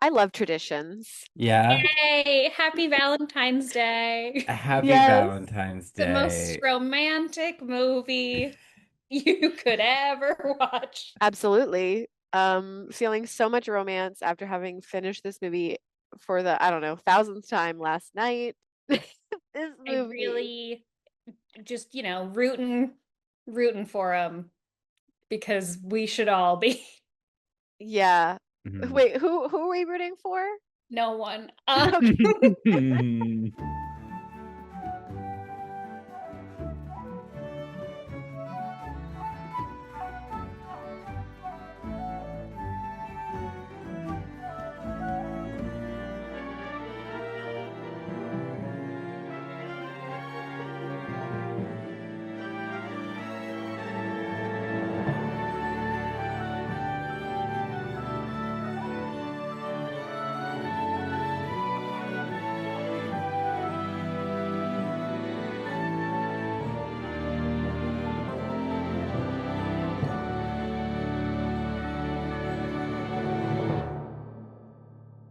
I love traditions. Yeah. Yay! Happy Valentine's Day. Happy Yes, Valentine's The most Day. romantic movie you could ever watch. absolutely. Feeling so much romance after having finished this movie for the, I don't know, thousandth time last night. This I movie. really just, rooting for him because we should all be. Yeah. Mhm. Wait, who are we rooting for? No one.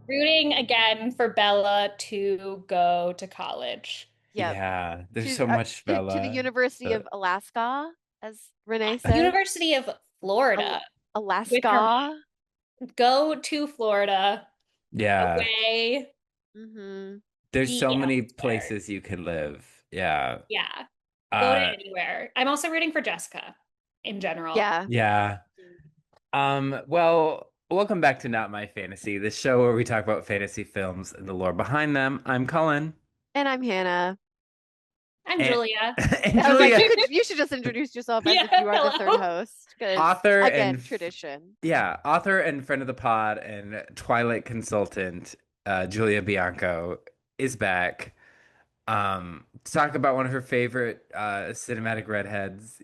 Rooting again for Bella to go to college. Yep. Yeah, there's To so much to the Bella. University Uh, of Alaska, as Renee says. University of Al Florida with her Alaska. mom. Go to Florida, yeah, away, Hmm. there's be so many elsewhere. places you can live. Yeah. Yeah. Go to Uh, anywhere. I'm also rooting for Jessica in general. Yeah. yeah. Well, welcome back to Not My Fantasy, the show where we talk about fantasy films and the lore behind them. I'm Cullen. And I'm Hannah. I'm And, Julia. and I was like, Julia, you should just introduce yourself as Yeah, if you are the third hello. host, because author and again, tradition. yeah, author and friend of the pod and Twilight consultant, Julia Bianco is back. To talk about one of her favorite cinematic redheads,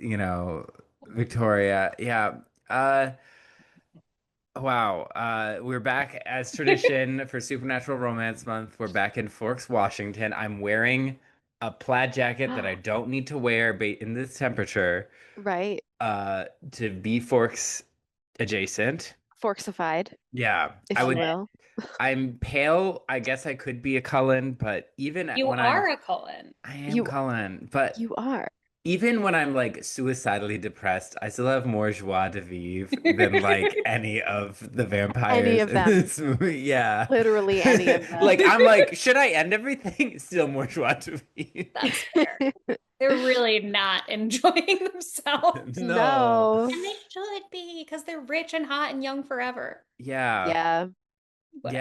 Victoria. Yeah. Uh, wow. We're back as tradition for Supernatural Romance Month. We're back in Forks, Washington. I'm wearing a plaid jacket that I don't need to wear in this temperature Right. to be Forks adjacent. Forksified, Yeah, I if Love you would. it. will. I'm pale. I guess I could be a Cullen, but You are a Cullen. I am You Cullen, but you are. even when I'm like suicidally depressed, I still have more joie de vivre than like any of the Any vampires of in them. this movie. Yeah. Literally any of Like them. I'm like, should I end everything? Still more joie de vivre. That's fair. They're really not enjoying themselves. No. No. And they should be because they're rich and hot and young forever. Yeah. Yeah. Whatever.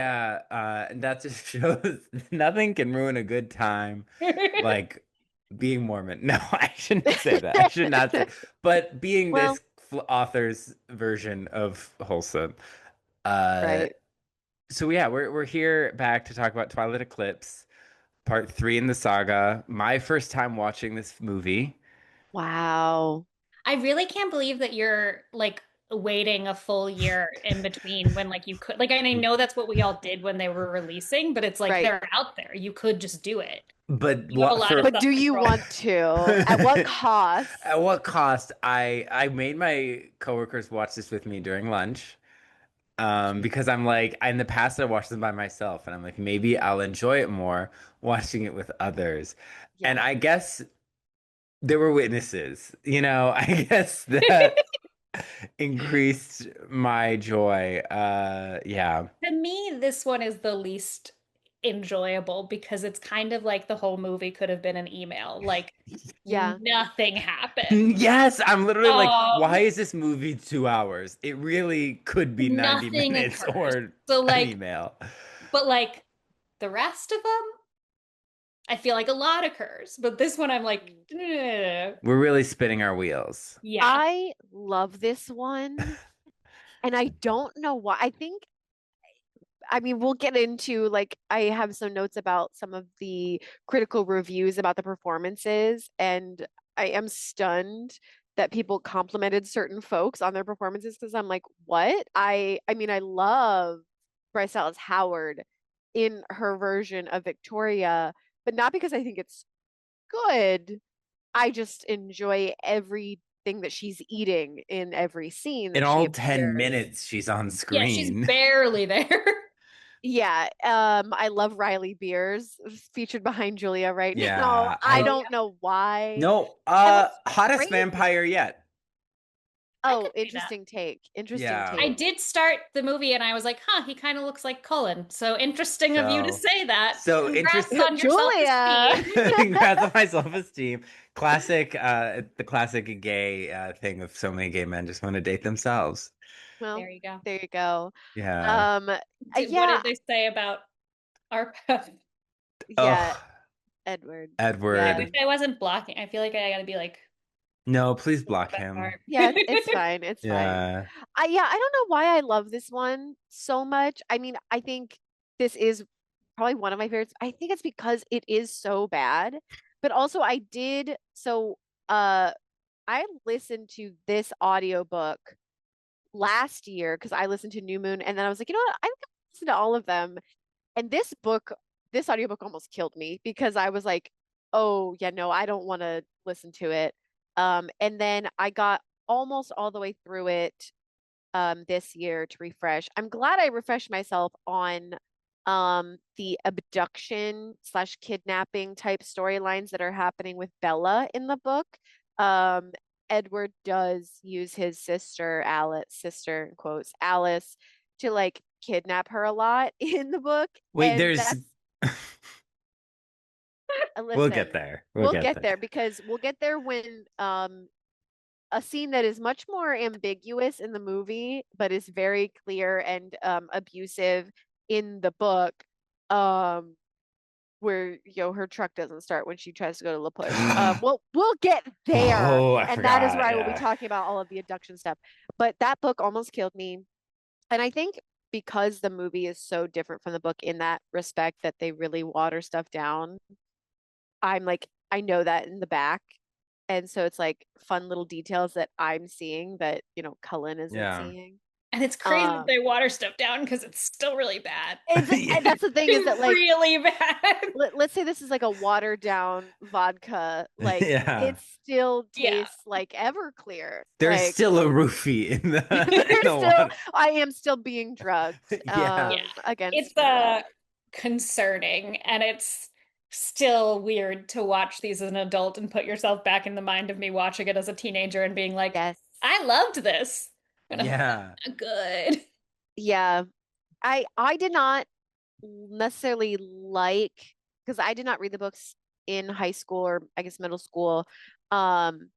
Yeah. And that just shows nothing can ruin a good time. Like being Mormon. No, I shouldn't say that. I should not say. But being Well, this author's version of wholesome. Uh, right. so yeah, we're here back to talk about Twilight Eclipse, part three in the saga. My first time watching this movie. Wow. I really can't believe that you're like waiting a full year in between when like you could like and I know that's what we all did when they were releasing, but it's like Right. they're out there. You could just do it. But You have a what lot of But for do you self-control. want to? At what cost? at what cost? I made my coworkers watch this with me during lunch. Because I'm like, in the past I watched them by myself, and I'm like, maybe I'll enjoy it more watching it with others. And Yeah. I guess there were witnesses, I guess that increased my joy. Yeah. To me, this one is the least enjoyable because it's kind of like the whole movie could have been an email. Like Yeah. nothing happened. Yes, I'm literally like, why Um, is this movie 2 hours? It really could be 90 Nothing minutes occurs. or So an like, email. but like the rest of them, I feel like a lot occurs. But this one, I'm like, We're really spinning our wheels. yeah. I love this one, and I don't know why. I mean, we'll get into like I have some notes about some of the critical reviews about the performances, and I am stunned that people complimented certain folks on their performances because I'm like, what? I mean, I love Bryce Dallas Howard in her version of Victoria, but not because I think it's good. I just enjoy everything that she's eating in every scene In that she all 10 appears. minutes she's on Yeah, she's screen. barely there. Yeah, I love Riley Beers featured behind Julia right now. Yeah, I Oh I don't yeah, know why. no, And what's hottest crazy? vampire yet. I Oh, could see that. interesting take. Interesting Yeah. I take. did start the movie and I was like, huh, he kind of looks like Cullen. So interesting of you to So say that. so Congrats interesting. on your Julia. self-esteem. Congrats on my self-esteem. Classic, the classic gay thing of so many gay men just want to date themselves. Well, There you go. there you go. Yeah. Um, What yeah, did they say about our yeah, Oh, Edward. I Yeah. wish Edward. I wasn't blocking. I feel like I gotta be like No, please the block best him. part. Yeah, it's fine. It's fine. Yeah. Yeah, I don't know why I love this one so much. I mean, I think this is probably one of my favorites. I think it's because it is so bad. But also uh I listened to this audiobook last year because I listened to New Moon and then I was like, you know what? I think I'll listen to all of them. And this audiobook almost killed me because I was like, oh yeah, no, I don't want to listen to it. And then I got almost all the way through it this year to refresh. I'm glad I refreshed myself on the abduction slash kidnapping type storylines that are happening with Bella in the book. Um, Edward does use his sister in quotes, Alice, to like kidnap her a lot in the book. Wait, And there's that's we'll get listen, there. We'll we'll get get there. there because we'll get there when a scene that is much more ambiguous in the movie, but is very clear and abusive in the book, um, where her truck doesn't start when she tries to go to La Push. We'll get there, Oh, I and that is forgot. where I will be Yeah. talking about all of the abduction stuff. But that book almost killed me, and I think because the movie is so different from the book in that respect that they really water stuff down. I'm like, I know that in the back. And so it's like fun little details that I'm seeing that, Cullen isn't Yeah. seeing. And it's crazy that Um, they water stuff down because it's still really bad. and that's the thing is that like Really bad. let's say this is like a watered down vodka, like Yeah. it still Yeah. tastes like Everclear. There's Like still a roofie in in there's the still water. I am still being drugged Yeah. Yeah. against It's my will. concerning and it's still weird to watch these as an adult and put yourself back in the mind of me watching it as a teenager and being like, Yes. I loved this. And I'm Yeah. like, good. Yeah. I did not necessarily like because I did not read the books in high school or I guess middle school. Um,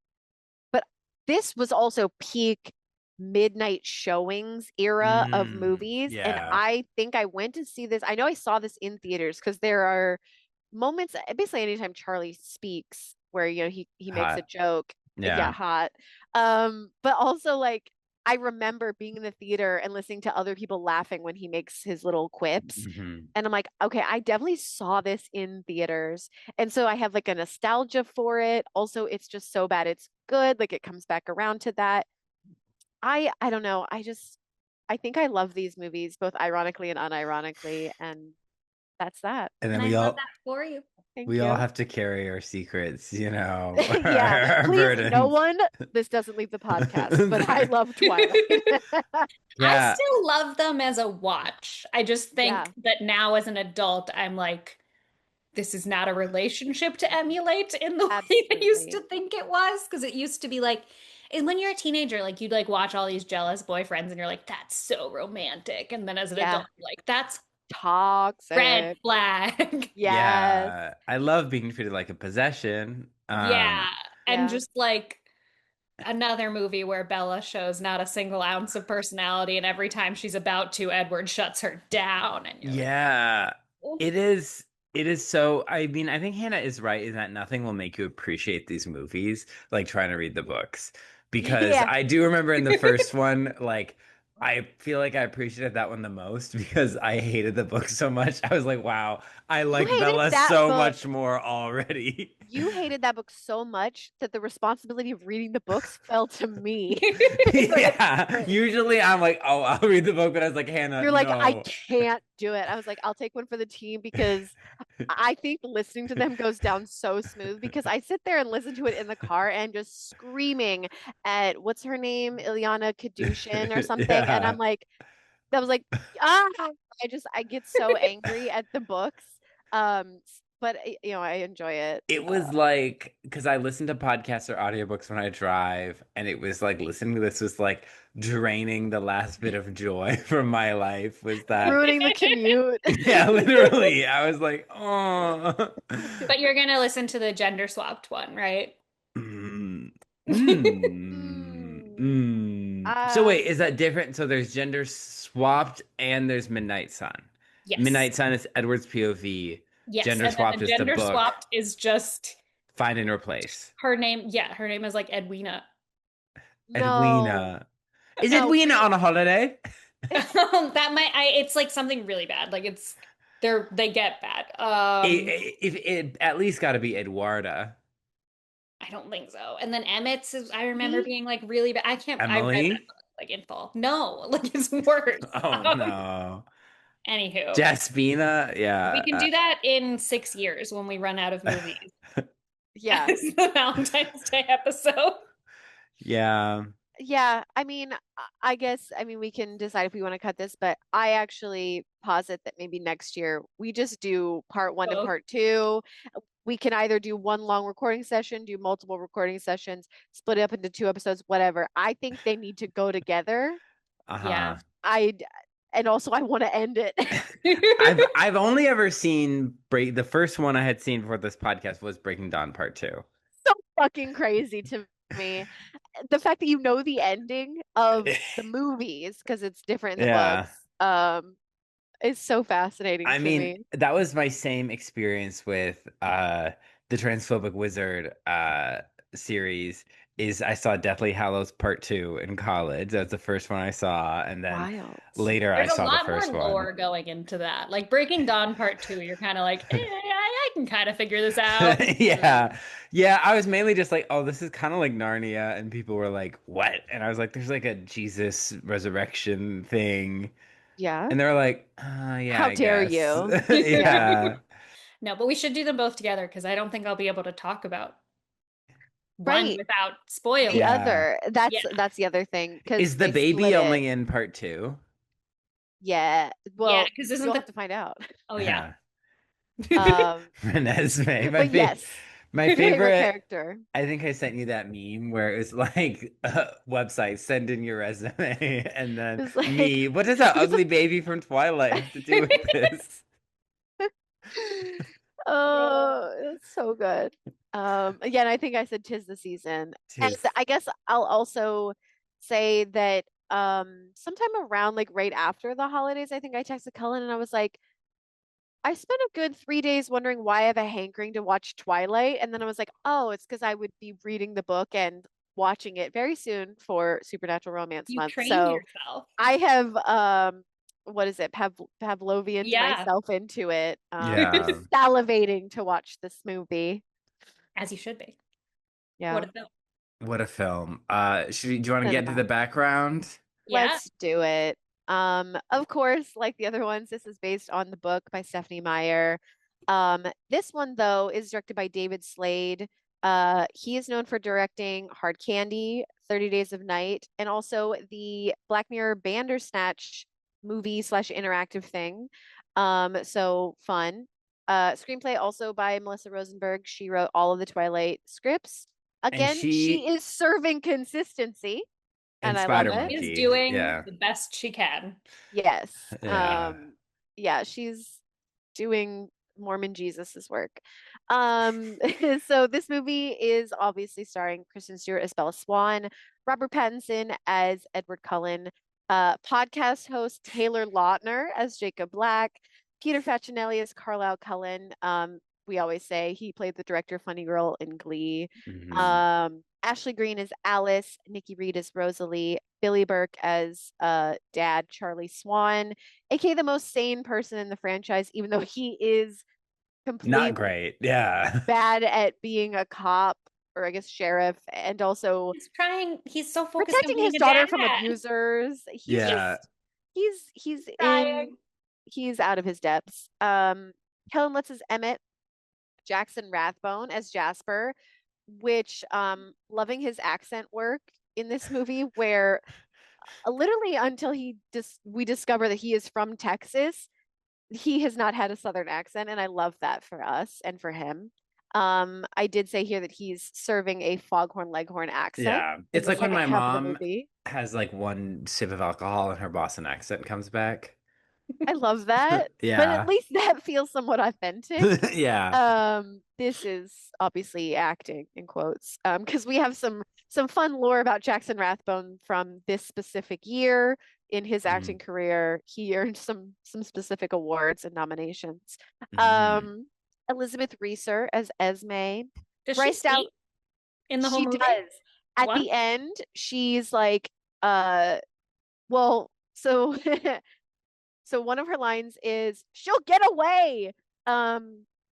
but this was also peak midnight showings era of movies. And Yeah. I think I went to see this. I know I saw this in theaters because there are moments, basically anytime Charlie speaks where, he makes a Hot. joke. Yeah, Yeah. hot. But also like I remember being in the theater and listening to other people laughing when he makes his little quips. Hmm. And I'm like, okay, I definitely saw this in theaters. And so I have like a nostalgia for it. Also, it's just so bad it's good. Like it comes back around to that. I don't know. I think I love these movies both ironically and unironically, and that's that. And then And I love that for you. Thank we all you. have to carry our secrets, Yeah, our please, no burdens. one, this doesn't leave the podcast, but I love Twilight. I Yeah. still love them as a watch. I just think Yeah, that now as an adult, I'm like, this is not a relationship to emulate in the way I used to absolutely. think it was. Because it used to be like, and when you're a teenager, like you'd like watch all these jealous boyfriends and you're like, that's so romantic. And then as an Yeah, adult, you're like, that's red toxic. flag. Yes. Yeah. I love being treated like a possession. Yeah. And Yeah. just like another movie where Bella shows not a single ounce of personality, and every time she's about to, Edward shuts her down, and you're like, Yeah, oh. it is. It is so. I mean, I think Hannah is right in that nothing will make you appreciate these movies like trying to read the books. Because Yeah. I do remember in the first one, like, I feel like I appreciated that one the most because I hated the book so much. I was like, wow, I You like hated Bella that so book. much more already. You hated that book so much that the responsibility of reading the books fell to me. Yeah, usually I'm like, oh, I'll read the book, but I was like, Hannah, You're like, I no. can't do it. I was like, I'll take one for the team because I think listening to them goes down so smooth because I sit there and listen to it in the car and just screaming at what's her name, Ilyana Kadushin or something. And I'm Yeah. like, That was like, ah, I get so angry at the books. But I enjoy it. It was like, because I listen to podcasts or audiobooks when I drive, and it was like listening to this was like draining the last bit of joy from my life. Was that, Ruining the commute. yeah, literally. I was like, oh. But you're gonna listen to the gender swapped one, right? Mm, mm, Mm, So wait, um, is that different? So there's gender swapped and there's Midnight Sun. Yes. Midnight Sun is Edward's POV. Yes. Gender And then swapped the is the gender book. swapped is just Find and replace. her name. Yeah, her name is like Edwina. no, Edwina. Is no, Edwina on a holiday? That might it's like something really bad. Like they get bad. If it at least got to be Eduarda. I don't think so. And then Emmett's is, I remember see, being like really bad. I read that Emily? book like in full. No, like it's worse. Oh no. Anywho, Jaspina? we Yeah. can do that in 6 years when we run out of movies yeah. as the Valentine's Day episode. Yeah. Yeah, I mean, I guess, I mean, we can decide if we want to cut this, but I actually posit that maybe next year we just do part one and Both. part two. We can either do one long recording session, do multiple recording sessions, split it up into two episodes, whatever. I think they need to go together. Yeah. Uh-huh. I and also I want to end it. I've only ever seen the first one I had seen before this podcast was Breaking Dawn Part 2. So fucking crazy to me. The fact that you know the ending of the movies because it's different in the Yeah. books, is so fascinating I to mean, me. that was my same experience with the Transphobic Wizard series is I saw Deathly Hallows Part 2 in college. That's the first one I saw, and then Wild. later I There's a saw the lot more first one. lore going into that. Like Breaking Dawn Part 2, you're kind of like, I can kind of figure this out. Yeah. Yeah, I was mainly just like, oh, this is kind of like Narnia, and people were like, what? And I was like, there's like a Jesus resurrection thing. Yeah. And they're like, yeah, How I dare guess. you? Yeah. Yeah. No, but we should do them both together because I don't think I'll be able to talk about one Right. without The spoiling. Yeah. other, Yeah. that's the other thing because Is the they split baby it. only in part two? Yeah. Yeah, Well, because isn't you'll the have to find out. oh yeah. Yeah. Um, Renesmee. but yes, My your favorite favorite, character. I think I sent you that meme where it was like website, send in your resume, and then It's like me. What does that who's ugly baby from Twilight have to do with this? oh, it's so good. Again, I think I said 'tis the season. And Tis. I guess I'll also say that sometime around like right after the holidays, I think I texted Cullen and I was like, I spent a good 3 days wondering why I have a hankering to watch Twilight. And then I was like, oh, it's because I would be reading the book and watching it very soon for Supernatural Romance You Month. trained So yourself. I have what is it, Pavlovian to Yeah. myself into it. Yeah. Salivating to watch this movie. As you should be. What Yeah. a film. What a film. Do you want to get into the Cinema. background? Yeah. Let's do it. Of course, like the other ones, this is based on the book by Stephanie Meyer. This one, though, is directed by David Slade. He is known for directing Hard Candy, 30 Days of Night, and also the Black Mirror Bandersnatch movie slash interactive thing. So fun. Screenplay also by Melissa Rosenberg. She wrote all of the Twilight scripts. And Again, she she is serving consistency, and and I love Spider it. Is Monkey. doing Yeah. the best she can. Yes. Yeah. Yeah, she's doing Mormon Jesus's work. Um, so this movie is obviously starring Kristen Stewart as Bella Swan, Robert Pattinson as Edward Cullen, podcast host Taylor Lautner as Jacob Black, Peter Facinelli as Carlisle Cullen. We always say he played the director Funny Girl in Glee. Hmm. Ashley Greene as Alice, Nikki Reed as Rosalie, Billy Burke as dad Charlie Swan, aka the most sane person in the franchise, even though he is Not completely great. Yeah. bad at being a cop or I guess sheriff and also He's so focused on protecting being his a daughter dad. from abusers. He's just Yeah. he's Trying. in he's out of his depths. Helen Lutz as Emmett, Jackson Rathbone as Jasper, which loving his accent work in this movie where literally until we discover that he is from Texas, he has not had a Southern accent, and I love that for us and for him. I did say here that he's serving a foghorn leghorn accent Yeah. in It's the like when second my half of the mom movie. has like one sip of alcohol and her Boston accent comes back. I love that, but at Yeah. least that feels somewhat authentic. Yeah. This is obviously acting in quotes, because we have some fun lore about Jackson Rathbone from this specific year in his acting Mhm. career. He earned some specific awards and nominations. Mhm. Um, Elizabeth Reeser as Esme. Does she Bryce Dallas, speak in the whole she movie? does. At What? the end, she's like, well, so so one of her lines is "She'll get away."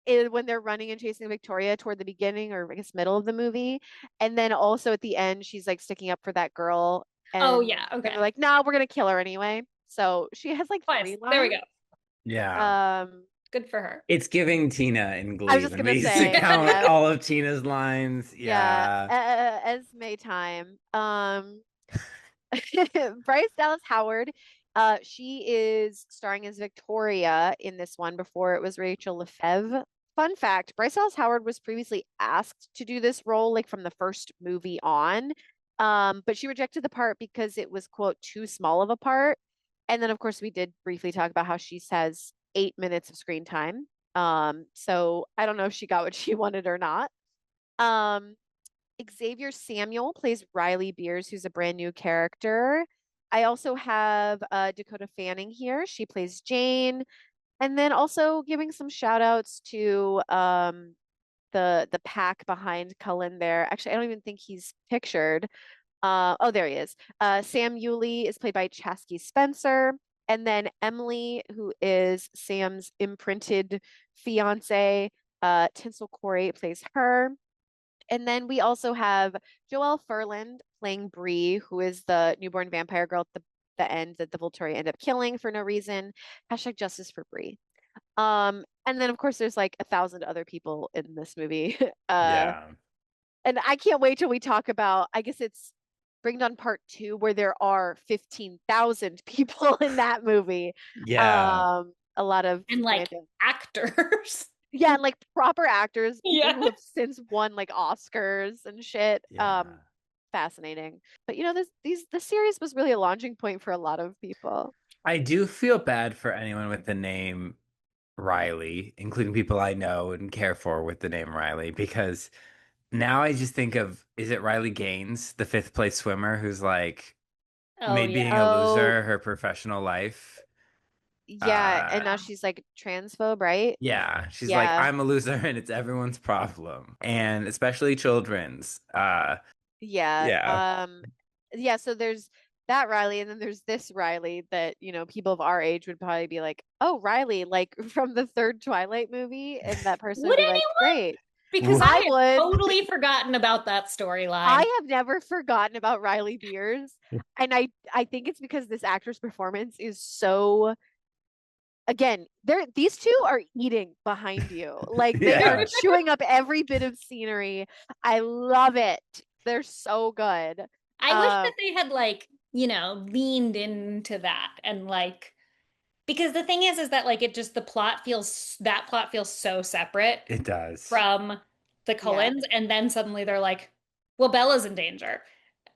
When they're running and chasing Victoria toward the beginning or I guess middle of the movie, and then also at the end she's like sticking up for that girl, Oh and yeah, then okay. they're like, "No, we're gonna kill her anyway." So she has like Twice. three There we go. lines. Yeah. Um, Good for her. It's giving Tina in I was Glee just when gonna we used to say, count yeah, all of Tina's lines. yeah, Yeah. Esme time. Bryce Dallas Howard. She is starring as Victoria in this one before it was Rachel Lefebvre. Fun fact, Bryce Dallas Howard was previously asked to do this role like from the first movie on. But she rejected the part because it was, quote, too small of a part. And then of course we did briefly talk about how she says 8 minutes of screen time. So I don't know if she got what she wanted or not. Um, Xavier Samuel plays Riley Beers, who's a brand new character. I also have Dakota Fanning here. She plays Jane. And then also giving some shout outs to the pack behind Cullen there. Actually, I don't even think he's pictured. Oh, there he is. Sam Yulee is played by Chasky Spencer. And then Emily, who is Sam's imprinted fiance, Tinsel Corey plays her. And then we also have Joelle Furland playing Bree, who is the newborn vampire girl at the end that the Volturi end up killing for no reason. Hashtag justice for Bree. And then of course there's like 1,000 other people in this movie. Yeah. And I can't wait till we talk about, I guess it's Bring On Part 2, where there are 15,000 people in that movie. Yeah. A lot of And like random. actors. Yeah, and like proper actors, people Yeah. who have since won like Oscars and shit. Yeah. Fascinating. But you know, the series was really a launching point for a lot of people. I do feel bad for anyone with the name Riley, including people I know and care for with the name Riley, because now I just think of, is it Riley Gaines, the fifth place swimmer, who's like Oh made yeah. being a Oh, loser her professional life? yeah, and Uh, now she's like transphobe, right? yeah, she's like, Yeah. I'm a loser and it's everyone's problem, and especially children's. Yeah. Yeah, Yeah, so there's that Riley and then there's this Riley that, people of our age would probably be like, "Oh, Riley, like from the third Twilight movie." And that person would Would be like, anyone? "Great." Because I I had would. totally forgotten about that storyline. I have never forgotten about Riley Beers. And I think it's because this actor's performance is so, again, these two are eating behind you. Like they are yeah, chewing up every bit of scenery. I love it. They're so good. I wish Um that they had like, leaned into that and like because the thing is that like it just that plot feels so separate it does. from the yeah. Cullens and then suddenly they're like, well, Bella's in danger.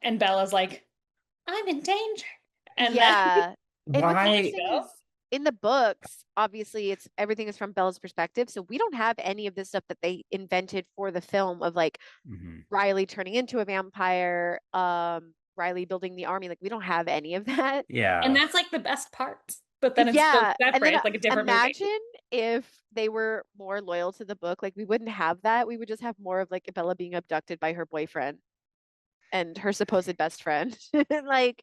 And Bella's like, I'm in danger. And then Yeah. And what's there Why? you interesting go. is in the books, obviously it's everything is from Bella's perspective. So we don't have any of this stuff that they invented for the film of like Mhm. Riley turning into a vampire, Riley building the army. Like we don't have any of that. And Yeah, that's like the best parts. But then it's so Yeah. And separate. then It's like a different movie. imagine if they were more loyal to the book. Like we wouldn't have that. We would just have more of like Bella being abducted by her boyfriend and her supposed best friend. Like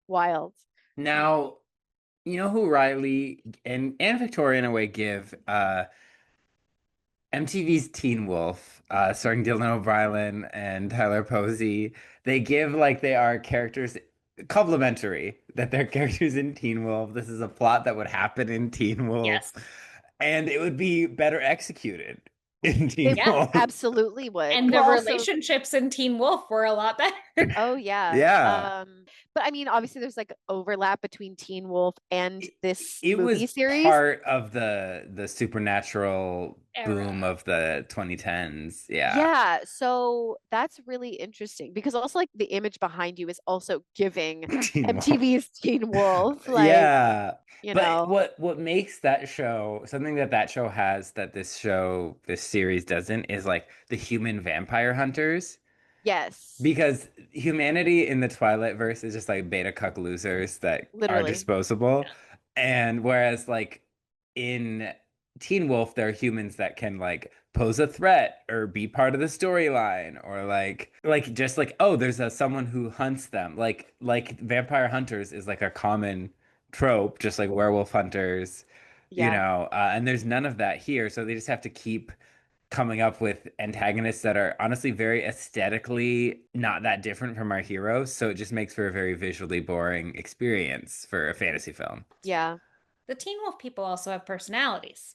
wild. now you know who Riley and Victoria in a way give MTV's Teen Wolf, starring Dylan O'Brien and Tyler Posey. They give like they are characters complimentary that they're characters in Teen Wolf. This is a plot that would happen in Teen Wolf, Yes. and it would be better executed in Teen It Yeah. Wolf. absolutely would. And the Well, also, relationships in Teen Wolf were a lot better. Oh yeah. Yeah. But I mean, obviously there's like overlap between Teen Wolf and this It movie was series. part of the supernatural boom Era. of the 2010s. Yeah. Yeah, so that's really interesting because also like the image behind you is also giving Teen Wolf. MTV's Teen Wolf, like, Yeah. you But know. what makes that show something that show has that this series doesn't is like the human vampire hunters. Yes, Because humanity in the Twilight verse is just like beta cuck losers that are literally. disposable. And whereas like in Teen Wolf, there are humans that can like pose a threat or be part of the storyline or like just like, oh, there's someone who hunts them. Like vampire hunters is like a common trope, just like werewolf hunters, Yeah. and there's none of that here. So they just have to keep coming up with antagonists that are honestly very aesthetically not that different from our heroes. So it just makes for a very visually boring experience for a fantasy film. Yeah. The Teen Wolf people also have personalities.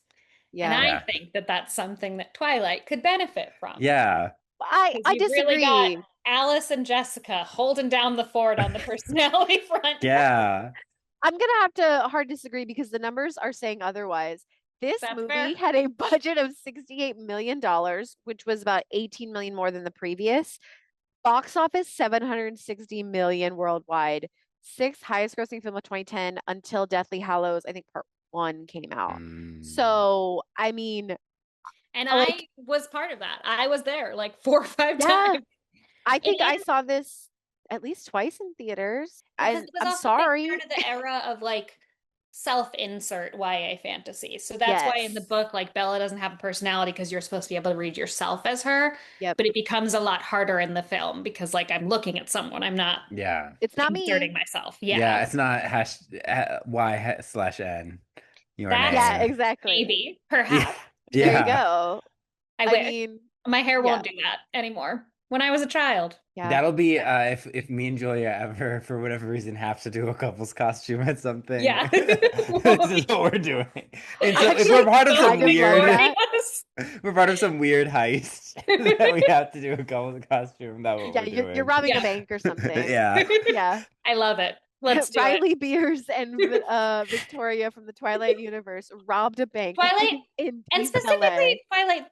And Yeah. I Yeah. think that that's something that Twilight could benefit from. Yeah. I Because I you've really got disagree. Alice and Jessica holding down the fort on the personality front. Yeah. I'm gonna have to hard disagree because the numbers are saying otherwise. This That's movie fair. had a budget of $68 million, which was about 18 million more than the previous. Box office 760 million worldwide. Sixth highest grossing film of 2010 until Deathly Hallows, I think part one came out. Mm. So, I mean, And like, I was part of that. I was there like 4 or 5 yeah, times. I It think I is saw this at least twice in theaters. because it was I'm also, I think, sorry. part of the era of like self-insert YA fantasy. So that's why in the Yes. book, like Bella doesn't have a personality because you're supposed to be able to read yourself as her, Yep. but it becomes a lot harder in the film because like I'm looking at someone, I'm not Yeah. It's not inserting me. myself. Yeah. Yeah. It's not Y/N, your That's Yeah, name. exactly. maybe, Yeah. perhaps. There you Yeah. go. I I wish. mean, My hair yeah, won't do that anymore. When I was a child. yeah. That'll be if me and Julia ever, for whatever reason, have to do a couple's costume at something. Yeah. This is what we're doing. And I so if we're actually part of So some kind of love weird, that. glorious. we're part of some weird heist that we have to do a couple's costume. That's what Yeah, we're you're doing. robbing a Yeah. bank or something. Yeah. Yeah. I love it. Let's do it. Riley Beers and Victoria from the Twilight universe robbed a bank Twilight, in and East LA. specifically Twilight,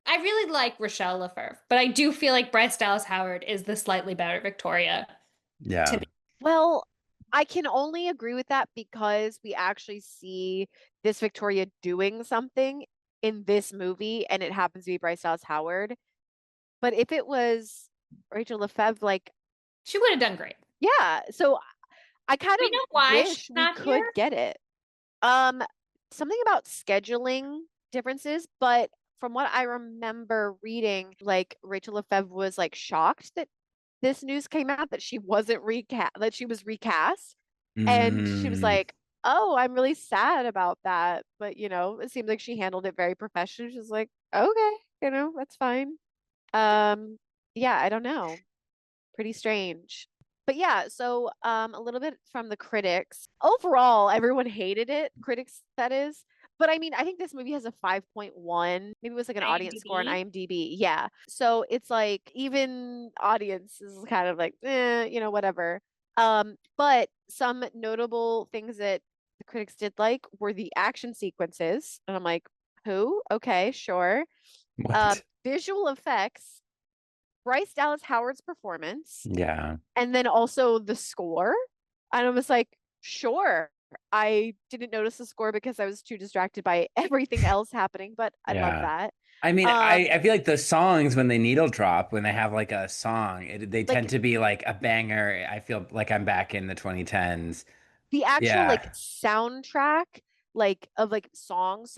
I really like Rochelle Lefevre, but I do feel like Bryce Dallas Howard is the slightly better Victoria to Yeah. me. Well, I can only agree with that because we actually see this Victoria doing something in this movie, and it happens to be Bryce Dallas Howard. But if it was Rachel Lefevre, like, She would have done great. yeah. So I kind We of know why she's wish we not could here. get it. Um, Something about scheduling differences, but from what I remember reading, like Rachel Lefevre was like shocked that this news came out that she wasn't recast, that she was recast. And she was Mm, like, "Oh, I'm really sad about that." But, it seemed like she handled it very professionally. She was like, "Okay, that's fine." Um, yeah, I don't know. Pretty strange. But yeah, so a little bit from the critics. Overall, everyone hated it, critics that is. But I mean, I think this movie has a 5.1. Maybe it was like an audience score on IMDb. IMDb. Yeah. So it's like even audience is kind of like, whatever. But some notable things that the critics did like were the action sequences. And I'm like, who? Okay, sure. what? Visual effects, Bryce Dallas Howard's performance, Yeah. and then also the score. And I was like, sure. I didn't notice the score because I was too distracted by everything else happening, but I love Yeah. that. I mean, I Um, feel like the songs when they needle drop, when they have like a song, they tend like to be like a banger. I feel like I'm back in the 2010s. the actual like Yeah. soundtrack, like of like songs,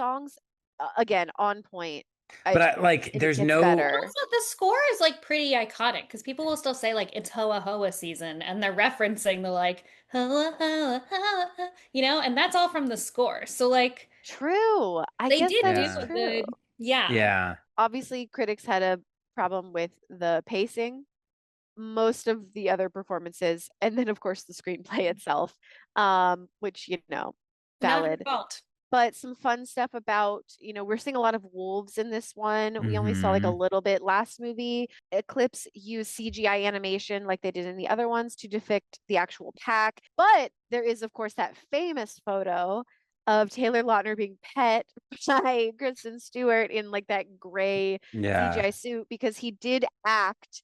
again, on point. But I I like And it there's gets no But better. also the score is like pretty iconic because people will still say like it's Hoa Hoa season and they're referencing the like Hoa Hoa Hoa, and that's all from the score. So like True. I they guess did that do is yeah. a true. good, yeah. Yeah. Obviously, critics had a problem with the pacing, most of the other performances, and then of course the screenplay itself, which Not her valid. fault. But some fun stuff about, we're seeing a lot of wolves in this one. We only saw like a Hmm. little bit last movie. Eclipse used CGI animation like they did in the other ones to depict the actual pack. But there is, of course, that famous photo of Taylor Lautner being pet by Kristen Stewart in like that gray Yeah. CGI suit because he did act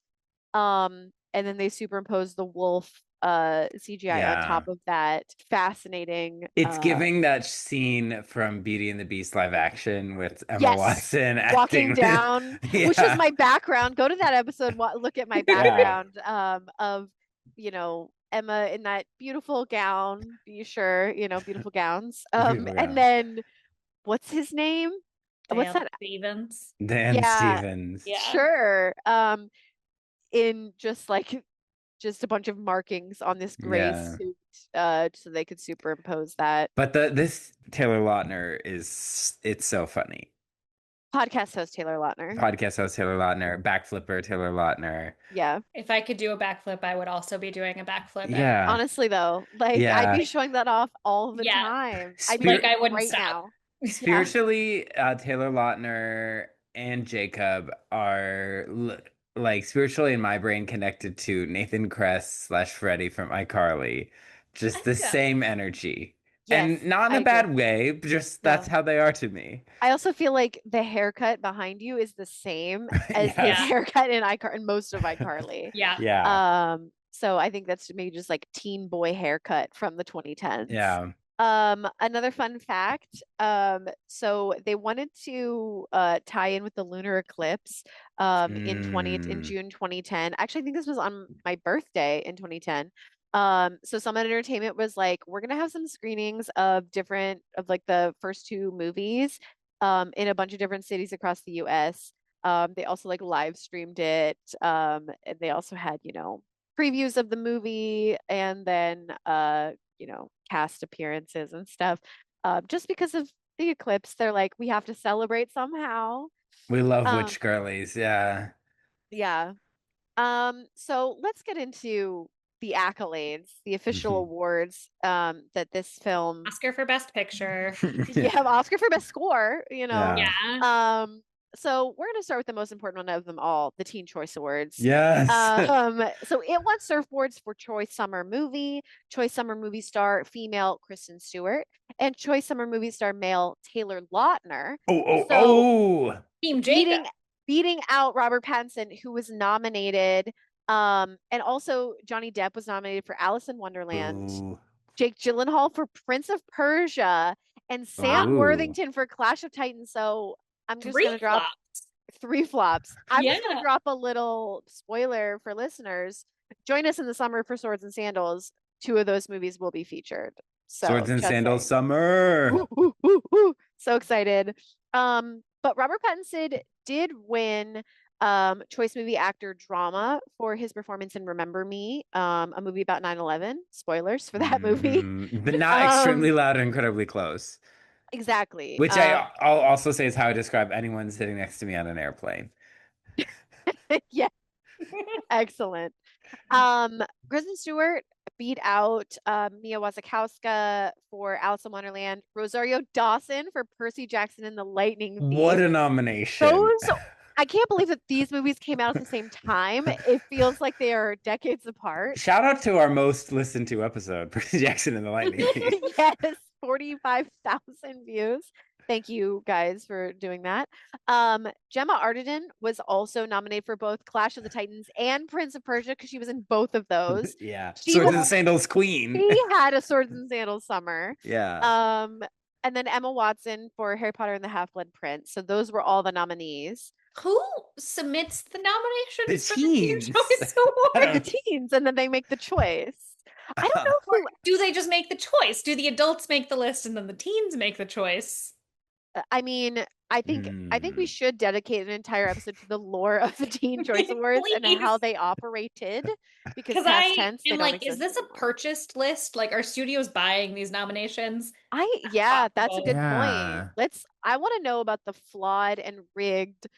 and then they superimposed the wolf CGI on Yeah. top of that fascinating It's giving that scene from Beauty and the Beast live action with Emma yes, Watson walking acting with, down, which was yeah, my background. Go to that episode, look at my yeah, background of Emma in that beautiful gown. Be sure, beautiful gowns. beautiful And gowns. then what's his name? What's Dan that? Stevens. Dan Yeah, Stevens. Yeah. sure. In just a bunch of markings on this gray Yeah. suit, so they could superimpose that. But this Taylor Lautner it's so funny. Podcast host Taylor Lautner. Podcast host Taylor Lautner, backflipper Taylor Lautner. Yeah. If I could do a backflip, I would also be doing a backflip. And Yeah. Honestly, though, like I'd Yeah. be showing that off all the yeah, time. I'd be like Spirit doing I it wouldn't right stop. now. Yeah. spiritually, Taylor Lautner and Jacob are like spiritually in my brain connected to Nathan Kress slash Freddie from iCarly. Just the Yeah. same energy. Yes, And not in I a bad agree. way, just that's No. how they are to me. I also feel like the haircut behind you is the same as his Yeah. Yes. haircut in iCar in most of iCarly. Yeah. Yeah. So I think that's maybe just like teen boy haircut from the 2010s. Yeah. Another fun fact, so they wanted to tie in with the lunar eclipse in Mm. June 2010. Actually, I think this was on my birthday in 2010. So Summit Entertainment was like, we're gonna have some screenings of like the first two movies in a bunch of different cities across the US. They also like live streamed it. And they also had, previews of the movie and then cast appearances and stuff. Just because of the eclipse, they're like, we have to celebrate somehow. We love Um, witch girlies. Yeah. yeah. So let's get into the accolades, the official awards that this film Oscar for Best Picture. you have Oscar for Best Score, Yeah. Yeah. Um, so we're going to start with the most important one of them all, the Teen Choice Awards. Yes. So it won surfboards for Choice Summer Movie, Choice Summer Movie Star Female Kristen Stewart, and Choice Summer Movie Star Male Taylor Lautner. Oh, oh, So oh. Team beating Jacob. beating out Robert Pattinson, who was nominated. And also Johnny Depp was nominated for Alice in Wonderland. Ooh. Jake Gyllenhaal for Prince of Persia, and Sam Ooh. Worthington for Clash of Titans. So I'm just Three gonna drop flops. three flops. I'm Yeah. just gonna drop a little spoiler for listeners. Join us in the summer for Swords and Sandals. Two of those movies will be featured. Swords So and just Sandals saying. Summer. Woo, woo, woo, woo. So excited. But Robert Pattinson did win Choice Movie Actor Drama for his performance in Remember Me, a movie about 9/11. Spoilers for that movie. But not Um, extremely loud and incredibly close. exactly. Which I'll also say is how I describe anyone sitting next to me on an airplane. Yeah, excellent. Kristen Stewart beat out Mia Wasikowska for Alice in Wonderland, Rosario Dawson for Percy Jackson and the Lightning What Thief. a nomination. Those, I can't believe that these movies came out at the same time. It feels like they are decades apart. Shout out to our most listened to episode, Percy Jackson and the Lightning Thief. Yes, 45,000 views. Thank you guys for doing that. Gemma Arterton was also nominated for both Clash of the Titans and Prince of Persia because she was in both of those. Yeah. She Swords was and Sandals Queen. she had a Swords and Sandals summer. Yeah. And then Emma Watson for Harry Potter and the Half-Blood Prince. So those were all the nominees. Who submits the The nominations for the Teen teens. Choice I Award? The don't- teens, and then they make the choice. I don't know who. Do they just make the choice? Do the adults make the list and then the teens make the choice? I mean, I think we Hmm. should dedicate an entire episode to the lore of the Teen Choice Awards and how Please. they operated, because Because past I tense they am don't like, is exist this a anymore. purchased list? Like, are studios buying these nominations? Yeah, that's a Possible. good point. Yeah. I want to know about the flawed and rigged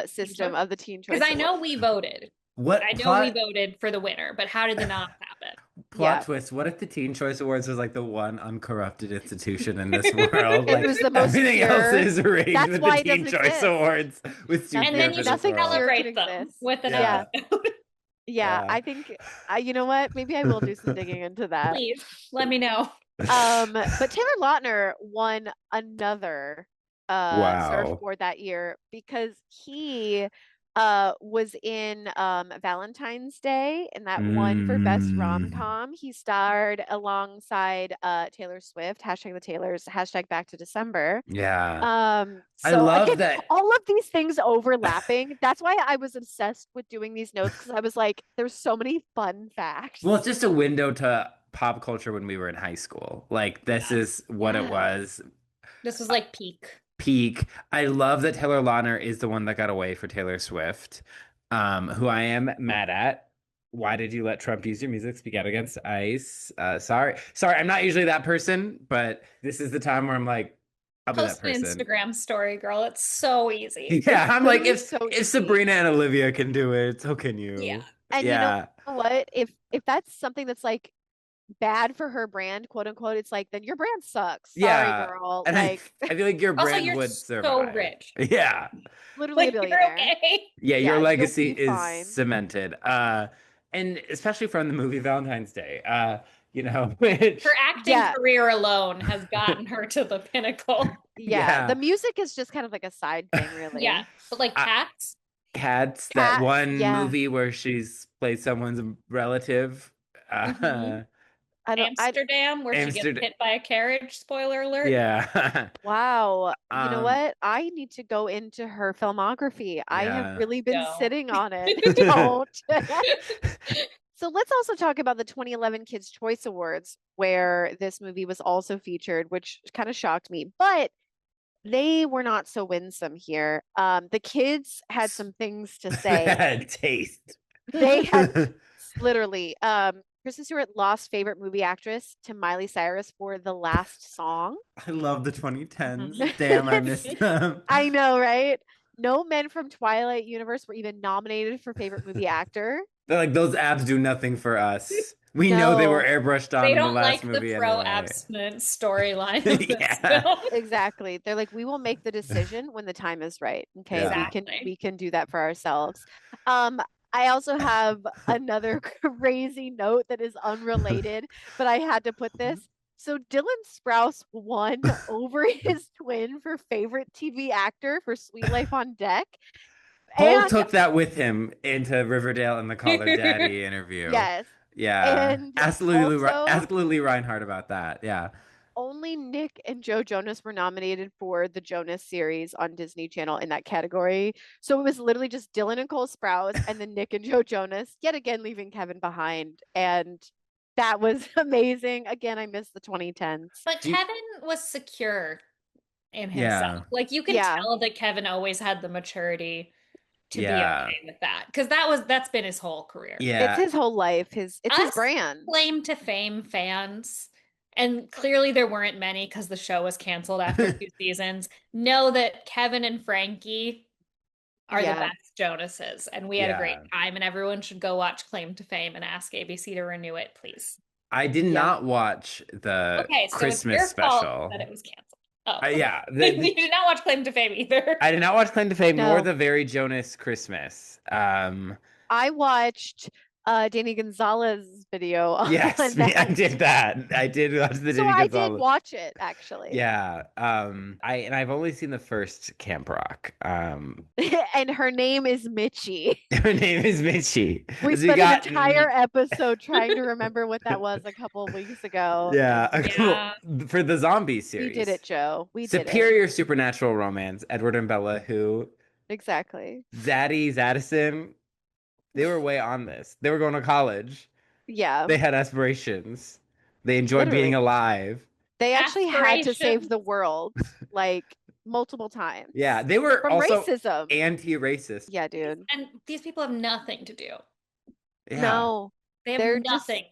system of the Teen Choice Because I know Awards. we voted. What I know we plot voted for the winner, but how did the noms happen? plot Yeah. twist? What if the Teen Choice Awards was like the one uncorrupted institution in this world? It Like was the most everything else pure. is rigged That's with the why it Teen doesn't Choice exist. Awards was too And pure then for you this just Nothing world. pure can celebrate them exist. with an Yeah. episode. Yeah, Yeah. I think you know what? Maybe I will do some digging into that. Please let me know. But Taylor Lautner won another Wow. surfboard that year because he was in Valentine's Day and that won for best Mm. rom-com. He starred alongside Taylor Swift, hashtag the Taylors, hashtag back to December. Yeah. I So love again, that. all of these things overlapping. That's why I was obsessed with doing these notes because I was like, there's so many fun Well, it's facts. just a window to pop culture when we were in high school. Like this Yeah. is what it Yeah. was. This was like peak. Peak. I love that Taylor Lautner is the one that got away for Taylor Swift, who I am mad at. Why did you let Trump use your music speak out against ICE? Sorry, I'm not usually that person, but this is the time where I'm like, I'll be that Post an person. Instagram story, girl. It's so easy. Yeah, It's I'm like, literally if so if easy. Sabrina and Olivia can do it, so can Yeah. you. And you know Yeah, what? If that's something that's like bad for her brand, quote unquote, it's like then your brand sucks. Sorry, yeah, girl. and I Like I feel like your Also, brand you're would so survive. rich. Yeah. literally a Like you're billionaire. okay. Yeah, your Yeah, you'll legacy be is fine. cemented. And especially from the movie Valentine's Day. Her Which acting Yeah, career alone has gotten her to the pinnacle. yeah. The yeah. music is just kind of like a side thing, Yeah. really. But like Uh, cats, Cats, that Cats, one yeah. movie where she's played someone's relative. hmm I don't I Amsterdam, where she gets Amsterdam. hit by a carriage, spoiler alert. Yeah. Wow. You know Um, what? I need to go into her filmography. I have yeah. really been Don't. sitting on it. Don't. So let's also talk about the 2011 Kids' Choice Awards, where this movie was also featured, which kind of shocked me. But they were not so winsome here. The kids had some things to say. Bad taste. They had literally, Kristen Stewart lost favorite movie actress to Miley Cyrus for The Last Song. I love the 2010s. Mhm. Damn, I It's, missed them. I know, right? No men from Twilight universe were even nominated for favorite movie actor. They're like, those abs do nothing for us. We know they were No, airbrushed on They in the don't last like the movie pro anyway. abstinence storyline of this Yeah. film. exactly. They're like, we will make the decision when the time is right. Okay, we Yeah. can Exactly. we can do that for ourselves. Um, I also have another crazy note that is unrelated, but I had to put this. So Dylan Sprouse won over his twin for favorite TV actor for Sweet Life on Deck. Paul And took that with him into Riverdale in the Call Her Daddy interview. yes, Yeah. and Ask also Lily Reinhardt about that. Yeah. only Nick and Joe Jonas were nominated for the Jonas series on Disney Channel in that category. So it was literally just Dylan and Cole Sprouse and then Nick and Joe Jonas, yet again leaving Kevin behind. And that was amazing. Again, I miss the 2010s. But Do you, Kevin was secure in himself. yeah. Like you can Yeah, tell that Kevin always had the maturity to be Yeah. okay with that. Because that's been his whole career. it's Yeah. his whole life. It's his Us brand. claim to fame fans, and clearly there weren't many because the show was canceled after 2 seasons, know that Kevin and Frankie are the Yeah. best Jonases, and we had a great Yeah. time, and everyone should go watch Claim to Fame and ask ABC to renew it, please. I did Yeah. not watch the Okay, so it's Christmas your fault special. that it was canceled. Oh, Yeah. you did not watch Claim to Fame either. I did not watch Claim to Fame nor No. the Very Jonas Christmas. I watched Danny Gonzalez's video on Yes, I that. did that. I did watch the So Diddy I did Gonzalez. watch it actually. Yeah. I've only seen the first Camp Rock. And her name is Mitchie. Her name is Mitchie. We So spent an entire episode trying to remember what that was a couple of weeks ago. yeah, Yeah. for the zombie We series. did it, Joe. We did it. Superior supernatural romance. Edward and Bella, who Exactly. Zaddy Zadison, they were way on this. They were going to college. Yeah. They had aspirations. They enjoyed being Literally. alive. They actually had to save Aspirations. the world like multiple times. Yeah, they were From also racism. anti-racist. Yeah, dude. And these people have nothing to do. Yeah. No, They have they're just nothing.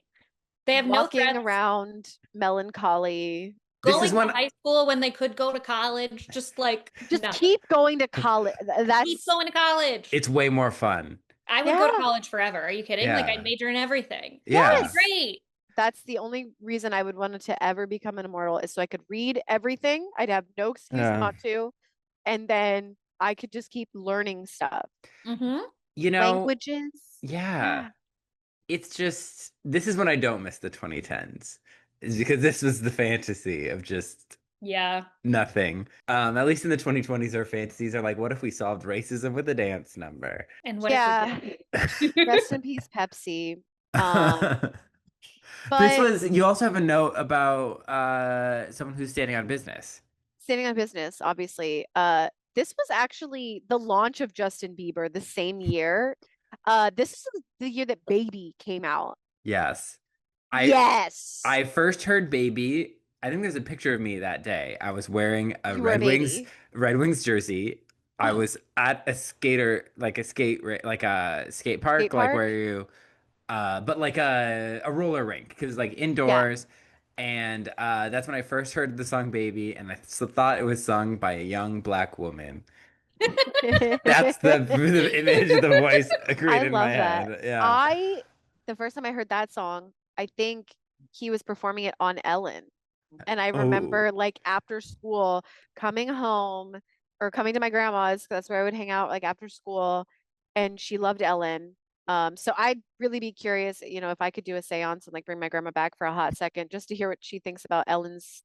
They have no walking threats. around melancholy. This Going is to one high school when they could go to college, just like Just nothing. keep going to college. Keep That's going to college. it's way more fun. I would go to Yeah. college forever. Are you kidding? Like I'd Yeah. major in everything. That'd be Yeah. Yes. great. That's the only reason I would want it to ever become an immortal is so I could read everything. I'd have no excuse Yeah. not to. And then I could just keep learning stuff. Mm-hmm. You know, Languages. yeah. Yeah. It's just this is when I don't miss the 2010s. Is because this was the fantasy of just Yeah. nothing. At least in the 2020s, our fantasies are like, what if we solved racism with a dance number? And what if we Yeah. did? Rest in peace, Pepsi. Um, This but was, you also have a note about someone who's standing on business. standing on business, obviously. This was actually the launch of Justin Bieber the same year. This is the year that Baby came out. Yes. I Yes. I first heard Baby. I think there's a picture of me that day. I was wearing a You were a baby. Red Wings jersey. I was at a skater like a skate Skate park like park? where you but like a roller rink because like Yeah. indoors and that's when I first heard the song Baby and I thought it was sung by a young black woman. That's the image, the voice I created in my love that. head. Yeah. I the first time I heard that song, I think he was performing it on Ellen. And I Oh, remember like after school coming home or coming to my grandma's, 'cause that's where I would hang out like after school, and she loved Ellen. So I'd really be curious, if I could do a seance and like bring my grandma back for a hot second just to hear what she thinks about Ellen's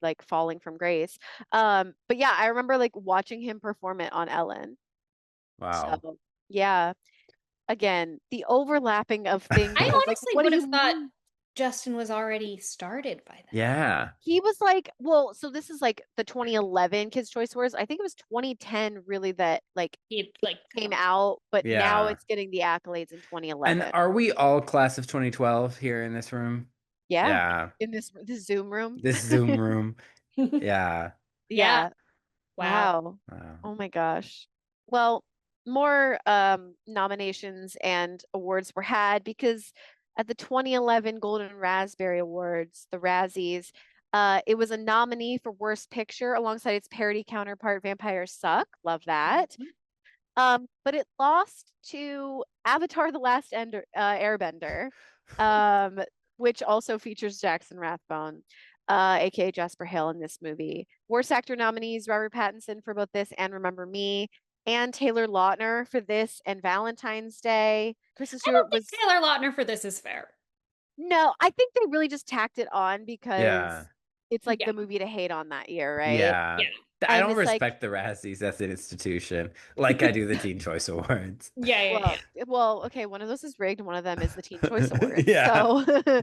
like falling from grace. But yeah, I remember like watching him perform it on Ellen. wow. So yeah, again, the overlapping of things I of like, honestly what do would you have thought mean? Justin was already started by then. Yeah. He was like, well, so this is like the 2011 Kids' Choice Awards. I think it was 2010 really that like He it like came launched. out, but now Yeah. it's getting the accolades in And 2011. are we all class of 2012 here in this room? Yeah, Yeah. in this Zoom room. This Zoom room. Yeah. Yeah. Yeah. Wow. Wow. Wow. Oh my gosh. Well, more nominations and awards were had because at the 2011 Golden Raspberry Awards, the Razzies, it was a nominee for Worst Picture alongside its parody counterpart Vampires Suck. Love that. Mhm. But it lost to Avatar: The Last Airbender, which also features Jackson Rathbone, aka Jasper Hale in this movie. Worst actor nominees: Robert Pattinson for both this and Remember Me, and Taylor Lautner for this and Valentine's Day. Kristen I don't Stewart think was Taylor Lautner for this is fair. no, I think they really just tacked it on Yeah. because it's like Yeah. the movie to hate on that year, right? Yeah. Yeah. I And don't it's like, respect the Razzies as an institution like I do the Teen Choice Awards. Yeah. Yeah. Yeah. okay, one of those is rigged, one of them is the Teen Choice Awards. Yeah. So,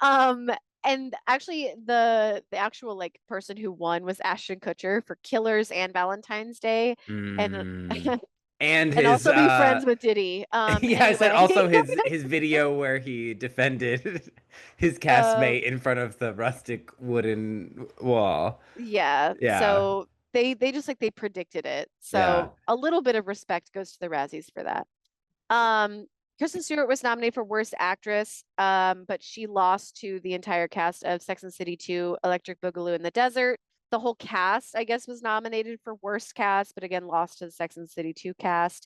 um, and actually the actual like person who won was Ashton Kutcher for Killers and Valentine's Day, and Mm. And and his also be friends with Diddy. yeah, I said Anyway, also his video where he defended his um, castmate in front of the rustic wooden wall. yeah. Yeah. So they just like they predicted it. Yeah. So a little bit of respect goes to the Razzies for that. Um, Kristen Stewart was nominated for Worst Actress, but she lost to the entire cast of Sex and the City 2, Electric Boogaloo in the Desert. The whole cast, I guess, was nominated for Worst Cast, but again, lost to the Sex and the City 2 cast.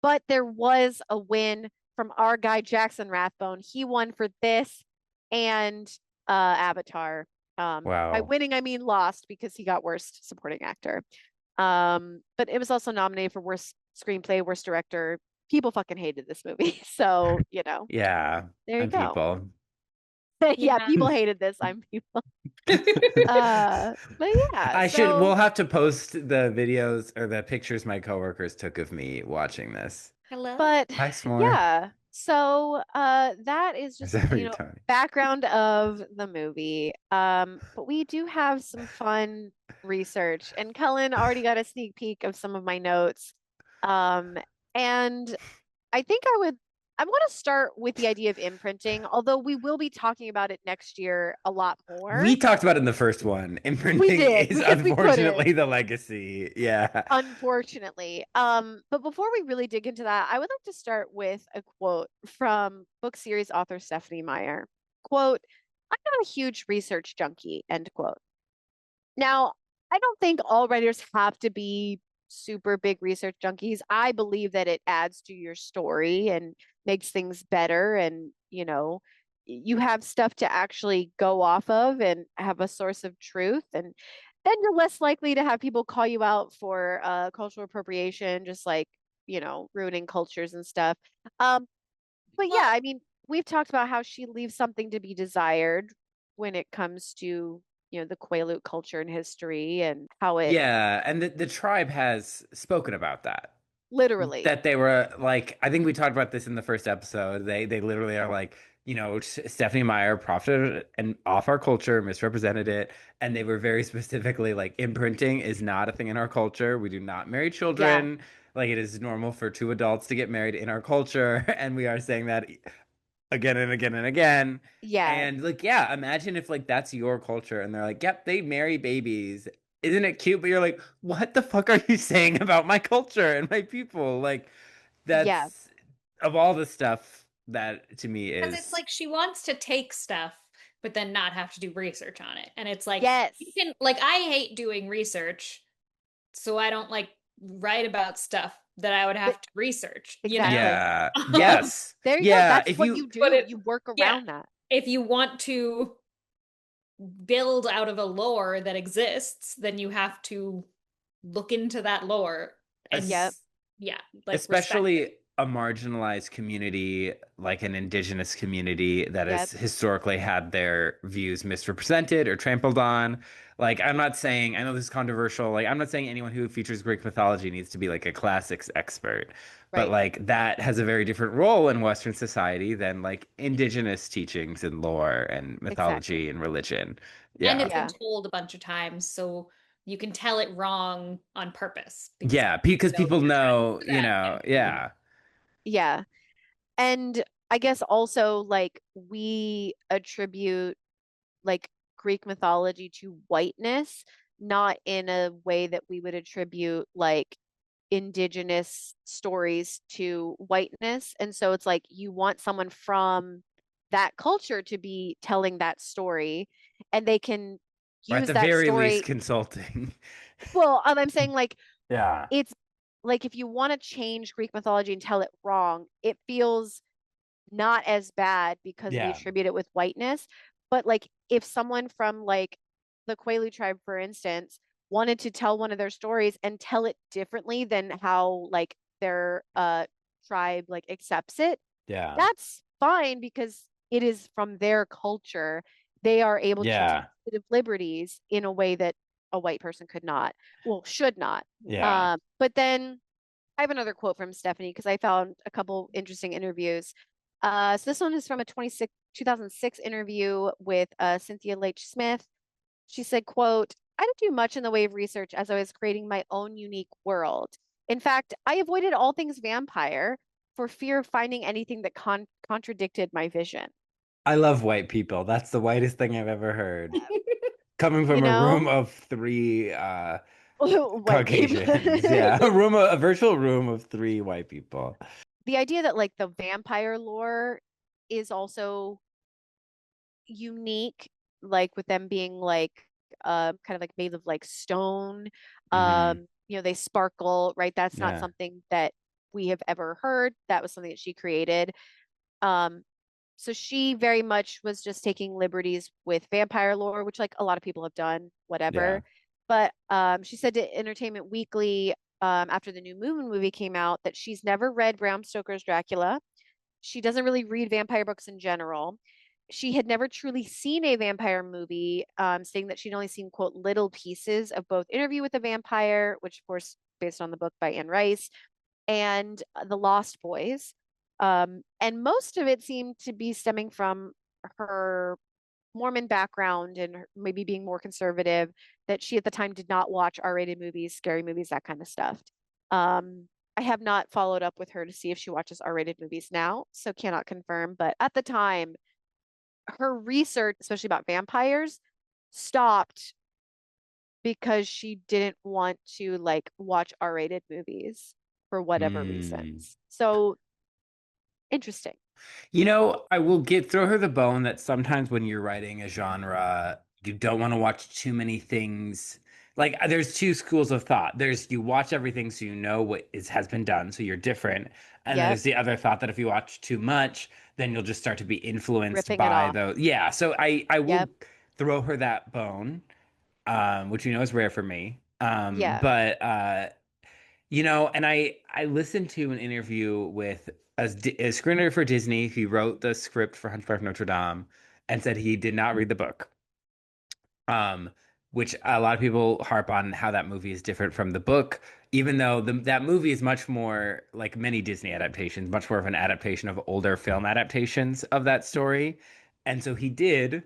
But there was a win from our guy Jackson Rathbone. He won for this and Avatar. By Wow. winning, I mean lost because he got Worst Supporting Actor. But it was also nominated for Worst Screenplay, Worst Director. People fucking hated this movie. So, Yeah. there you I'm go. people. Yeah, Yeah. people hated this. I'm people. But yeah, We'll so have to post the videos or the pictures my coworkers took of me watching this. Hello? but Hi, S'more. yeah. So that is Is just, that you, Tony? background of the movie. But we do have some fun research and Cullen already got a sneak peek of some of my notes. Um, and I think I want to start with the idea of imprinting, although we will be talking about it next year a lot more. We talked about it in the first one. We Imprinting did is because we couldn't, unfortunately the legacy. Yeah. unfortunately. But before we really dig into that, I would like to start with a quote from book series author Stephanie Meyer. Quote, "I'm not a huge research junkie," end quote. Now, I don't think all writers have to be super big research junkies. I believe that it adds to your story and makes things better. And, you have stuff to actually go off of and have a source of truth. And then you're less likely to have people call you out for cultural appropriation, just like, ruining cultures and stuff. Um, but yeah, Well, I mean, we've talked about how she leaves something to be desired when it comes to, the Quaalude culture and history and how it Yeah, and the tribe has spoken about that. literally, That they were like, I think we talked about this in the first episode. They literally are like, Stephanie Meyer profited and off our culture, misrepresented it, and they were very specifically like, imprinting is not a thing in our culture. We do not marry yeah, children. Like it is normal for two adults to get married in our culture, and we are saying that again and again and again. yeah, And like, yeah, imagine if like that's your culture and they're like, yep, they marry babies. Isn't it cute? But you're like, what the fuck are you saying about my culture and my people? Like, yeah, that's of all the stuff that to me because it's is, like she wants to take stuff, but then not have to do research on it. And it's like, you yes, can, like, I hate doing research, so I don't like write about stuff that I would th- have to research, you know? exactly. yeah, yes, There you go. yeah. That's If what you, you But do. it, You work yeah, around that. if you want to build out of a lore that exists, then you have to look into that lore and Yep, yeah, like respect it. especially a marginalized community like an indigenous community that yep, has historically had their views misrepresented or trampled on. Like, I'm not saying, I know this is controversial, like, I'm not saying anyone who features Greek mythology needs to be like a classics expert, but right, like, that has a very different role in Western society than like indigenous teachings and lore and exactly. mythology and religion. And Yeah. it's been Yeah, told a bunch of times, so you can tell it wrong on purpose because Yeah, because you know people you're trying to know, do that. And yeah. yeah. And I guess also like we attribute like Greek mythology to whiteness, not in a way that we would attribute like indigenous stories to whiteness. And so it's like you want someone from that culture to be telling that story, and they can Or at use the that very least story. consulting. Well, I'm saying like Yeah. it's like if you want to change Greek mythology and tell it wrong, it feels not as bad because we Yeah. attribute it with whiteness. But like if someone from like the Quaalude tribe, for instance, wanted to tell one of their stories and tell it differently than how like their tribe like accepts it, Yeah. that's fine because it is from their culture. They are able to take Yeah. creative liberties in a way that a white person could not, well, should not. Yeah. But then I have another quote from Stephanie because I found a couple interesting interviews. So this one is from a 2006 interview with Cynthia Leitch Smith. She said, quote, I didn't do much in the way of research as I was creating my own unique world. In fact, I avoided all things vampire for fear of finding anything that contradicted my vision. I love white people. That's the whitest thing I've ever heard. Coming You from a room know, of three white people. Caucasians. Yeah. A virtual room of three white people. The idea that like the vampire lore is also unique, like with them being like kind of like made of like stone. Hmm. They sparkle, right? That's not Yeah. something that we have ever heard. That was something that she created. Um, so she very much was just taking liberties with vampire lore, which like a lot of people have done, Yeah. whatever. But she said to Entertainment Weekly after the new Moon movie came out that she's never read Bram Stoker's Dracula. She doesn't really read vampire books in general. She had never truly seen a vampire movie, saying that she'd only seen, quote, little pieces of both Interview with the Vampire, which, of course, based on the book by Anne Rice, and The Lost Boys. And most of it seemed to be stemming from her Mormon background and maybe being more conservative, that she at the time did not watch R-rated movies, scary movies, that kind of stuff. I have not followed up with her to see if she watches R-rated movies now, so cannot confirm. But at the time, her research, especially about vampires, stopped because she didn't want to like watch R-rated movies for whatever Mm. reasons. So interesting. I will throw her the bone that sometimes when you're writing a genre, you don't want to watch too many things. like there's two schools of thought. There's you watch everything so you know what is has been done, so you're different. And then Yep, there's the other thought that if you watch too much, then you'll just start to be influenced ripping it by off. those. Yeah, so I Yep, will throw her that bone, which you know is rare for me. yeah. But and I listened to an interview with a screenwriter for Disney who wrote the script for Hunchback of Notre Dame and said he did not read the book. Um, which a lot of people harp on how that movie is different from the book, even though that movie is much more like many Disney adaptations, much more of an adaptation of older film adaptations of that story. And so he did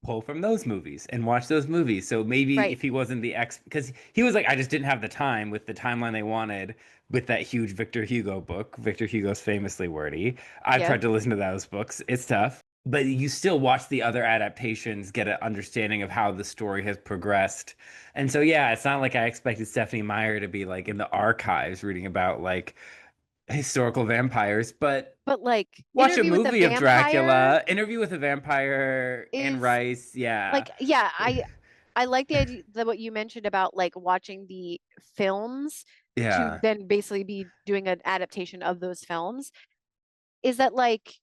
pull from those movies and watch those movies. So maybe Right. if he wasn't because he was like, I just didn't have the time with the timeline they wanted with that huge Victor Hugo book. Victor Hugo's famously wordy. I've Yep. tried to listen to those books. It's tough. But you still watch the other adaptations, get an understanding of how the story has progressed. And so, yeah, it's not like I expected Stephanie Meyer to be like in the archives reading about like historical vampires, but But like watch a Interview with a movie of Vampire Dracula, Interview with a Vampire, Anne is Rice. Yeah. like, yeah, I like the idea that what you mentioned about like watching the films to Yeah. then basically be doing an adaptation of those films is that like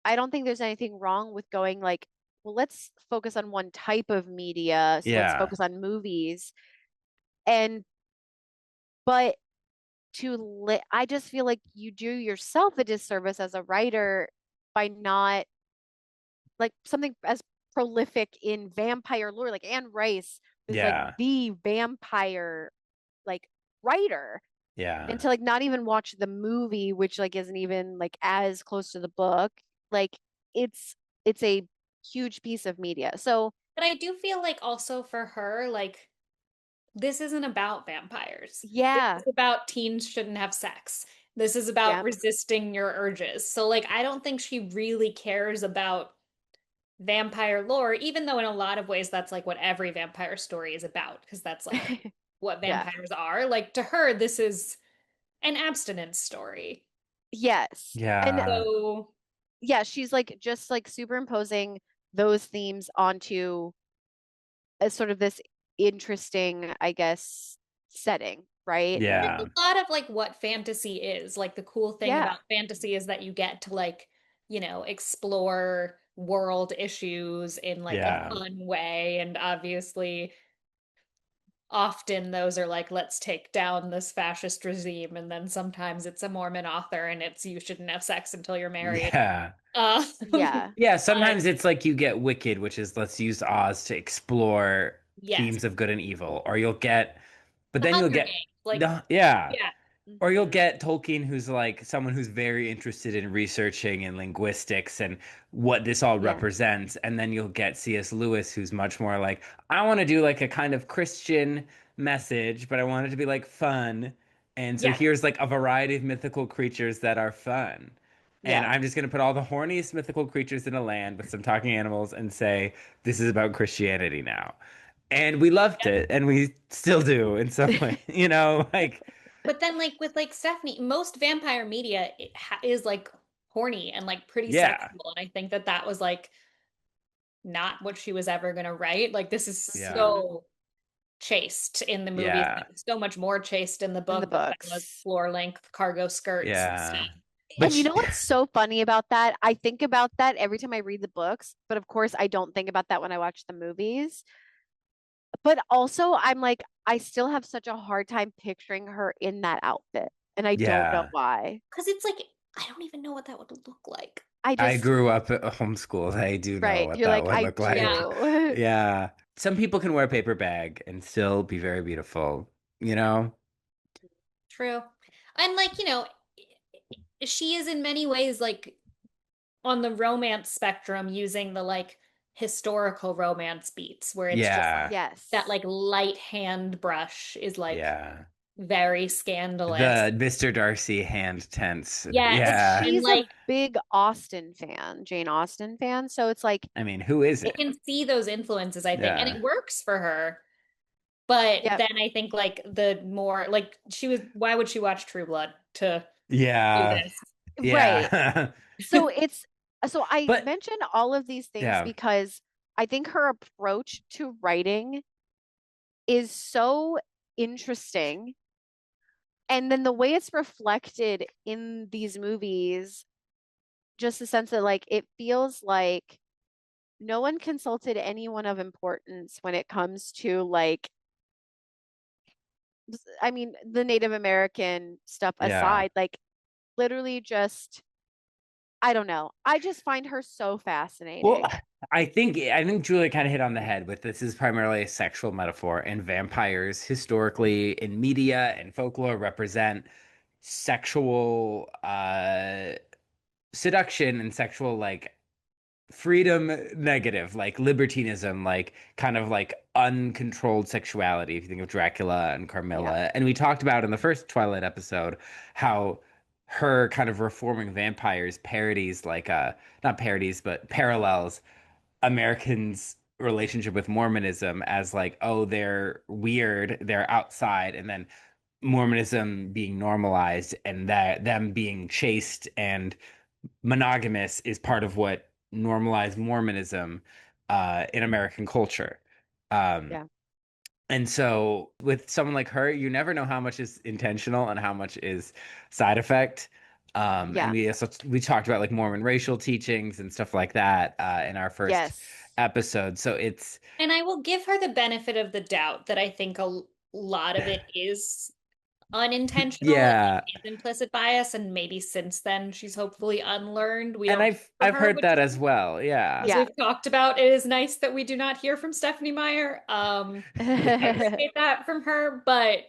I don't think there's anything wrong with going like, well, let's focus on one type of media, so let's Yeah. focus on movies. And but I just feel like you do yourself a disservice as a writer by not like something as prolific in vampire lore. Like Anne Rice was like Yeah. the vampire like writer, and Yeah. to like not even watch the movie, which like isn't even like as close to the book, like it's it's a huge piece of media. So But I do feel like also for her, like this isn't about vampires. This yeah, is about teens shouldn't have sex. This is about yeah, resisting your urges. So like I don't think she really cares about vampire lore, even though in a lot of ways that's like what every vampire story is about, because that's like what yeah, vampires are. Like to her, this is an abstinence story. yes. And Yeah. So yeah, she's like just like superimposing those themes onto a sort of this interesting, I guess, setting, right? it's Yeah. a lot of like what fantasy is. Like the cool thing Yeah, about fantasy is that you get to like, explore world issues in like a Yeah. fun way. And obviously, often those are like, let's take down this fascist regime. And then sometimes it's a Mormon author and it's you shouldn't have sex until you're married. Yeah. Uh, yeah, Yeah, but sometimes it's like you get Wicked, which is let's use Oz to explore yes, themes of good and evil, or you'll get, but the then you'll Hunger get Games, like, the yeah, yeah, or you'll hmm, get Tolkien, who's like someone who's very interested in researching and linguistics and what this all yeah, represents. And then you'll get C.S. Lewis, who's much more like, I want to do like a kind of Christian message, but I want it to be like fun. And so yes. here's like a variety of mythical creatures that are fun. And yeah. I'm just going to put all the horniest mythical creatures in a land with some talking animals and say, this is about Christianity now. And we loved it, and we still do in some way, like, But then, like with like Stephanie, most vampire media is like horny and like pretty yeah. sexual, and I think that that was like not what she was ever gonna write. Like this is Yeah. Hmm. so chaste in the movies, Yeah. and it's so much more chaste in the In the book with like books. floor length cargo skirts and stuff. Yeah. But And you know what's so funny about that? I think about that every time I read the books, but of course I don't think about that when I watch the movies. But also I'm like, I still have such a hard time picturing her in that outfit, and I don't know yeah, why. Because it's like I don't even know what that would look like. I I just, grew up at homeschooled. I do know right. what You're that like, would I look like. Yeah, do. Yeah. Some people can wear a paper bag and still be very beautiful, you know? true. And like, she is in many ways like on the romance spectrum using the like historical romance beats where it's just Yeah. that Yes. like light hand brush is like Yeah. very scandalous. The Mr. Darcy hand tense. Yes. And Yeah. And she's a like big Austen fan, Jane Austen fan. So it's like, I mean, who I isn't? can see those influences, I think, and Yeah. it works for her. But yeah, then I think like the more like she was, why would she watch True Blood to do Yeah. this? right. Yeah. So it's so I But mentioned all of these things yeah. because I think her approach to writing is so interesting. And then the way it's reflected in these movies, just the sense that like it feels like no one consulted anyone of importance when it comes to like, I mean, the Native American stuff Yeah. aside, like literally just, I don't know. I just find her so Well, fascinating. I think Julia kind of hit on the head with this is primarily a sexual metaphor, and vampires historically in media and folklore represent sexual seduction and sexual like freedom negative, like libertinism, like kind of like uncontrolled sexuality. If you think of Dracula and Yeah. Carmilla, and we talked about in the first Twilight episode how her kind of reforming vampires parodies like not parodies but parallels Americans' relationship with Mormonism as like, oh, they're weird, they're outside, and then Mormonism being normalized and that them being chaste and monogamous is part of what normalized Mormonism in American culture. Um, Yeah. and so with someone like her, you never know how much is intentional and how much is side effect. And Yeah. we talked about like Mormon racial teachings and stuff like that in our first Yes. episode. So it's And I will give her the benefit of the doubt that I think a lot of it is unintentional and yeah. like is implicit bias, and maybe since then she's hopefully unlearned. We And don't I've hear from I've her, heard which that is, as well. Yeah. as Yeah. we've talked about, it is nice that we do not hear from Stephanie Meyer. I appreciate that from her, but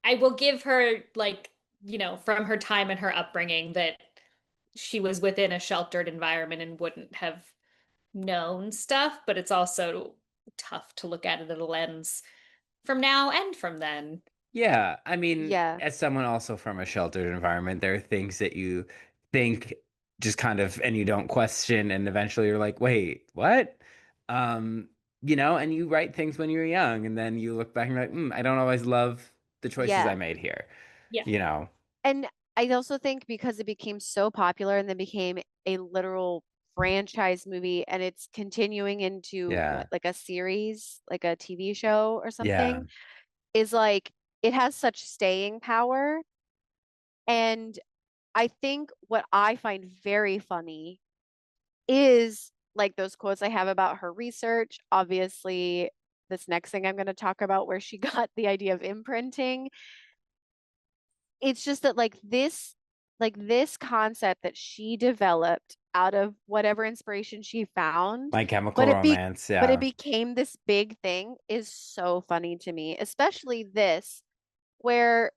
I will give her like, from her time and her upbringing that she was within a sheltered environment and wouldn't have known stuff, but it's also tough to look at it at a lens from now and from then. Yeah, I mean, Yeah. as someone also from a sheltered environment, there are things that you think just kind of and you don't question, and eventually you're like, wait, what? Um, and you write things when you're young, and then you look back and you're like, I don't always love the choices I Yeah. made here, Yeah. you know? And I also think because it became so popular and then became a literal franchise movie and it's continuing into Yeah, what, like a series, like a TV show or yeah. something, is like it has such staying power. And I think what I find very funny is like those quotes I have about her research. Obviously, this next thing I'm going to talk about where she got the idea of imprinting. It's just that like this concept that she developed out of whatever inspiration she found, My Chemical but Romance, but it yeah. became this big thing is so funny to me, especially this where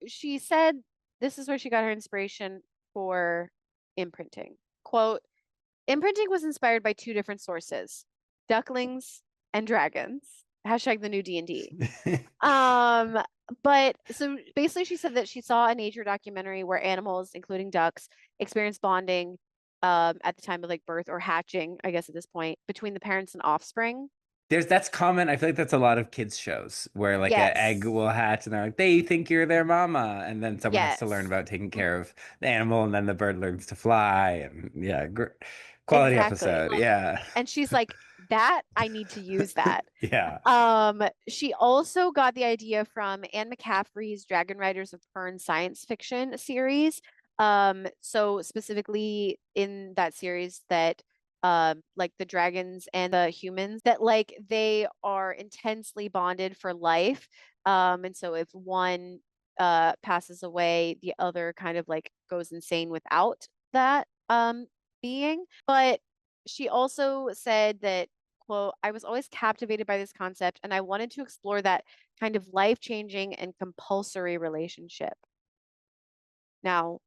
she said this is where she got her inspiration for imprinting. Quote, imprinting was inspired by two different sources, ducklings and dragons. Hashtag the new D&D. Um, but so basically she said that she saw a nature documentary where animals, including ducks, experience bonding at the time of like birth or hatching, I guess at this point, between the parents and offspring. That's common. I feel like that's a lot of kids shows where like an egg Yes. will hatch and they're like they think you're their mama, and then someone has to learn Yes. about taking care of the animal, and then the bird learns to fly, and yeah, quality Exactly. episode. Yeah, And she's like, that I need to use that. yeah. She also got the idea from Anne McCaffrey's Dragon Riders of Fern science fiction series. So specifically in that series that like the dragons and the humans that like they are intensely bonded for life. And so if one passes away, the other kind of like goes insane without that being. But she also said that quote, I was always captivated by this concept and I wanted to explore that kind of life-changing and compulsory relationship. Now,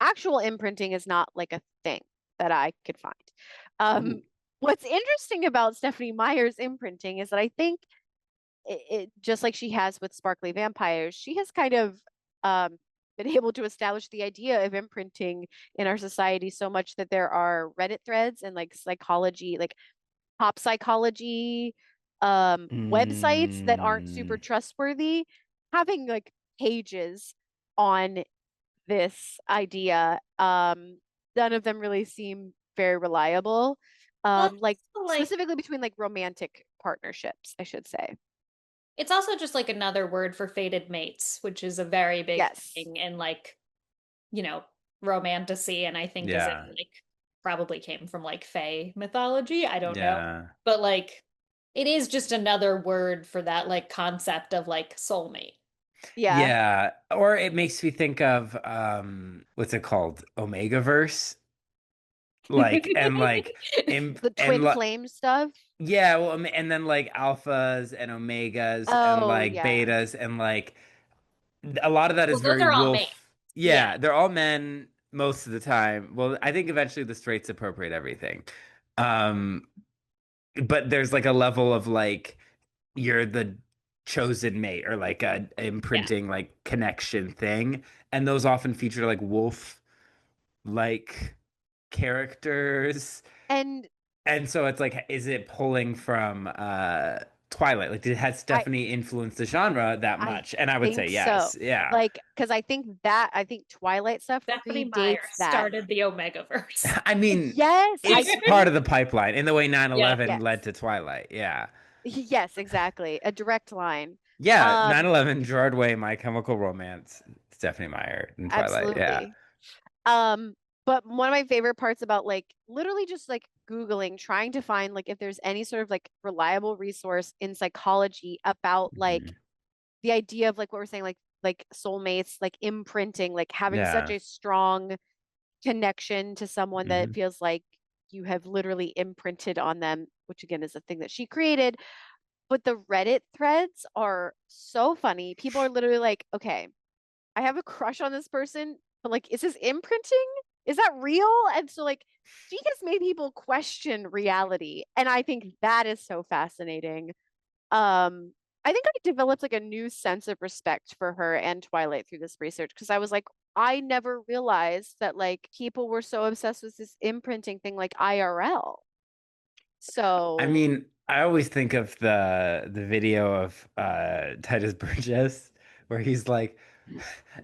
actual imprinting is not like a thing that I could find. Um, Ooh. what's interesting about Stephanie Meyer's imprinting is that I think just like she has with Sparkly Vampires, she has kind of um, been able to establish the idea of imprinting in our society so much that there are Reddit threads and like psychology, like pop psychology websites that aren't super Mm. trustworthy having like pages on this idea. None of them really seem very reliable. Well, Like so, like, specifically between like romantic partnerships, I should say. It's also just like another word for fated mates, which is a very big Yes. thing in like, you know, romantasy, and I think is it Yeah. like probably came from like Fae mythology. I don't know. Yeah. But like it is just another word for that like concept of like soulmate. Yeah. Yeah. Or it makes me think of what's it called? Omegaverse. Like and like The and twin flame stuff. yeah, well, and then like alphas and omegas and Oh, like yeah. betas and like a lot of that Well, is those very are all mates. wolf. Yeah. Yeah, they're all men most of the time. Well, I think eventually the straights appropriate everything. Um, but there's like a level of like you're the chosen mate or like a Yeah. imprinting like connection thing, and those often feature like wolf like characters. And And so it's like, is it pulling from Twilight? Like, has I Stephanie influenced the genre that I much? And I would say think so. yes. Yeah. Like, because I think Twilight stuff Stephanie Meyer predates that. started the Omegaverse. I mean, Yes, I it's part think of the pipeline in the way nine Yeah. eleven yes. led to Twilight. Yeah. Yes, exactly. A direct line. Yeah. Nine Um, eleven, Gerard Way, My Chemical Romance, Stephanie Meyer, and Twilight. Yeah. Absolutely. Um, but one of my favorite parts about like literally just like Googling, trying to find like if there's any sort of like reliable resource in psychology about like Mhm. the idea of like what we're saying, like soulmates, like imprinting, like having such Yeah. a strong connection to someone that it Hmm. feels like you have literally imprinted on them, which again is a thing that she created. But the Reddit threads are so funny. People are literally like, okay, I have a crush on this person, but like, is this imprinting? Is that real? And so like she has made people question reality. And I think that is so fascinating. Um, I think I developed like a new sense of respect for her and Twilight through this research because I was like, I never realized that like people were so obsessed with this imprinting thing like IRL. I So mean, I always think of the video of Titus Burgess where he's like,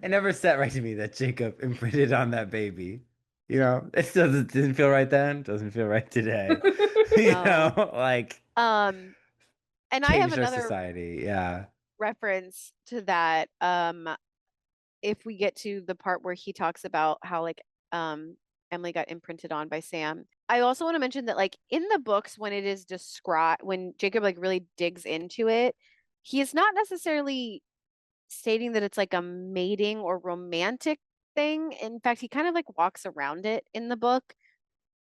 it never sat right to me that Jacob imprinted on that baby. You know, it didn't feel right then, doesn't feel right today. You no. know, like Um, and I have changed our another society. Yeah. reference to that. If we get to the part where he talks about how like Emily got imprinted on by Sam. I also want to mention that like in the books when it is described when Jacob like really digs into it, he is not necessarily stating that it's like a mating or romantic thing. In fact, he kind of like walks around it in the book.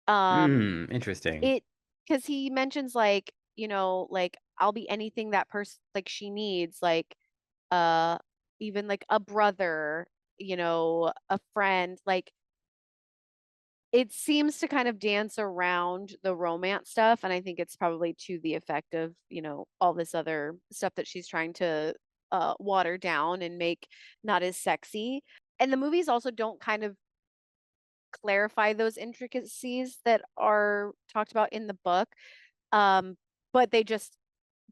Um Interesting. it because he mentions like, like I'll be anything that person like she needs, like uh even like a brother, a friend, like it seems to kind of dance around the romance stuff, and I think it's probably to the effect of, all this other stuff that she's trying to water down and make not as sexy. And the movies also don't kind of clarify those intricacies that are talked about in the book. Um, but they just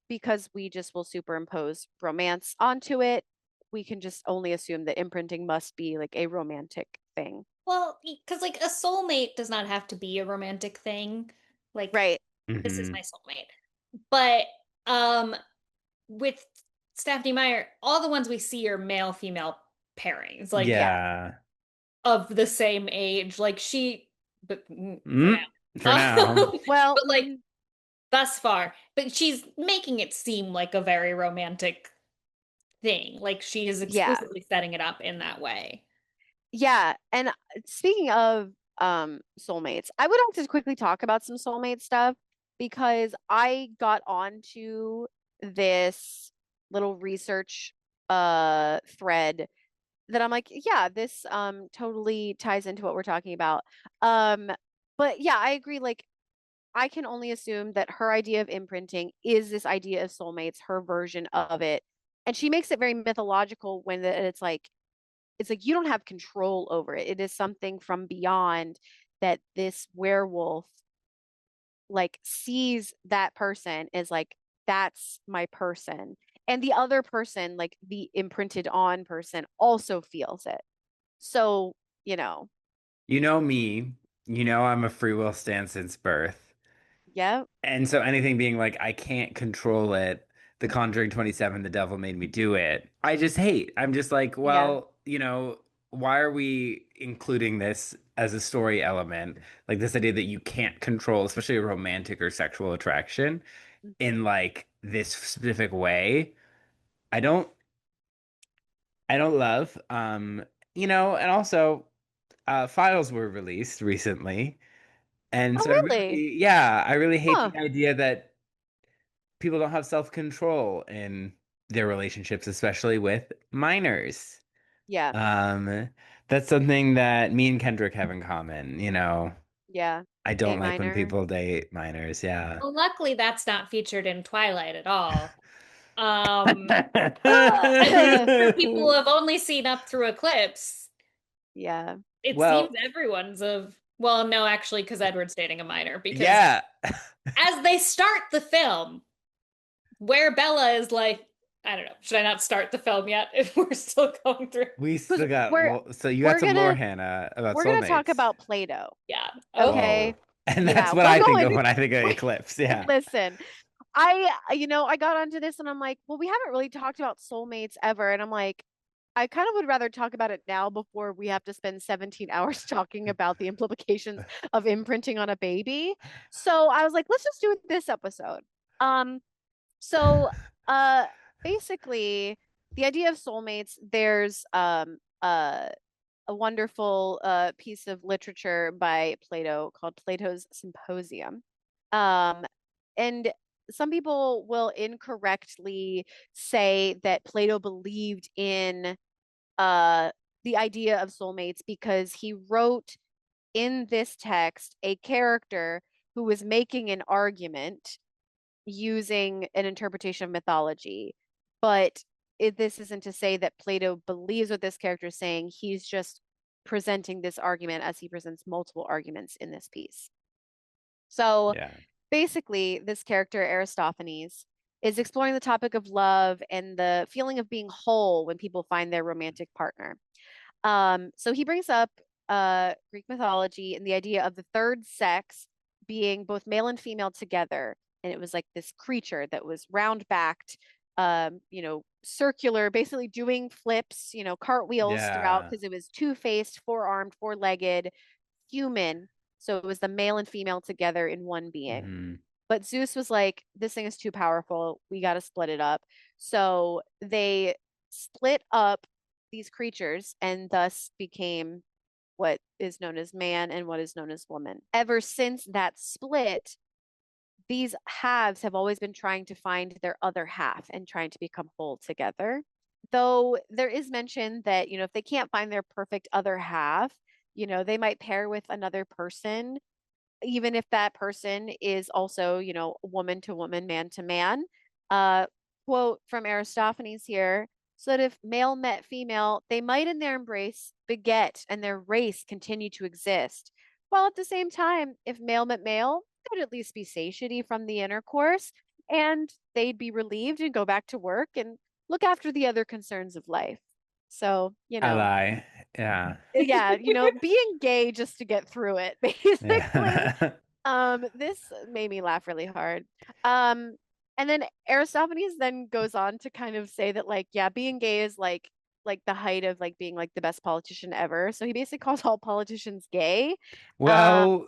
because we just will superimpose romance onto it, we can just only assume that imprinting must be like a romantic thing. Well, because like a soulmate does not have to be a romantic thing. Like Right. this is Hmm. my soulmate. But um with Stephanie Meyer, all the ones we see are male female pairings, like Yeah. Yeah. of the same age. Like but for Mm, now. for now. Well, But like thus far, but she's making it seem like a very romantic thing. Like she is yeah. explicitly setting it up in that way. Yeah. And speaking of soulmates, I would like to quickly talk about some soulmate stuff because I got onto this little research thread that I'm like, yeah, this totally ties into what we're talking about. Um but yeah, I agree, like I can only assume that her idea of imprinting is this idea of soulmates, her version of it. And she makes it very mythological when it's like you don't have control over it. It is something from beyond that this werewolf like sees that person as like that's my person. And the other person, like the imprinted on person, also feels it. So, you know, You know me. You know I'm a free will stance since birth. yeah, And so anything being like I can't control it, The Conjuring 27, The Devil Made Me Do It. I just hate. I'm just like, Yeah. well, why are we including this as a story element? Like this idea that you can't control, especially a romantic or sexual attraction Mhm. in like this specific way. I don't I don't love. And also files were released recently. And Oh, so really? I really hate Huh. the idea that people don't have self-control in their relationships, especially with minors. Yeah. Um, that's something that me and Kendrick have in common, Yeah. I don't Date like when minor. people date minors, yeah. Well, luckily that's not featured in Twilight at all. Um, Ugh. for people who have only seen up through Eclipse, Yeah. it seems Well, everyone's of, well, no, actually, because Edward's dating a minor, because yeah. as they start the film, where Bella is like, I don't know, should I not start the film yet if we're still going through? We Because still got we're so you got we're some lore, gonna Hannah, about we're gonna talk soulmates. about Play-Doh. Yeah. Okay. Whoa. And that's Yeah, what we're I think of going. when I think of Eclipse, yeah. Listen, I got onto this and I'm like, well, we haven't really talked about soulmates ever. And I'm like, I kind of would rather talk about it now before we have to spend 17 hours talking about the implications of imprinting on a baby. So I was like, let's just do it this episode. Um, so uh basically the idea of soulmates, there's a wonderful piece of literature by Plato called Plato's Symposium. Um, and some people will incorrectly say that Plato believed in uh, the idea of soulmates because he wrote in this text a character who was making an argument using an interpretation of mythology. But this isn't to say that Plato believes what this character is saying. He's just presenting this argument as he presents multiple arguments in this piece. So Yeah. basically, this character, Aristophanes, is exploring the topic of love and the feeling of being whole when people find their romantic partner. So he brings up Greek mythology and the idea of the third sex being both male and female together. And it was like this creature that was round backed, circular, basically doing flips, cartwheels throughout Yeah. because it was two-faced, four-armed, four-legged, human. So it was the male and female together in one being. Hmm. But Zeus was like, this thing is too powerful. We got to split it up. So they split up these creatures and thus became what is known as man and what is known as woman. Ever since that split, these halves have always been trying to find their other half and trying to become whole together. Though there is mention that, if they can't find their perfect other half, they might pair with another person even if that person is also, woman to woman, man to man. Uh, Quote from Aristophanes here. So that if male met female, they might in their embrace beget and their race continue to exist. While at the same time, if male met male, there would at least be satiety from the intercourse and they'd be relieved and go back to work and look after the other concerns of life. So, I lie. Yeah. yeah, being gay just to get through it, basically. Yeah. This made me laugh really hard. Um, and then Aristophanes then goes on to kind of say that like, yeah, being gay is like the height of like being like the best politician ever. So he basically calls all politicians gay. Um, Well,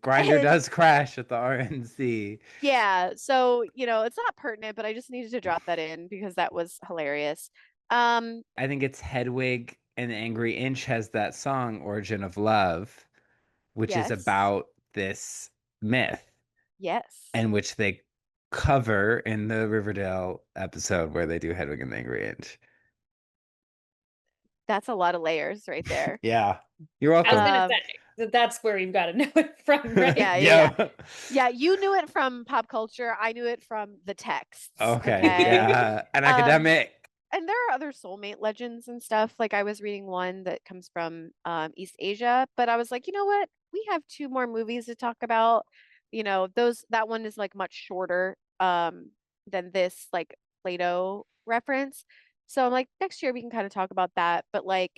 Grinder and does crash at the RNC. yeah, so it's not pertinent, but I just needed to drop that in because that was hilarious. Um, I think it's Hedwig and the Angry Inch has that song, Origin of Love, which is yes, about this myth, yes. and which they cover in the Riverdale episode where they do Hedwig and the Angry Inch. That's a lot of layers right there. Yeah. You're I was welcome. gonna Um, say that that's where you've got to know it from, right? yeah, yeah, yeah. Yeah. Yeah, you knew it from pop culture. I knew it from the texts. Okay. Okay. Yeah. An Um, academic. and there are other soulmate legends and stuff. Like I was reading one that comes from East Asia, but I was like, you know what? We have two more movies to talk about. That one is like much shorter than this like Plato reference. So I'm like, next year we can kind of talk about that. But like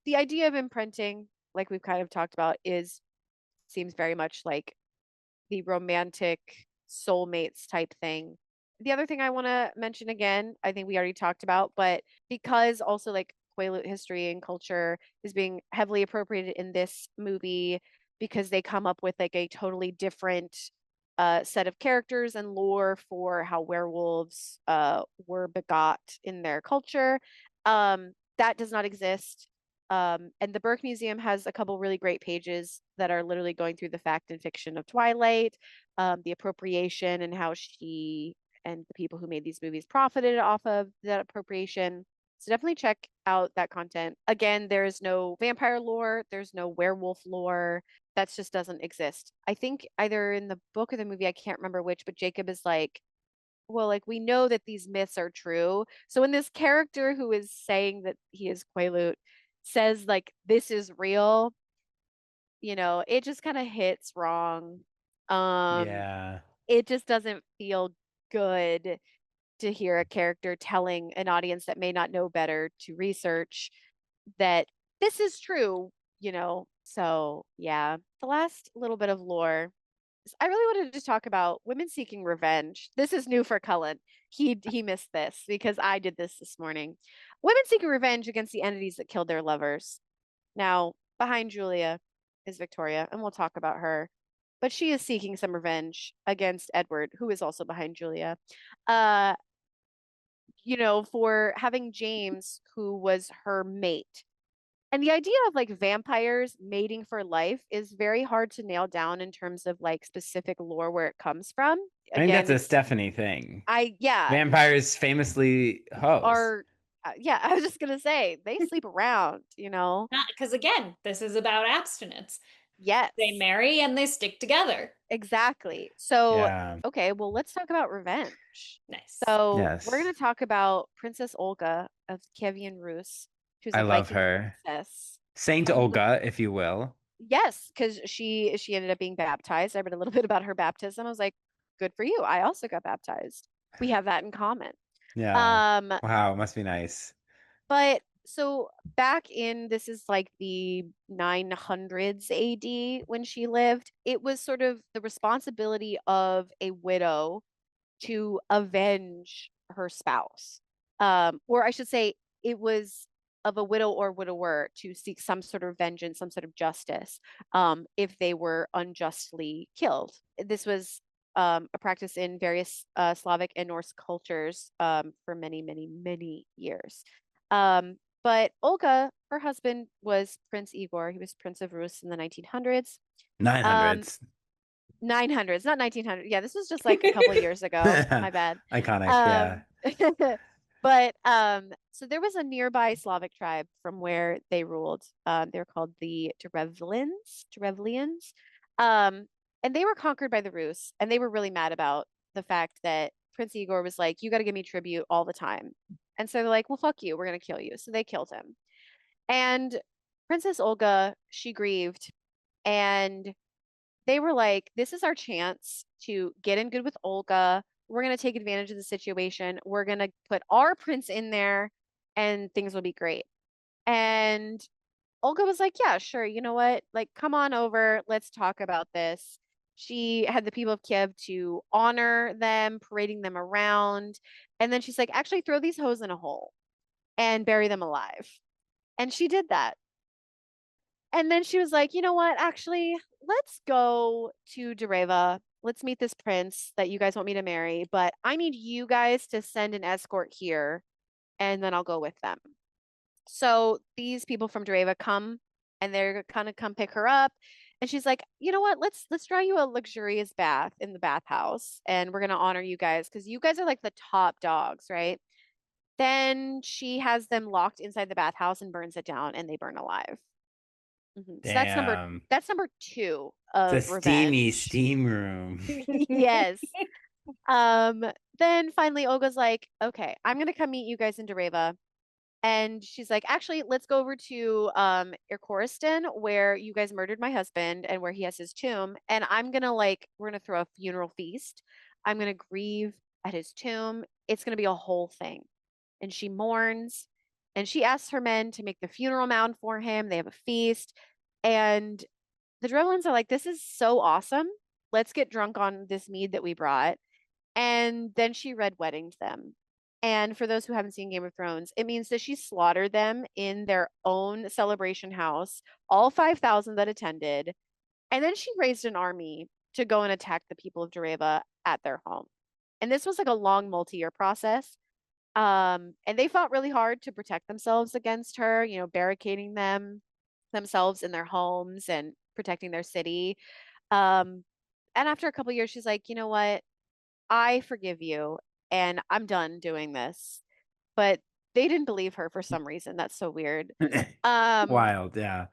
the idea of imprinting, like we've kind of talked about, is seems very much like the romantic soulmates type thing. the other thing I want to mention again, I think we already talked about, but because also like Quaalude history and culture is being heavily appropriated in this movie because they come up with like a totally different set of characters and lore for how werewolves were begot in their culture. That does not exist. And the Burke Museum has a couple really great pages that are literally going through the fact and fiction of Twilight, the appropriation and how she and the people who made these movies profited off of that appropriation. So definitely check out that content. Again, there's no vampire lore, there's no werewolf lore. That just doesn't exist. I think either in the book or the movie, I can't remember which, but Jacob is like, well, like we know that these myths are true. So when this character who is saying that he is Quaalude says like this is real, it just kind of hits wrong. Um, Yeah. it just doesn't feel good to hear a character telling an audience that may not know better to research that this is true. So yeah, the last little bit of lore. I really wanted to talk about women seeking revenge. This is new for Cullen. He missed this because I did this morning. Women seeking revenge against the entities that killed their lovers. Now, behind Julia is Victoria, and we'll talk about her. But she is seeking some revenge against Edward, who is also behind Julia. Uh, for having James, who was her mate. And the idea of like vampires mating for life is very hard to nail down in terms of like specific lore where it comes from. I think Again, that's a it's Stephanie thing. yeah, Vampires famously hose. are yeah, I was just gonna say they sleep around. Not because again, this is about abstinence. They Yes, marry and they stick together. exactly. So, Yeah. okay, well, let's talk about revenge. Nice. So we're Yes. gonna talk about Princess Olga of Kievan Rus, who's I a love Viking her. princess. Saint A li- Olga, if you will. Yes, because she ended up being baptized. I read a little bit about her baptism. I was like, good for you. I also got baptized. We have that in common. Yeah. Um, Wow, must be nice. but so back in this is like the 900s AD when she lived, it was sort of the responsibility of a widow to avenge her spouse. Or I should say, it was of a widow or widower to seek some sort of vengeance, some sort of justice, if they were unjustly killed. This was a practice in various Slavic and Norse cultures for many, many, many years. But Olga, her husband was Prince Igor. He was Prince of Rus in the 1900s. Um, 900s. 900s, not 1900. Yeah, this was just like a couple years ago. My bad. Iconic, yeah. Um, but so there was a nearby Slavic tribe from where they ruled. They're called the Derevlians. Um, and they were conquered by the Rus, and they were really mad about the fact that Prince Igor was like, "You got to give me tribute all the time." And so they're like, "Well, fuck you. We're gonna kill you." So they killed him. And Princess Olga, she grieved, and they were like, this is our chance to get in good with Olga. We're going to take advantage of the situation. We're going to put our prince in there and things will be great. And Olga was like, yeah, sure. You know what? Like, come on over. Let's talk about this. She had the people of Kiev to honor them, parading them around. And then she's like, actually, throw these hoes in a hole and bury them alive. And she did that. And then she was like, you know what? Actually, let's go to Dereva. Let's meet this prince that you guys want me to marry, but I need you guys to send an escort here, and then I'll go with them. So these people from Dereva come and they're kind of come pick her up. And she's like, you know what? Let's draw you a luxurious bath in the bathhouse, and we're gonna honor you guys because you guys are like the top dogs, right? Then she has them locked inside the bathhouse and burns it down, and they burn alive. So Damn. that's number two It's a of steamy revenge. steam room. Yes. Um, then finally Olga's like, okay, I'm gonna come meet you guys in Dereva. And she's like, actually, let's go over to Irkoristan where you guys murdered my husband and where he has his tomb. And we're gonna throw a funeral feast. I'm gonna grieve at his tomb. It's gonna be a whole thing. And she mourns and she asks her men to make the funeral mound for him. They have a feast. And the Drevlins are like, this is so awesome. Let's get drunk on this mead that we brought. And then she red weddinged them. And for those who haven't seen Game of Thrones, it means that she slaughtered them in their own celebration house, all 5,000 that attended. And then she raised an army to go and attack the people of Dareva at their home. And this was like a long multi-year process. And they fought really hard to protect themselves against her, barricading themselves in their homes and protecting their city. Um, and after a couple years, she's like, you know what? I forgive you and I'm done doing this. But they didn't believe her for some reason. That's so weird. Um, Wild, yeah.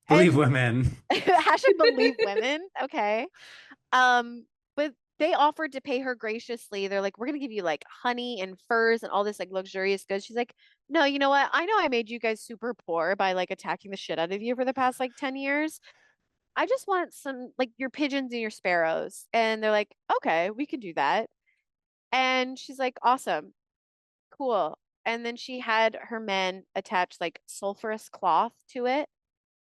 Believe and women. hashtag believe women. Okay. But they offered to pay her graciously. They're like, we're gonna give you like honey and furs and all this like luxurious goods. She's like, no, you know what? I know I made you guys super poor by like attacking the shit out of you for the past like 10 years. I just want some like your pigeons and your sparrows. And they're like, okay, we can do that. And she's like, awesome, cool. And then she had her men attach like sulfurous cloth to it,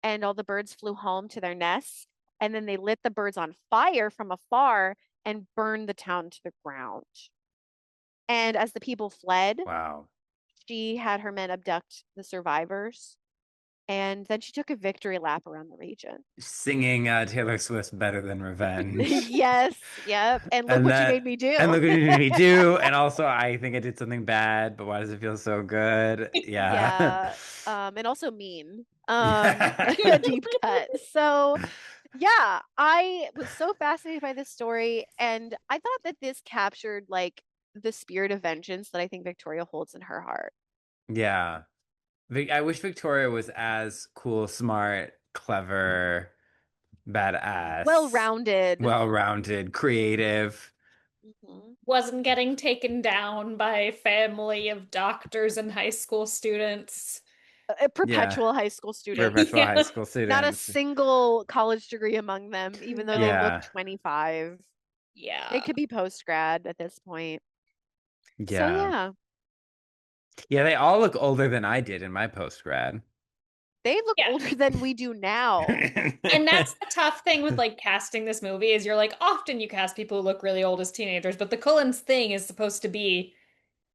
and all the birds flew home to their nests. And then they lit the birds on fire from afar and burned the town to the ground. And as the people fled, Wow. she had her men abduct the survivors. And then she took a victory lap around the region. Singing Taylor Swift's Better Than Revenge. Yes, yep. And look And what you made me and do. look what you made me do. And also, I think I did something bad, but why does it feel so good? Yeah. Yeah. And also mean. Yeah. A deep cut. So yeah, I was so fascinated by this story, and I thought that this captured like the spirit of vengeance that I think Victoria holds in her heart. Yeah. I wish Victoria was as cool, smart, clever, badass, Well-rounded. well-rounded, creative. Mhm. Wasn't getting taken down by a family of doctors and high school students. A Yeah. perpetual high school students. Perpetual high Yeah. school Not a students. single college degree among them, even though they look No. Yeah. 25. They Yeah. could be post-grad at this point. So Yeah. yeah, Yeah, they all look older than I did in my post grad. they look Yeah. older than we do now. And that's the tough thing with like casting this movie is you're like often you cast people who look really old as teenagers, but the Cullens thing is supposed to be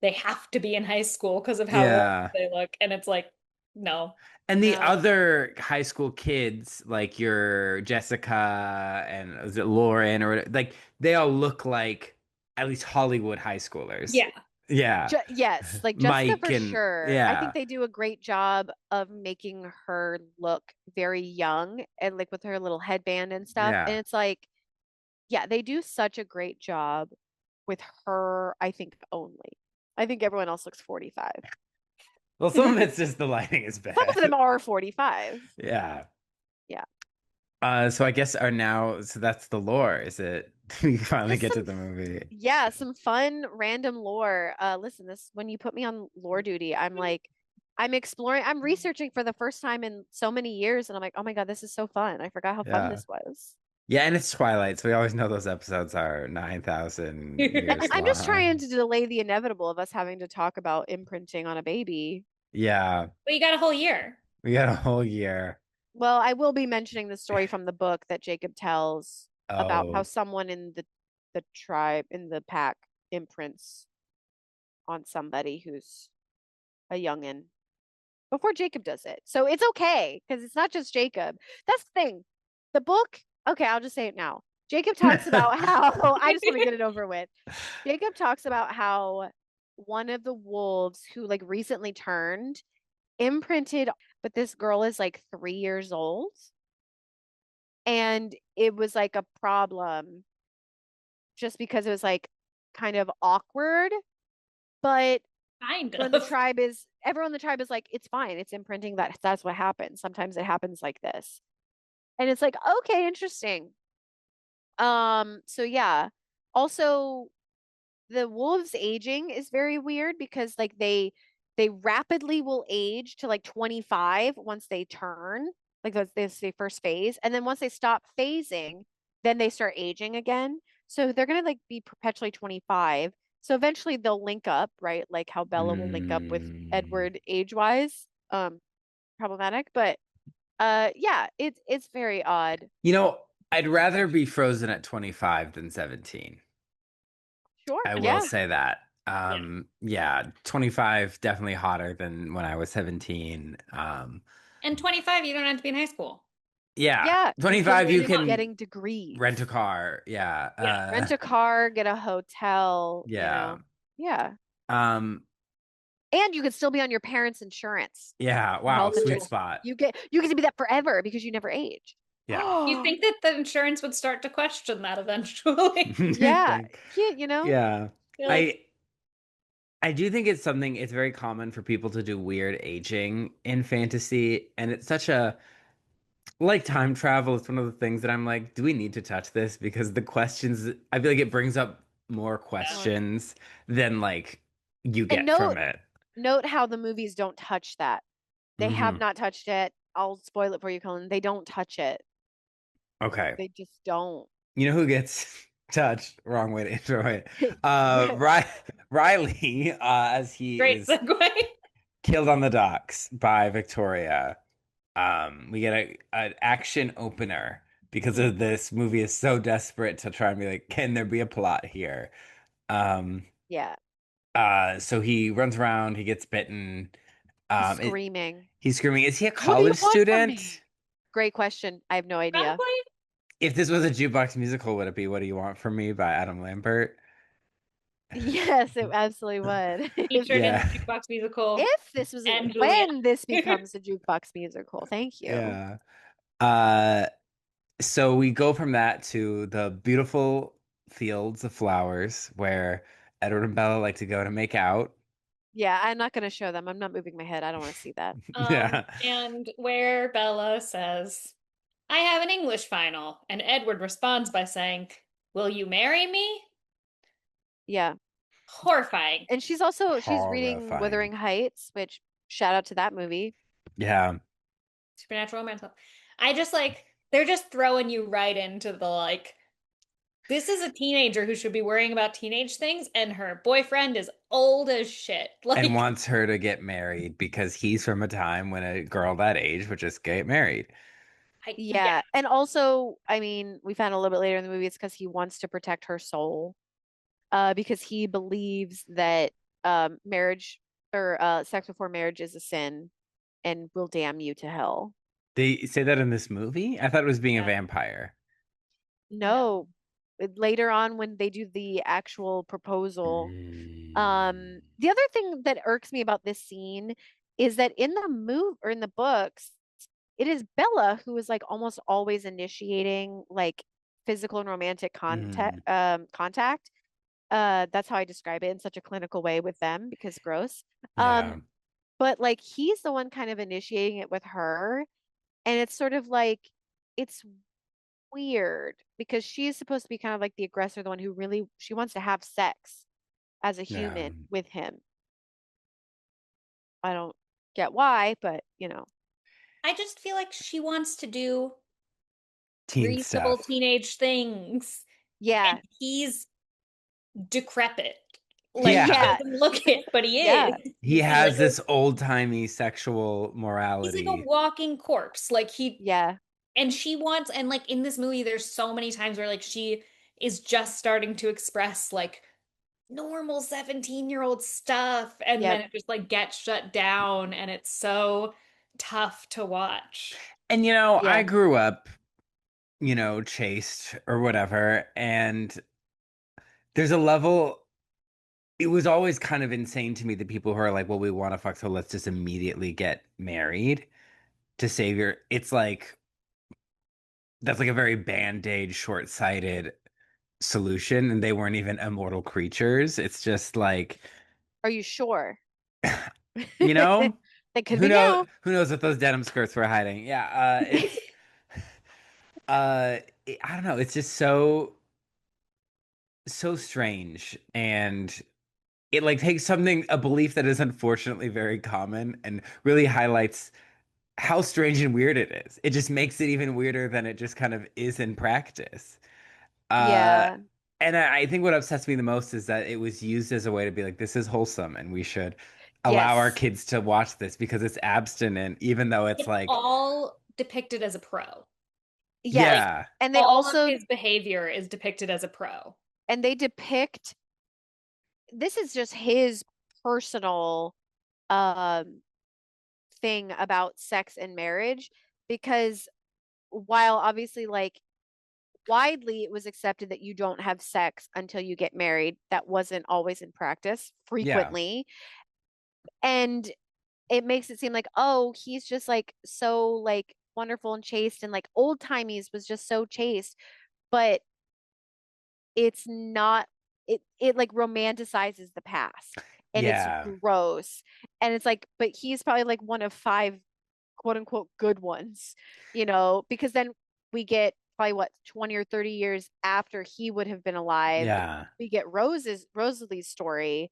they have to be in high school because of how old Yeah. they look. And it's like, no. And the No. other high school kids, like your Jessica and is it Lauren or whatever, like they all look like at least Hollywood high schoolers. Yeah. Yeah. Yes, like Jessica Mike for and sure. I think yeah. they do a great job of making her look very young and like with her little headband and stuff. And Yeah. it's like, yeah, they do such a great job with her, I think only. I think everyone else looks 45. Well, some of it's just the lighting is Some of bad. them are 45. Yeah. Yeah. So I guess so that's the lore, is it? We finally Just get some to the movie. Yeah, some fun random lore. Listen, this when you put me on lore duty, I'm like, I'm exploring, I'm researching for the first time in so many years, and I'm like, oh my God, this is so fun. I forgot how fun Yeah. this was. Yeah, and it's Twilight, so we always know those episodes are 9,000 years I'm just trying long. to delay the inevitable of us having to talk about imprinting on a baby. Yeah, But you got a whole year. we got a whole year. Well, I will be mentioning the story from the book that Jacob tells about how Oh, someone in the tribe in the pack imprints on somebody who's a youngin before Jacob does it. So it's okay because it's not just Jacob. That's the thing. The book, okay, I'll just say it now. Jacob talks about how I just want to get it over with. Jacob talks about how one of the wolves who like recently turned imprinted, but this girl is like 3 years old. And it was like a problem just because it was like kind of awkward. But Kind when the of. tribe is everyone in the tribe is like, it's fine, it's imprinting, that's what happens. Sometimes it happens like this. And it's like, okay, interesting. So yeah. Also, the wolves aging is very weird because like they rapidly will age to like 25 once they turn, like that's the first phase. And then once they stop phasing, then they start aging again. So they're gonna like be perpetually 25. So eventually they'll link up, right? Like how Bella will link up with mm. Edward age-wise. Problematic, but yeah, it's very odd. You know, I'd rather be frozen at 25 than 17. Sure. I will Yeah. say that. Yeah. Yeah, 25 definitely hotter than when I was 17. And 25, you don't have to be in high school. Yeah, Yeah. You can 25 you be can getting degrees. rent a car. Yeah. Yeah. Rent a car, get a hotel, Yeah. Yeah. Um, And you could still be on your parents' insurance, yeah. the Wow, health sweet insurance. spot. You get to be that forever because you never age. Yeah. You think that the insurance would start to question that eventually? Yeah. Think. Yeah. Yeah. You're like, I I do think it's something it's very common for people to do weird aging in fantasy, and it's such a like time travel. It's one of the things that I'm like, do we need to touch this? Because the questions, I feel like it brings up more yeah. More. questions than like you And get note from it. note how the movies don't touch that. They have Hmm. not touched it. I'll spoil it for you, Cullen. They don't touch it. Okay. They just don't. You know who gets touched? Wrong way to intro it. Right. Riley, as he Great is segue. killed on the docks by Victoria. We get an action opener because of this movie is so desperate to try and be like, can there be a plot here? Um, Yeah. so he runs around, he gets bitten. He's It, screaming. he's screaming, is he a What do you college want from student? me? Great question. I have no idea. Probably If this was a jukebox musical, would it be What Do You Want From Me by Adam Lambert? Yes, it absolutely would. featured in the Yeah. jukebox musical If this was and Juliet. when this becomes a jukebox musical. Thank you. Yeah. Uh, so we go from that to the beautiful fields of flowers where Edward and Bella like to go to make out. Yeah, I'm not going to show them. I'm not moving my head. I don't want to see that. Yeah. And where Bella says, I have an English final. And Edward responds by saying, will you marry me? Yeah. Horrifying. And she's reading Horrifying. Wuthering Heights, which shout out to that movie. Yeah. Supernatural romance. I just like, they're just throwing you right into the like, this is a teenager who should be worrying about teenage things, and her boyfriend is old as shit. And Like, wants her to get married because he's from a time when a girl that age would just get married. yeah, Yeah. And also, I mean, we found a little bit later in the movie it's because he wants to protect her soul. Because he believes that marriage or sex before marriage is a sin and will damn you to hell. They say that in this movie? I thought it was being a yeah, vampire. no. No, later on when they do the actual proposal. Mm. The other thing that irks me about this scene is that in the move or in the books, it is Bella who is like almost always initiating like physical and romantic Mm. contact. That's how I describe it in such a clinical way with them because gross. Yeah. Um, but like he's the one kind of initiating it with her, and it's sort of like it's weird because she is supposed to be kind of like the aggressor, the one who really she wants to have sex as a Yeah. human with him. I don't get why, but I just feel like she wants to do Teen reasonable stuff. teenage things, and yeah, he's decrepit. Like he Yeah. yeah, doesn't look it, but he yeah, is. He He's like has this old-timey sexual a morality. walking corpse. Like he yeah, and she wants and like in this movie there's so many times where like she is just starting to express like normal 17-year-old stuff and yep, then it just like gets shut down and it's so tough to watch. And I yeah. grew up, chaste or whatever, and there's a level it was always kind of insane to me that people who are like, well, we want to fuck, so let's just immediately get married to save your. It's like that's like a very band-aid, short-sighted solution, and they weren't even immortal creatures. It's just like, Are you sure? you know, They could be now. who knows what those denim skirts were hiding. Yeah, I don't know. It's just so strange, and it like takes something a belief that is unfortunately very common and really highlights how strange and weird it is. It just makes it even weirder than it just kind of is in practice. Uh, Yeah. and I think what upsets me the most is that it was used as a way to be like, this is wholesome and we should allow our Yes. kids to watch this because it's abstinent, even though it's It's like, all depicted as a pro. Like Yes. yeah, And they all of also his behavior is depicted as a pro. and they depict this is just his personal um thing about sex and marriage, because while obviously like widely it was accepted that you don't have sex until you get married, that wasn't always in practice Yeah. frequently. And it makes it seem like, oh, he's just like so like wonderful and chaste, and like old timey's was just so chaste, but it's not. It like romanticizes the past, and it's Yeah. gross. And it's like, but he's probably like one of five quote unquote good ones, because then we get probably what, 20 or 30 years after he would have been alive, Yeah. we get Rosalie's story,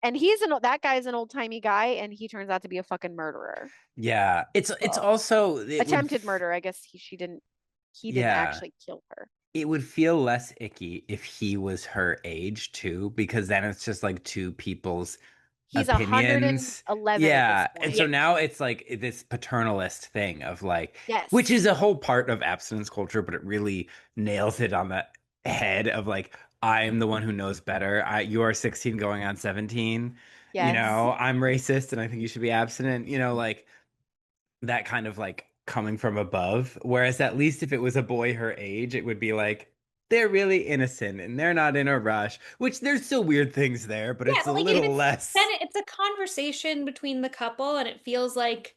and that guy's an old-timey guy, and he turns out to be a fucking murderer. Yeah. It's Well, also attempted murder, I guess. He didn't yeah. actually kill her. It would feel less icky if he was her age too, because then it's just like two people's He's opinions. 111 at this Yeah. And so point. Yeah. now it's like this paternalist thing of like, which Yes. is a whole part of abstinence culture, but it really nails it on the head of like, I am the one who knows better. You are 16 going on 17. Yes. I'm racist and I think you should be abstinent, like that kind of like coming from above. Whereas at least if it was a boy her age, it would be like, they're really innocent and they're not in a rush, which there's still weird things there, but Yeah, it's a but like if little it's then less. it's a conversation between the couple, and it feels like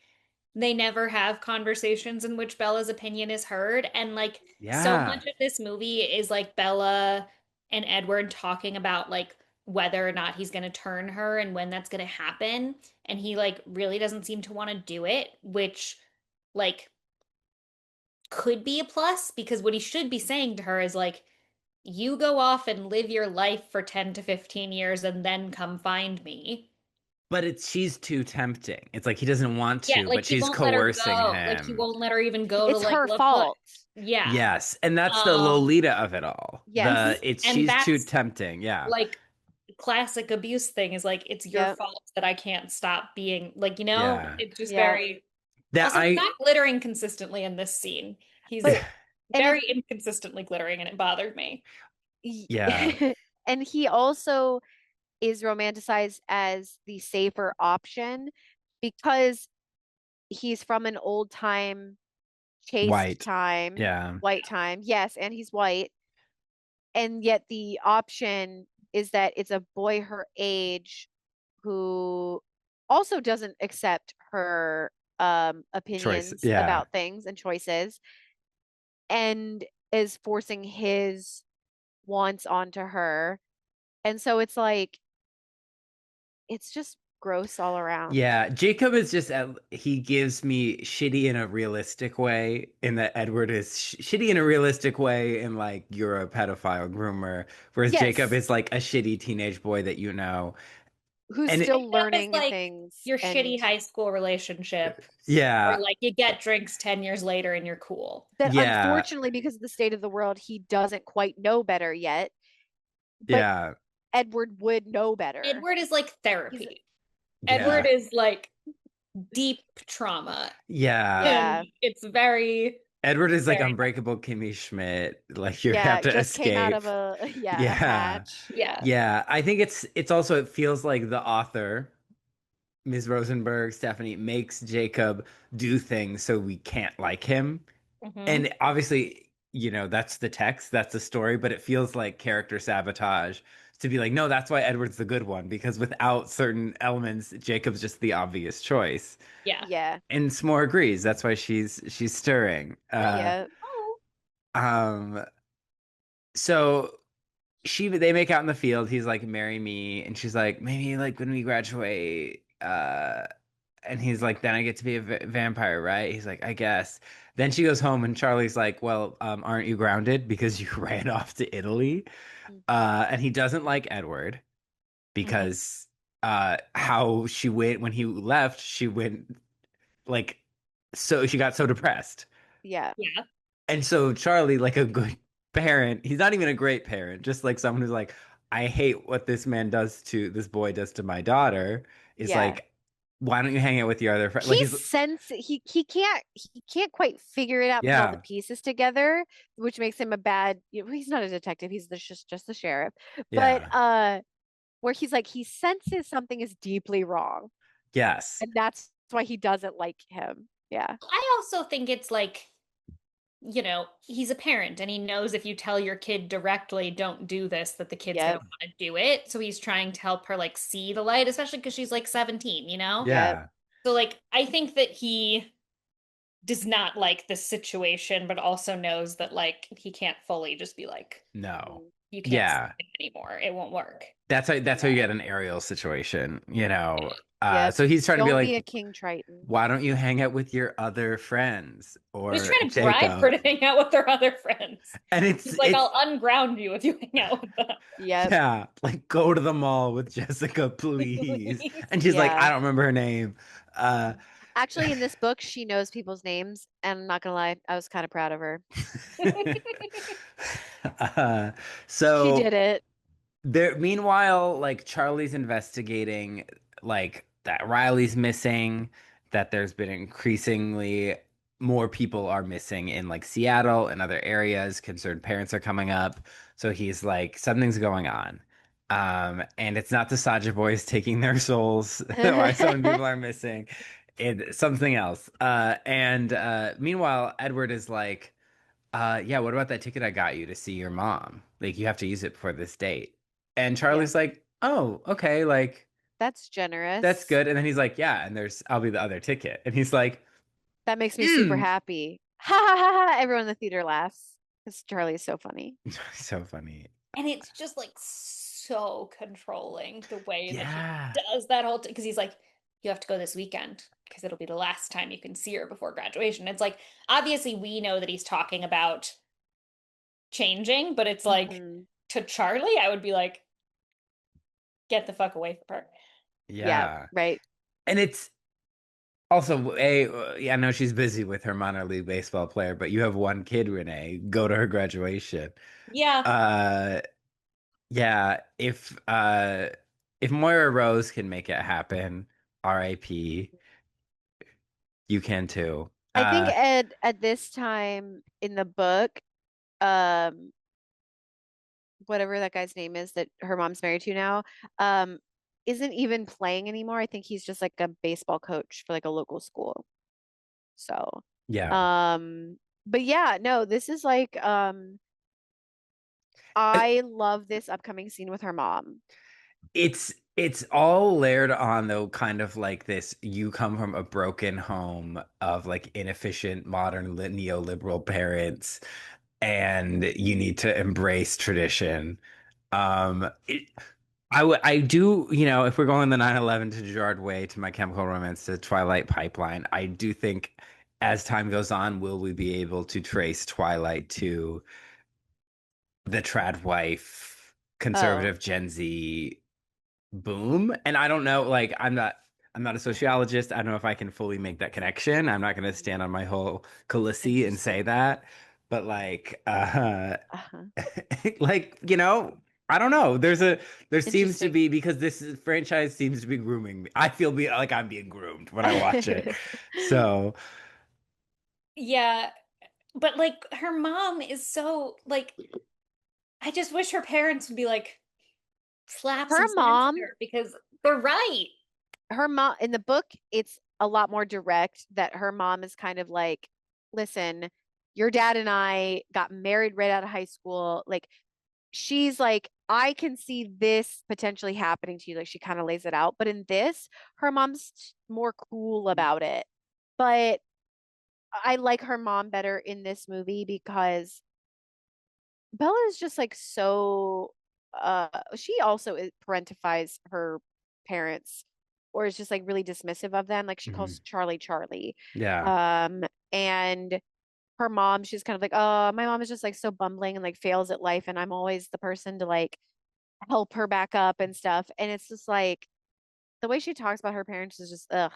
they never have conversations in which Bella's opinion is heard. And like so Yeah. much of this movie is like Bella and Edward talking about like whether or not he's going to turn her and when that's going to happen. And he like really doesn't seem to want to do it, which like could be a plus because what he should be saying to her is like, you go off and live your life for 10 to 15 years and then come find me. But she's too tempting. It's like he doesn't want Yeah, to, like but he she's won't let her coercing go. Like he him. won't let her even go to It's like her look what. fault. Yeah. Yes, and that's the Um Lolita of it all. The Yes. it's and she's too that's tempting. Yeah. like classic abuse thing is like it's your Yep. fault that I can't stop being like, Yeah. it's just Yeah. very That also he's I not glittering consistently in this scene. He's But and very inconsistently glittering and it bothered me. yeah. and he also is romanticized as the safer option because he's from an old time, chaste White. time, Yeah. white time. Yes, and he's white. And yet the option is that it's a boy her age who also doesn't accept her Choice. opinions Yeah. about things and choices, and is forcing his wants onto her. And so it's like, it's just gross all around. Yeah, Jacob is just he gives me shitty in a realistic way, in that Edward is shitty in a realistic way, and like you're a pedophile groomer, whereas Jacob Yes, is like a shitty teenage boy that you know, who's and it, still Jacob is learning like things. your And shitty high school relationship where yeah, like you get drinks 10 years later and you're cool. that yeah, unfortunately, because of the state of the world, he doesn't quite know better yet. But yeah, Edward would know better. Edward is like He's, therapy. Edward yeah, is like deep trauma yeah. and yeah, it's very, Edward is like very, Unbreakable Kimmy Schmidt, like you have yeah, to just came out escape. of a Yeah, hatch. yeah. yeah. I think it's also it feels like the author, Ms. Rosenberg, Stephanie, makes Jacob do things so we can't like him. Hmm. And obviously, that's the text, that's the story, but it feels like character sabotage to be like, no, that's why Edward's the good one, because without certain elements, Jacob's just the obvious choice. Yeah. Yeah, And S'more agrees. That's why she's stirring. yeah, Oh. Um, so they make out in the field. He's like, marry me, and she's like, maybe like when we graduate. And he's like, then I get to be a vampire, right? He's like, I guess. Then she goes home, and Charlie's like, well, aren't you grounded because you ran off to Italy? And he doesn't like Edward Hmm. because how she went when he left, she went like, so she got so depressed. yeah. Yeah. And so Charlie, like a good parent, he's not even a great parent, just like someone who's like, I hate what this boy does to my daughter, is Yeah. like, why don't you hang out with your other friend? Like He he's sense he can't quite figure it out, put all the yeah, pieces together, which makes him a bad, he's not a detective, he's just the sheriff. But yeah, where he's like he senses something is deeply wrong, Yes. and that's why he doesn't like him. Yeah. I also think it's like, he's a parent and he knows if you tell your kid directly, don't do this, that the kid's gonna Yep. want to do it. So he's trying to help her like see the light, especially because she's like 17, you know? Yep. Yeah. So like I think that he does not like this situation, but also knows that like he can't fully just be like, No. you can't see Yeah. it anymore. It won't work. That's how you Yeah. get an Ariel situation, you know. Yep. So he's trying to be Don't be a like, King Triton. why don't you hang out with your other friends He's or trying to bribe her Jacob? to hang out with her other friends. And it's He's like, it's I'll unground you if you hang out with them. Yep. yeah, like go to the mall with Jessica, please. And she's like, I Yeah. don't remember her name. Uh Actually, in this book, she knows people's names, and I'm not gonna lie, I was kind of proud of her. uh, She so did it. there, meanwhile, like Charlie's investigating, like that Riley's missing, that there's been increasingly more people are missing in like Seattle and other areas. Concerned parents are coming up. So he's like, something's going on. And it's not the Saja boys taking their souls, why so many people are missing. It's something else. And meanwhile, Edward is like, yeah, what about that ticket I got you to see your mom? Like, you have to use it for this date. And Yeah, Charlie's like, oh, okay, like, that's that's generous. good. And then he's like, yeah, and I'll be the other ticket. And he's like, That makes me super mm. happy. Ha ha ha ha. Everyone in the theater laughs because Charlie is so funny. So funny. And it's just like so controlling the way that he Yeah. does that whole because he's like, you have to go this weekend because it'll be the last time you can see her before graduation. It's like, obviously, we know that he's talking about changing, but it's like Mhm. to Charlie, I would be like, get the fuck away from her. Yeah, Yeah. right. And it's also, yeah, I know she's busy with her minor league baseball player, but you have one kid, Renee. Go to her graduation. Yeah. Uh, Yeah, if Moira Rose can make it happen, RIP, you can too. I think Ed at this time in the book, um, whatever that guy's name is that her mom's married to now, um, isn't even playing anymore. I think he's just like a baseball coach for like a local school. So, Yeah. um, but yeah, no, this is like, I- I love this upcoming scene with her mom. it's all layered on though, kind of like this, you come from a broken home of like inefficient modern neoliberal parents and you need to embrace tradition. It, I do, if we're going the 9/11 to Gerard Way to My Chemical Romance to Twilight pipeline, I do think as time goes on, will we be able to trace Twilight to the trad wife, Oh, conservative Gen Z boom? And I don't know, like I'm not a sociologist. I don't know if I can fully make that connection. I'm not going to stand on my whole Khaleesi and say interesting. that, but like Uh-huh. like, I don't know. There seems to Interesting. be, because franchise seems to be grooming me. I feel like I'm being groomed when I watch it. So, Yeah. But like her mom is so like I just wish her parents would be like slap Her some sense in mom, her because they're right. her mom in the book, it's a lot more direct that her mom is kind of like, listen, your dad and I got married right out of high school. Like, she's like, I can see this potentially happening to you. Like, she kind of lays it out. But in this, her mom's more cool about it. But I like her mom better in this movie because Bella is just like so she also parentifies her parents or is just like really dismissive of them. Like she mhm. calls Charlie Charlie. Yeah. Um and her mom, she's kind of like, oh, my mom is just like so bumbling and like fails at life and I'm always the person to like help her back up and stuff. And it's just like the way she talks about her parents is just ugh.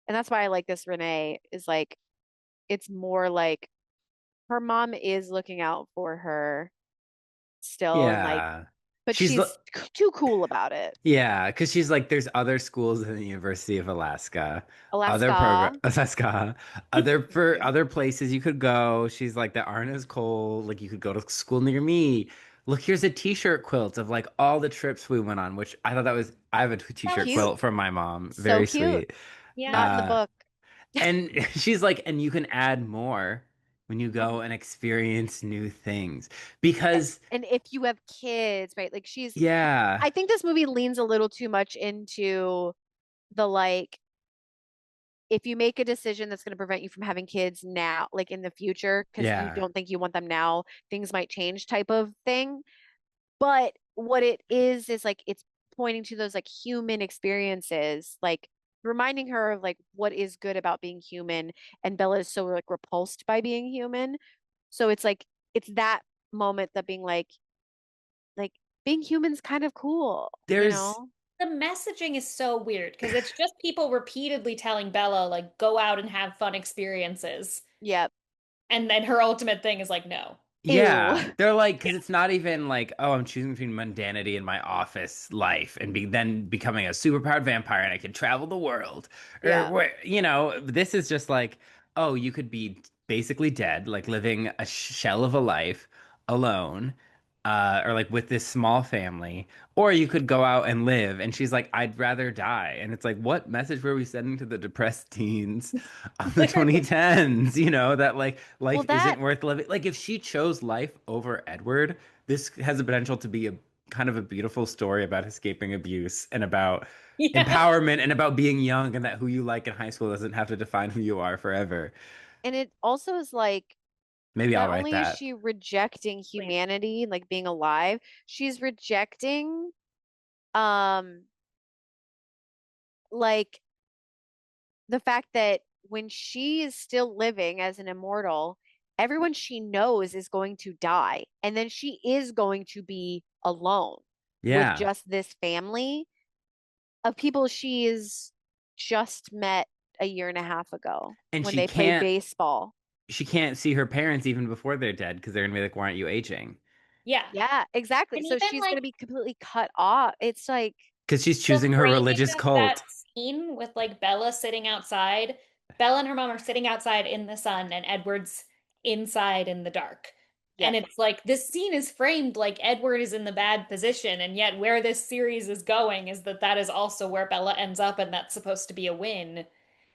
And that's why I like this Renee is like it's more like her mom is looking out for her still and like Yeah. but She's she's too cool about it. Yeah, because she's like, there's other schools in the University of Alaska, other program, Alaska. Alaska, other places you could go. She's like, that aren't as cold. Like you could go to school near me. look, here's a t-shirt quilt of like all the trips we went on, which I thought that was, I have a That t-shirt was Cute. quilt from my mom. So Very cute. sweet. yeah. Not in the Uh, book. and she's like, and you can add more when you go Mhm. and experience new things. Because, And if you have kids, right? Like yeah, I think this movie leans a little too much into the like, if you make a decision that's going to prevent you from having kids now, like in the future, because you yeah, don't think you want them now, things might change type of thing. But what it is like it's pointing to those like human experiences, like reminding her of like what is good about being human. And Bella is so like repulsed by being human. So it's like it's that moment that like being human's kind of cool, you there's, know? The messaging is so weird because it's just people repeatedly telling Bella, like, go out and have fun experiences. Yep. And then her ultimate thing is like, no. Ew. yeah, they're like, because it's not even like, oh, I'm choosing between mundanity and my office life and then becoming a superpowered vampire and I can travel the world. Or, Yeah. this is just like, oh, you could be basically dead, like living a shell of a life alone, or like with this small family, or you could go out and live. And she's like, I'd rather die. And it's like, what message were we sending to the depressed teens of the Literally. 2010s? That like Well, life that isn't worth living. Like if she chose life over Edward, this has the potential to be a kind of a beautiful story about escaping abuse and about Yeah. empowerment and about being young and that who you like in high school doesn't have to define who you are forever. and it also is like Maybe I'll not write only is that. she rejecting Please. humanity, like being alive, she's rejecting um like the fact that when she is still living as an immortal, everyone she knows is going to die. And then she is going to be alone with Yeah. just this family of people she's just met a year and a half ago And when they played she baseball. can't see her parents even before they're dead because they're gonna be like, why aren't you aging? Yeah. Yeah, exactly. And So even she's going like to be completely cut off. It's like, Because she's the choosing her framing religious of that cult. scene with like Bella sitting outside, Bella and her mom are sitting outside in the sun, and Edward's inside in the dark. And yes, it's like this scene is framed like Edward is in the bad position, and yet where this series is going is that that is also where Bella ends up, and that's supposed to be a win.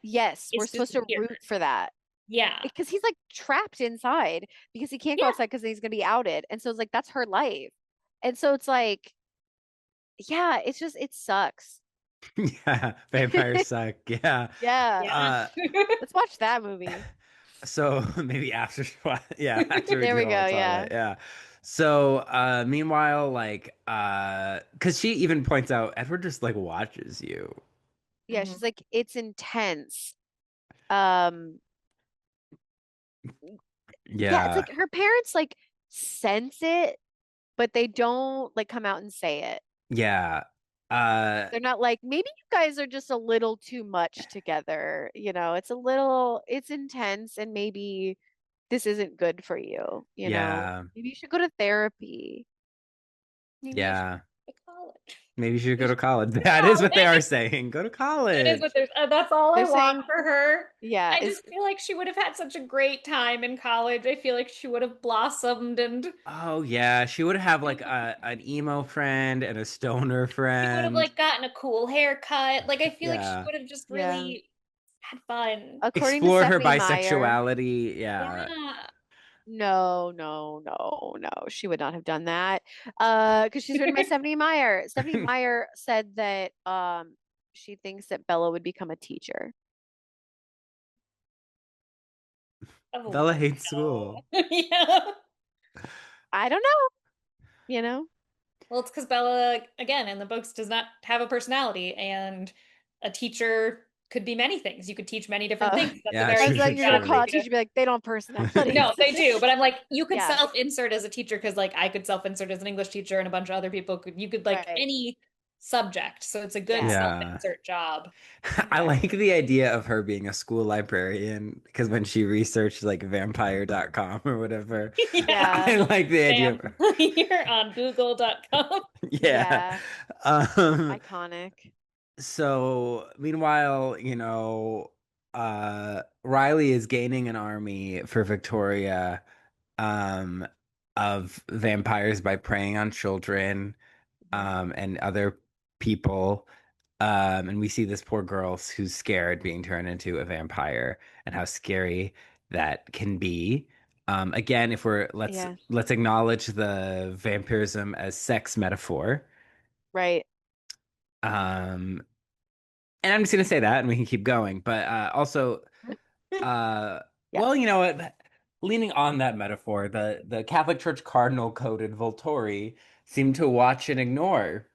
yes, we're It's just supposed to weird. root for that Yeah. because he's like trapped inside because he can't go Yeah. outside because he's going to be outed. And so it's like, that's her life. And so it's like, yeah, it's just, it sucks. Yeah, vampires suck. Yeah. Yeah, Yeah. Uh, let's watch that movie. so maybe after yeah, after we There do we all go. Twilight, Yeah. yeah. So meanwhile, like because she even points out Edward just like watches you. Yeah. Mhm. She's like, it's intense. Um, yeah, it's Yeah. like her parents like sense it, but they don't like come out and say it. Yeah. Uh They're not like, maybe you guys are just a little too much together. It's a little, it's intense, and maybe this isn't good for you, you know? yeah. Maybe you should go to therapy. Maybe you should Yeah. go to college. Maybe you should You go to should college. College. That is what they are saying. Go to That is what college. there's, that's all I They're want saying, for her. yeah, I is just feel like she would have had such a great time in college. I feel like she would have blossomed and Oh yeah, she would have like an emo friend and a stoner she would have friend. like gotten a cool haircut. Like I feel like she Yeah. would have just yeah. really had fun. According to Explore her Stephanie Meyer, bisexuality. Yeah. Yeah. no, no, no, no, she would not have done that. Because she's written by Stephanie Meyer. Stephanie Meyer said that she thinks that Bella would become a teacher. Oh Bella hates school. no. Yeah. I don't know, you know? Well, it's because Bella, again, in the books, does not have a personality, and a teacher could be many things. You could teach many different Uh, things. That's a Yeah, very I was true, true, like, easy you're gonna job for call true. a you to. teacher, be like, they don't have No, personalities. they do, but I'm like, you could Yeah, self-insert as a teacher because, like, I could self-insert as an English teacher, and a bunch of other people could. You could like right. any subject, so it's a good Yeah, Yeah. self-insert job. I like exactly. the idea of her being a school librarian because when she researched like vampire.com or whatever, Yeah. Yeah, I like the idea of Bam. her. You're on Google.com. Yeah. yeah, Um, iconic. so meanwhile, Riley is gaining an army for Victoria. Um, of vampires by preying on children Mhm. and other people. And we see this poor girl who's scared being turned into a vampire and how scary that can be. Again, if we're Yeah, let's acknowledge the vampirism as sex metaphor. right. Um, and I'm just gonna say that, and we can keep going. But also, Yeah. well, you know what? Leaning on that metaphor, the Catholic Church cardinal coded Volturi seem to watch and ignore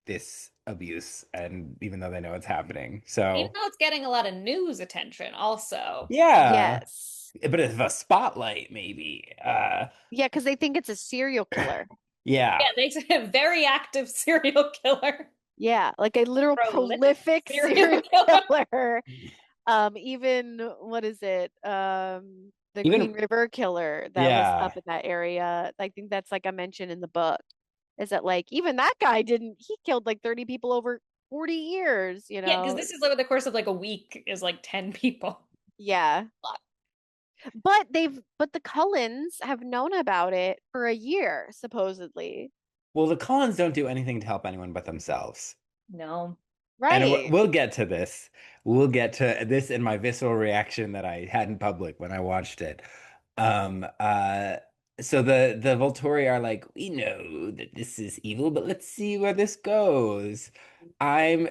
this abuse, and even though they know it's happening. Even So though it's getting a lot of news attention, also. yeah, Yes. but it's a spotlight, maybe. Yeah, because they think it's a serial killer. Yeah, Yeah, they a very active serial killer. Yeah, like a literal Prolific prolific serial serial killer. killer. Even what is it? The even Green River killer that was yeah, up in that area. I think that's like a mention in the book. Is that like even that guy didn't he killed like 30 people over 40 years, you Yeah, because know? this is over the course of like a week is like 10 people. Yeah. But the Cullens have known about it for a year, supposedly. well, the Collins don't do anything to help anyone but themselves. No. And Right. we'll get to this. We'll get to this in my visceral reaction that I had in public when I watched it. Um, uh, so the Volturi are like, we know that this is evil, but let's see where this goes. My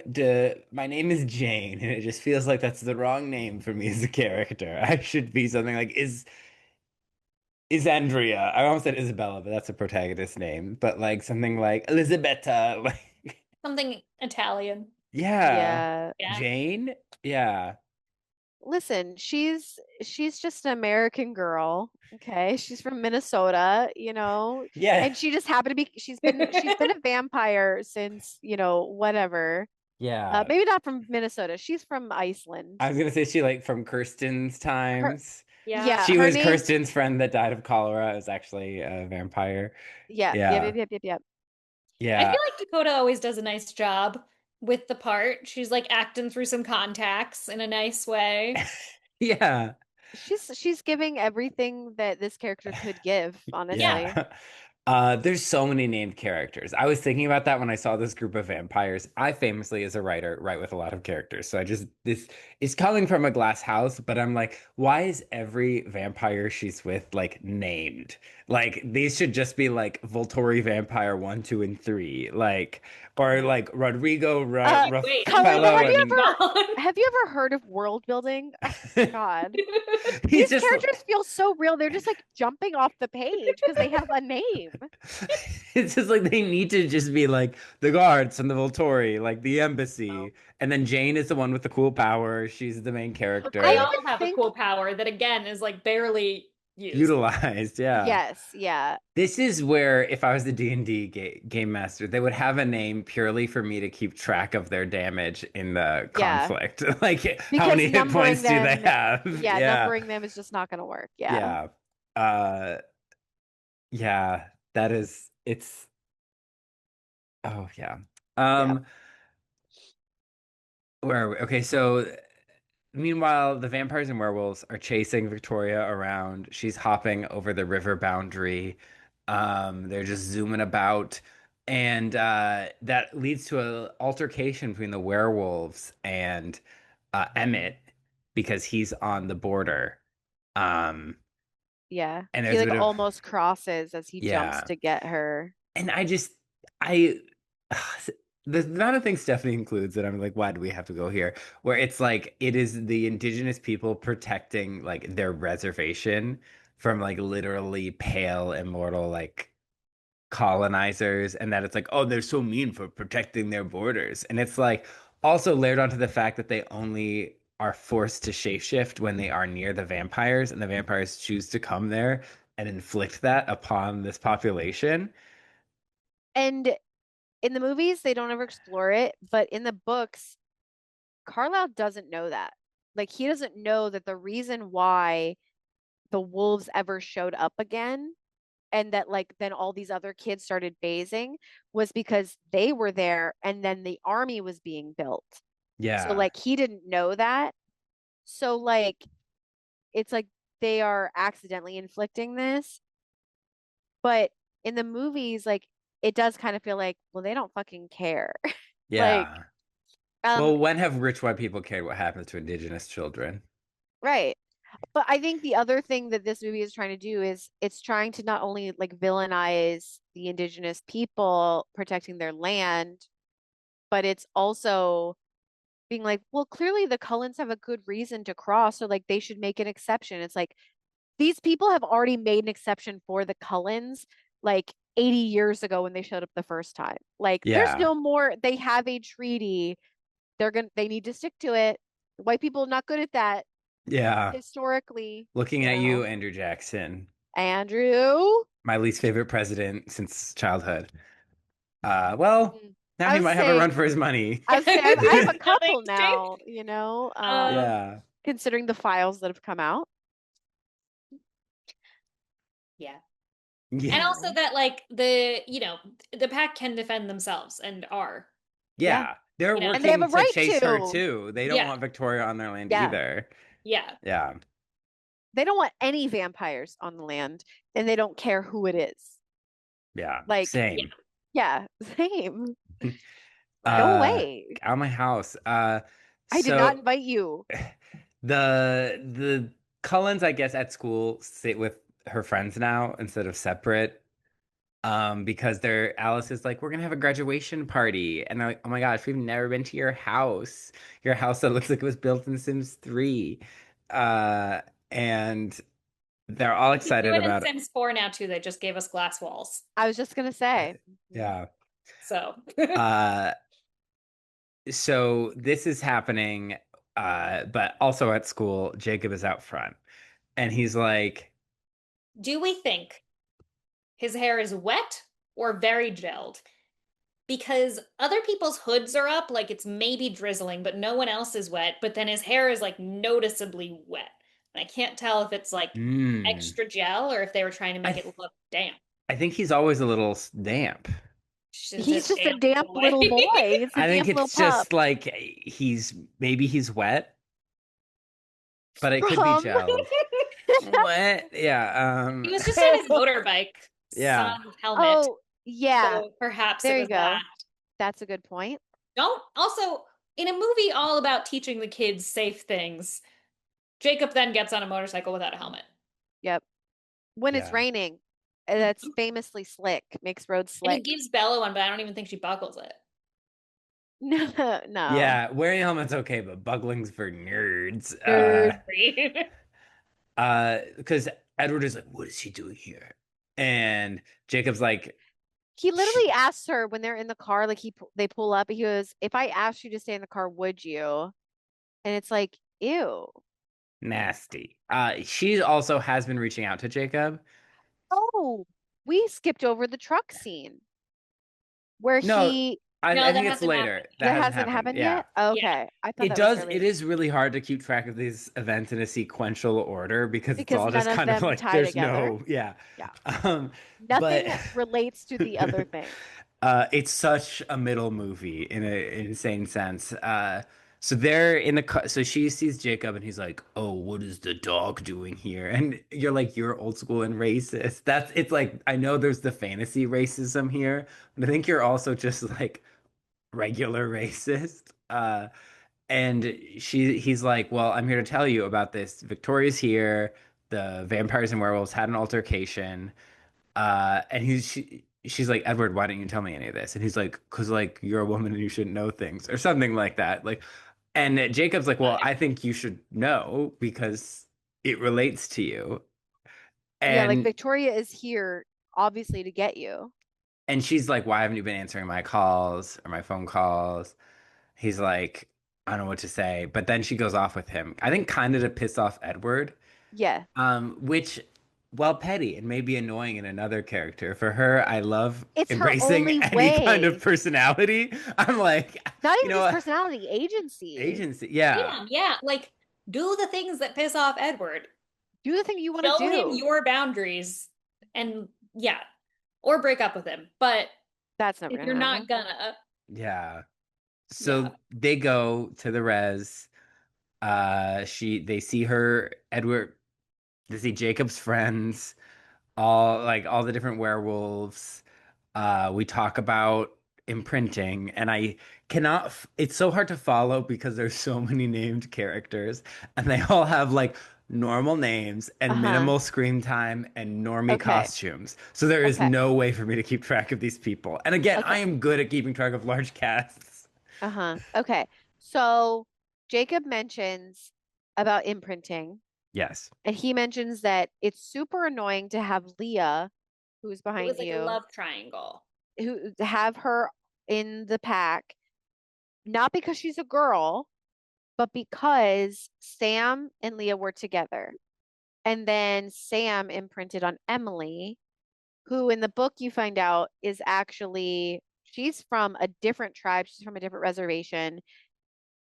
name is Jane, and it just feels like that's the wrong name for me as a character. I should be something like is Andrea. I almost said Isabella, but that's a protagonist name. But like something like Elisabetta, like Something Italian. yeah. Yeah. Yeah. Jane? Yeah. Listen, she's just an American girl, okay? She's from Minnesota, you know, Yeah. and she just happened to be she's been a vampire since, whatever. Yeah. Maybe not from Minnesota. She's from I Iceland. was gonna say she like from Kirsten's Her times. Yeah. Yeah, She her was name Kirsten's friend that died of cholera. Is actually a vampire. yeah, yep, Yeah. yep, yep, yep, yep. I Yeah. feel like Dakota always does a nice job with the part. She's like acting through some contacts in a nice way. Yeah. She's giving everything that this character could give, Yeah. honestly. Yeah. There's so many named characters. I was thinking about that when I saw this group of vampires. I famously, as a writer, write with a lot of characters. So this is coming from a glass house, but I'm like, why is every vampire she's with like named? Like these should just be like Volturi Vampire 1, 2, and 3. Like, or like Rodrigo Uh, Like, wait, Cullen, before Raffaello we and move on. have you ever heard of world building? Oh, God. he's These just characters feel so real. They're just like jumping off the page because they have a name. it's just like they need to just be like the guards from the Volturi, like the embassy. And then Jane is the one with the cool power. She's the main I They character. all even have a think, cool power that again is like barely used. Utilized, yeah. yes, yeah, This is where if I was the D&D game master, they would have a name purely for me to keep track of their damage in the yeah. conflict. Like how Because many hit numbering points do they them, have? yeah, Yeah. numbering them is just not going to work. Yeah, Yeah. Uh yeah, that is it's oh yeah. yeah. Um where are we? Okay, so meanwhile, the vampires and werewolves are chasing Victoria around. She's hopping over the river boundary. They're just zooming about, and that leads to an altercation between the werewolves and Emmett because he's on the border. Um, Yeah. and He there's a like bit of almost crosses as he jumps yeah, to get her. and I the amount of things Stephanie includes that I'm like, why do we have to go here? Where it's like it is the indigenous people protecting like their reservation from like literally pale immortal like colonizers, and that it's like, oh, they're so mean for protecting their borders. And it's like also layered onto the fact that they only are forced to shapeshift when they are near the vampires, and the vampires choose to come there and inflict that upon this population. And in the movies, they don't ever explore it, but in the books, Carlisle doesn't know that. Like he doesn't know that the reason why the wolves ever showed up again and that like then all these other kids started phasing was because they were there and then the army was being built. So Yeah. like he didn't know that. So like it's like they are accidentally inflicting this. But in the movies, like it does kind of feel like, well, they don't fucking care. Like, Yeah. um, Well, when have rich white people cared what happens to indigenous children? right. But I think the other thing that this movie is trying to do is it's trying to not only like villainize the indigenous people protecting their land, but it's also being like, well, clearly the Cullens have a good reason to cross, so like they should make an exception. It's like these people have already made an exception for the Cullens like 80 years ago when they showed up the first time. Like there's Yeah. no more, they have a treaty. They need to stick to it. White people are not good at that Yeah. historically, Looking you at you, know. Andrew Jackson, Andrew. my least favorite president since childhood. Well, Mm. now I he would might have a say, run for his money. I would say I have a couple Thanks, now, you know, Um, Yeah. considering the files that have come out, yeah. Yeah. And you also know. that like the pack can defend themselves and are, Yeah. Yeah. They're you know. And they have working a to right chase her to. too. They don't Yeah. want Victoria on their land Yeah. either. Yeah. Yeah. They don't want any vampires on the land, and they don't care who it is. Yeah. Like, Yeah. Same. yeah, same. Right. Go Uh, away. out of my house. I did not So invite you. the Cullens, I guess, at school sit with her friends now instead of separate. Because Alice is like, we're gonna have a graduation party, and they're like, oh my gosh, we've never been to your house that looks like it was built in Sims 3. Uh, and they're all You can do excited it in about it. Sims 4 now too. They just gave us glass walls. I was just gonna say. Mhm. Yeah. So Uh, so this is happening, but also at school, Jacob is out front, and he's like, do we think his hair is wet or very gelled? Because other people's hoods are up, like it's maybe drizzling, but no one else is wet. But then his hair is like noticeably wet. And I can't tell if it's like hmm. extra gel or if they were trying to I make th it look damp. I think he's always a little damp. She's He's just just a damp damp boy. little boy. It's a I think damp little it's pup. just like he's wet, but it could be From gelled. What? Yeah, He was just on his motorbike, yeah. sun, helmet. Oh, yeah. So perhaps it There you was that. go. That's a good point. Don't also, in a movie all about teaching the kids safe things, Jacob then gets on a motorcycle without a helmet. Yep. When it's Yeah. raining, that's famously slick, makes roads And he slick. gives Bella one, but I don't even think she buckles it. No, no. Yeah, wearing a helmet's okay, but buckling's for nerds. Nerd. Agreed. Because Edward is like, what is she doing here? And Jacob's like, He "Sh- literally asks her when they're in the car, like they pull up, he goes, "If I asked you to stay in the car, would you?" And it's like, ew. nasty. She also has been reaching out to Jacob. Oh, we skipped over the truck scene where No, he I No, that think it's hasn't later. happened. That that hasn't hasn't happened. happened Yeah. yet. Yeah. Okay, I thought It that was does, it early is really hard to keep track of these events in a sequential order because it's because all none just of kind of them like tie there's together. no, yeah. Yeah, Um, but nothing relates to the other thing. it's such a middle movie in an insane sense. So they're in the car, so she sees Jacob and he's like, "Oh, what is the dog doing here?" And you're like, "You're old school and racist." That's it's like I know there's the fantasy racism here, but I think you're also just like regular racist. And he's like, "Well, I'm here to tell you about this. Victoria's here. The vampires and werewolves had an altercation." And she's like, "Edward, why didn't you tell me any of this?" And he's like, "'Cause like you're a woman and you shouldn't know things," or something like that. Like, and Jacob's like, "Well, I think you should know because it relates to you." Yeah, like And Victoria is here obviously to get you. she's like, "Why haven't you been answering my calls or my phone calls?" He's like, "I don't know what to say." But then she goes off with him. I think kind of to piss off Edward. Yeah, Which, well, petty and maybe annoying in another character. For her, I love it's her embracing only any kind of way. personality. I'm like, Not you even know just what? personality, agency. Agency. Yeah. Yeah, yeah. Like, do the things that piss off Edward. Do the thing you want to Show him do. your boundaries. And yeah, or break up with him. But That's never if gonna you're not happen. gonna, Yeah. yeah. So they go to the res. They see her, Edward, they see Jacob's friends. all the different werewolves. We talk about imprinting, and I cannot. It's so hard to follow because there's so many named characters, and they all have like normal names and Uh-huh. minimal screen time and normie Okay. costumes. So there is Okay. no way for me to keep track of these people. And again, Okay. I am good at keeping track of large casts. Uh-huh. Okay. So Jacob mentions about imprinting, Yes. and he mentions that it's super annoying to have Leah, who's It was behind like a you, love triangle. who have her in the pack, not because she's a girl, but because Sam and Leah were together. And then Sam imprinted on Emily, who in the book you find out is actually she's from a different tribe. She's from a different reservation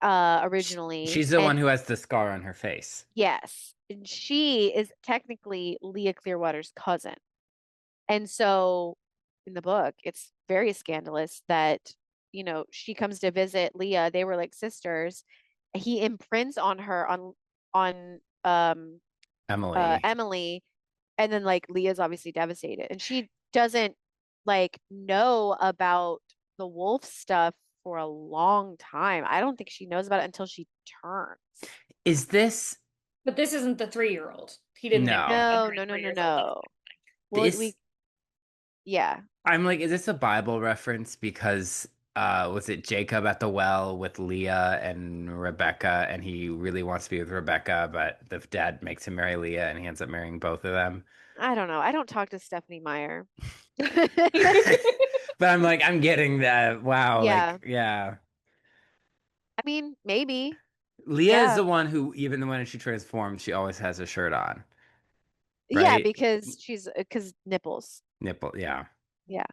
originally. She's the one And who has the scar on her face. yes, and she is technically Leah Clearwater's cousin. And so in the book, it's very scandalous that, she comes to visit Leah. They were like sisters. He imprints on her on Emily. Emily, and then like Leah's obviously devastated. And she doesn't like know about the wolf stuff for a long time. I don't think she knows about it until she turns. Is this But this isn't the 3-year-old. He didn't imprint no. on No, her no, at no, 3 no, years old. That's no. Well, This yeah. I'm like, is this a Bible reference? Because was it Jacob at the well with Leah and Rebecca, and he really wants to be with Rebecca, but the dad makes him marry Leah, and he ends up marrying both of them. I don't know. I don't talk to Stephanie Meyer. But I'm like, I'm getting that. Wow, Yeah. like, yeah. I mean, maybe. Leah is Yeah. the one who, even when she transforms, she always has a shirt on, Yeah, right? because nipples. Nipple, yeah. Yeah.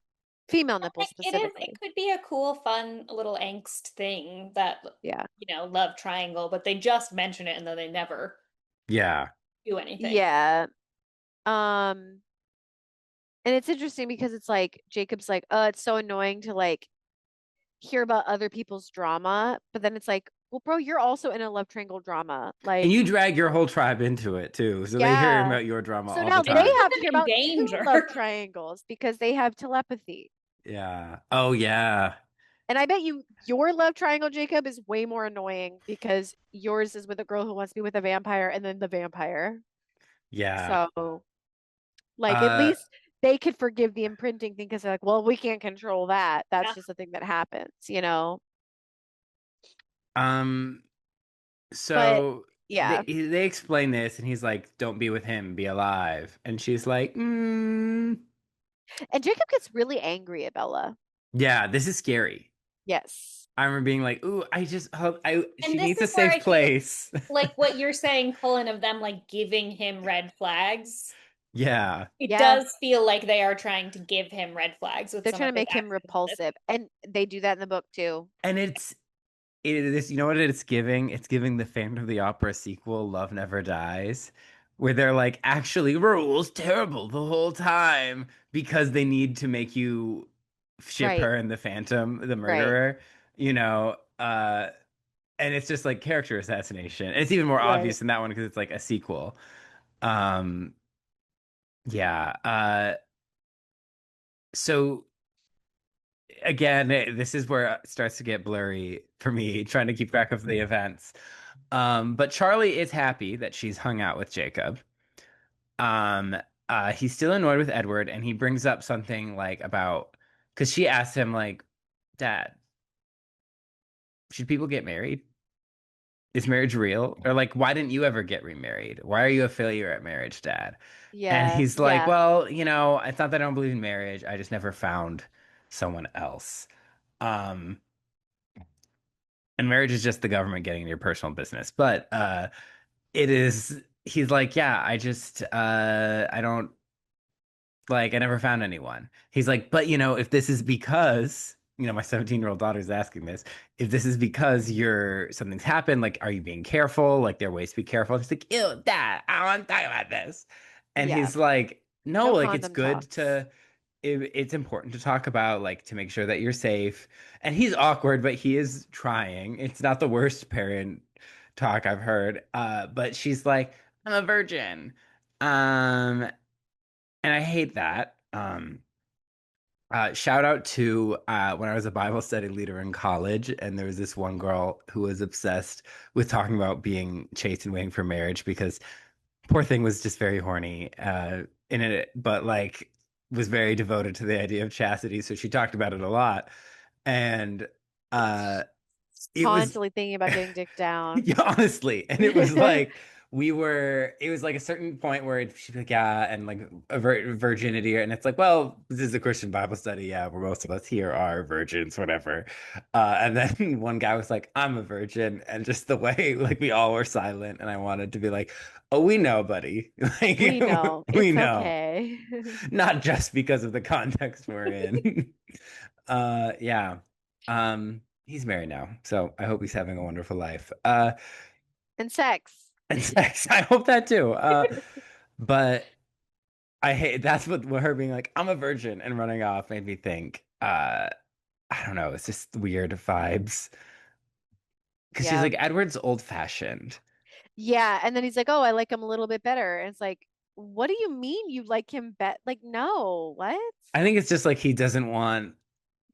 Female Like, nipples it is, it specifically. could be a cool, fun little angst thing that, Yeah. love triangle, but they just mention it and then they never Yeah. do anything. Yeah. Um, and it's interesting because it's like Jacob's like, it's so annoying to like hear about other people's drama, but then it's like, well, bro, you're also in a love triangle drama. And Like, you drag your whole tribe into it too. So they hear yeah. about your drama So all the now And they you time. put have to them hear in about two love danger. triangles because they have telepathy. Yeah. Oh, yeah. And I bet your love triangle, Jacob, is way more annoying because yours is with a girl who wants to be with a vampire and then the vampire. Yeah. So, like, at Uh, least they could forgive the imprinting thing because they're like, well, we can't control that. That's Yeah. just a thing that happens. um, But so yeah. they explain this, and he's like, "Don't be with him, be alive." And she's like, And Jacob gets really angry at Bella. "Yeah, this is scary." Yes. I remember being like, "Ooh, I just hope I And she this needs a is where safe I feel place." like what you're saying, Cullen, of them like giving him red flags. Yeah, It Yeah. does feel like they are trying to give him red flags with They're some trying of to his make him actions in this. repulsive. And they do that in the book too. and it is, you know what it's giving? It's giving the Phantom of the Opera sequel, Love Never Dies, where they're like, actually, Rule's terrible the whole time because they need to make you ship Right. her and the Phantom, the Right. murderer, you know, and it's just like character assassination. And it's even more Right. obvious in that one because it's like a sequel. Um, yeah. So again, this is where it starts to get blurry for me, trying to keep track of the events. But Charlie is happy that she's hung out with Jacob. Um, he's still annoyed with Edward, and he brings up something like about because she asked him like, "Dad, should people get married? Is marriage real? Or like, why didn't you ever get remarried? Why are you a failure at marriage, Dad?" And Yeah. he's like, Yeah. "Well, it's not that I don't believe in marriage. I just never found someone else." Um, and marriage is just the government getting into your personal business. But it is he's like, yeah, I don't like I never found anyone. He's like, but if this is because my 17-year-old daughter's asking this, if this is because something's happened, like, are you being careful? Like, there are ways to be careful. And he's like, ew, dad, I don't want to talk about this. And Yeah. he's like, no, No like it's condom good talks. to it's important to talk about, like, to make sure that you're safe. And he's awkward, but he is trying. It's not the worst parent talk I've heard. But she's like, I'm a virgin. Um, And I hate that. Shout out to when I was a Bible study leader in college, and there was this one girl who was obsessed with talking about being chaste and waiting for marriage because poor thing was just very horny in it, but like was very devoted to the idea of chastity. So she talked about it a lot, and uh, it was Constantly thinking about getting dick down. yeah, honestly. And it was like it was like a certain point where she'd be like, yeah, and like virginity. And it's like, well, this is a Christian Bible study. Yeah, we're most of us here are virgins, whatever. And then one guy was like, I'm a virgin. And just the way, like, we all were silent. And I wanted to be like, oh, we know, buddy. Like, We know. we It's know. okay. Not just because of the context we're in. Yeah. He's married now, so I hope he's having a wonderful life. And sex. And sex. I hope that too. But I hate that's what her being like, I'm a virgin and running off made me think. I don't know, it's just weird vibes. Because she's Yeah. like, Edward's old fashioned. Yeah. And then he's like, oh, I like him a little bit better. And it's like, what do you mean you like him bet? Like, no, what? I think it's just like he doesn't want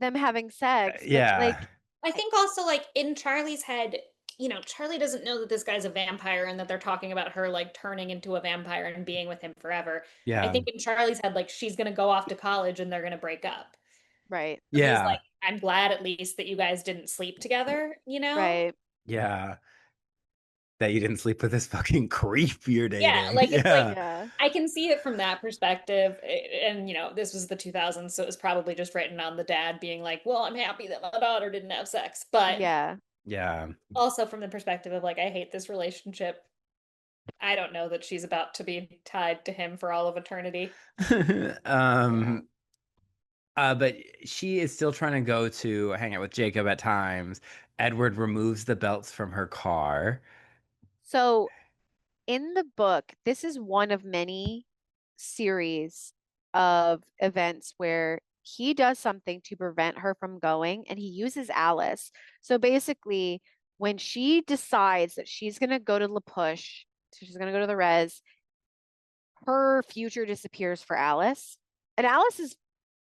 Them having sex. But like, yeah. I think also like in Charlie's head, Charlie doesn't know that this guy's a vampire and that they're talking about her like turning into a vampire and being with him forever. I Yeah. think in Charlie's head, like she's gonna go off to college and they're gonna break up. right, So he's like, Yeah. I'm glad at least that you guys didn't sleep together, you know? right. Yeah. That you didn't sleep with this fucking creep you're Yeah, dating. like it's like Yeah. Yeah. I can see it from that perspective. And this was the 2000s, so it was probably just written on the dad being like, well, I'm happy that my daughter didn't have sex. But Yeah. Yeah. also from the perspective of like, I hate this relationship. I don't know that she's about to be tied to him for all of eternity. Yeah. um but she is still trying to go to hang out with Jacob at times. Edward removes the belts from her car. So in the book, this is one of many series of events where he does something to prevent her from going and he uses Alice. So basically, when she decides that she's going to go to La Push, so she's going to go to the res, her future disappears for Alice. And Alice is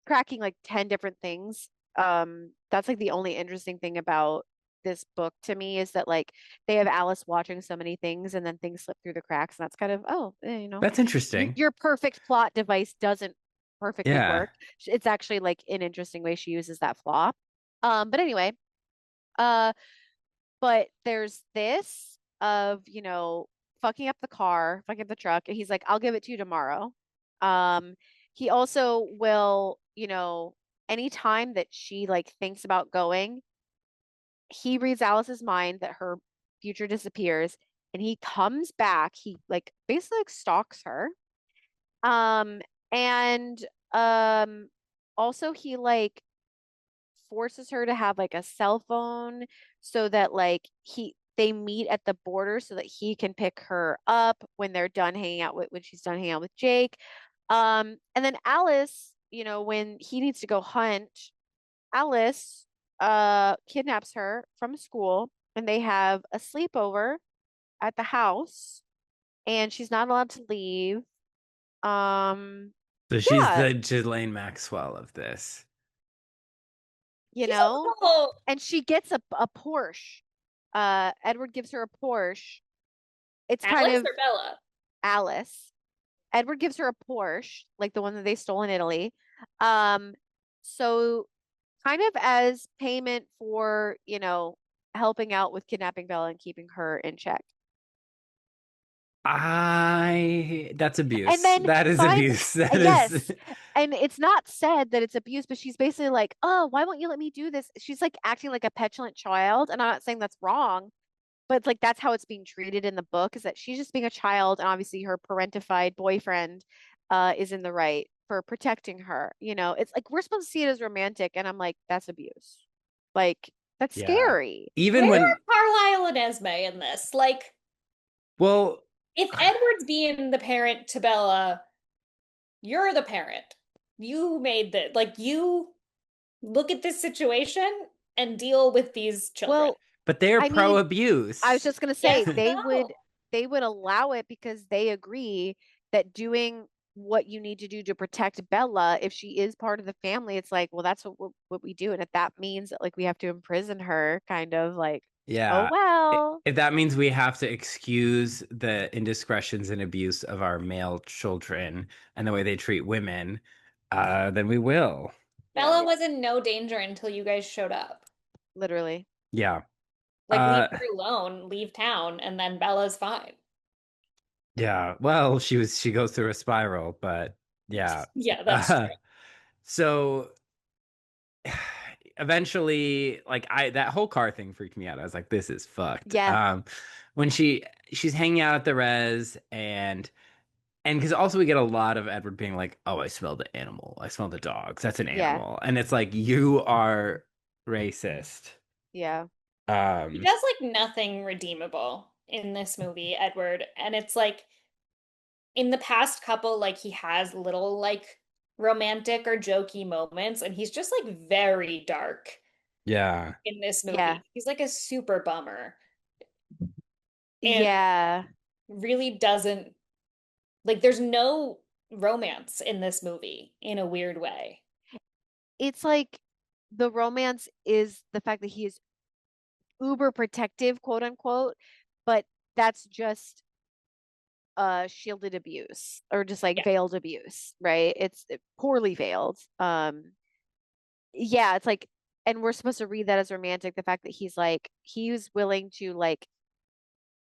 cracking like 10 different things. That's like the only interesting thing about this book to me is that like they have Alice watching so many things and then things slip through the cracks. And that's kind of, oh, That's interesting. your perfect plot device doesn't perfectly Yeah. work. It's actually like an interesting way she uses that flaw. But anyway, uh, but there's this of, fucking up the car, fucking up the truck, and he's like, I'll give it to you tomorrow. He also will, anytime that she like thinks about going, he reads Alice's mind that her future disappears and he comes back. He like basically like stalks her. Um, and um also he like forces her to have like a cell phone so that like they meet at the border so that he can pick her up when they're done hanging out with when she's done hanging out with Jake. And then Alice, when he needs to go hunt, Alice kidnaps her from school and they have a sleepover at the house and she's not allowed to leave. Um So she's yeah, the Ghislaine Maxwell of this. you She's a know, little and she gets a Porsche. Edward gives her a Porsche. It's kind Alice of or Bella? Alice. Edward gives her a Porsche, like the one that they stole in Italy. Um, so kind of as payment for, helping out with kidnapping Bella and keeping her in check. I that's And abuse. then That is finally, abuse. That is yes, and it's not said that it's abuse, but she's basically like, "Oh, why won't you let me do this?" She's like acting like a petulant child, and I'm not saying that's wrong, but it's like that's how it's being treated in the book is that she's just being a child, and obviously her parentified boyfriend is in the right for protecting her. It's like we're supposed to see it as romantic, and I'm like, that's abuse. Like that's yeah. scary. Even Where when are Carlisle and Esme in this? Like, well if Edward's being the parent to Bella, you're the parent. You made the like you look at this situation and deal with these children. Well, but they're I pro mean, I was abuse. just gonna say Yes, no. they would allow it because they agree that doing what you need to do to protect Bella. If she is part of the family, it's like, well, that's what we do. And if that means that like we have to imprison her, kind of like, oh Yeah. well. If that means we have to excuse the indiscretions and abuse of our male children and the way they treat women, then we will. Yeah, Bella was in no danger until you guys showed up. literally. Yeah. Like, leave Uh, her alone, leave town, and then Bella's fine. yeah. Well, she goes through a spiral, but yeah. Yeah, that's true. Uh, so eventually, like that whole car thing freaked me out. I was like, this is fucked. Yeah, When she's hanging out at the res and because also we get a lot of Edward being like, oh, I smell the animal. I smell the dogs. That's an yeah, animal. And it's like, you are racist. yeah, He Um, does like nothing redeemable in this movie, Edward. And it's like in the past couple, like he has little like romantic or jokey moments, and he's just like very dark yeah. in this yeah, movie. He's like a super bummer and yeah. really doesn't like there's no romance in this movie in a weird way. It's like the romance is the fact that he is uber protective, quote unquote, but that's just shielded abuse or just like Yeah. veiled abuse, right? It's poorly veiled. Yeah, it's like, and we're supposed to read that as romantic, the fact that he's willing to like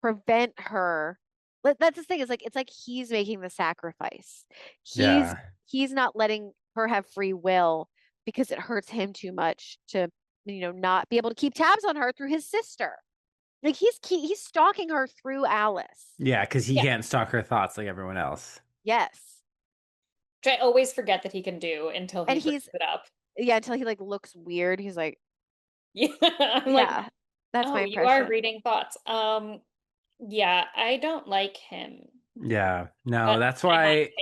prevent her. But that's the thing, is like it's like he's making the sacrifice. He's Yeah. he's not letting her have free will because it hurts him too much to, not be able to keep tabs on her through his sister. Like he's stalking her through Alice. Yeah, because he Yeah. can't stalk her thoughts like everyone else. Yes. Which I always forget that he can do until he And brings he's it up. yeah, until he like looks weird. He's like, Yeah. I'm like, yeah, that's my oh, you are impression. reading thoughts. Yeah, I don't like him. Yeah. No, That's that's my hot why take.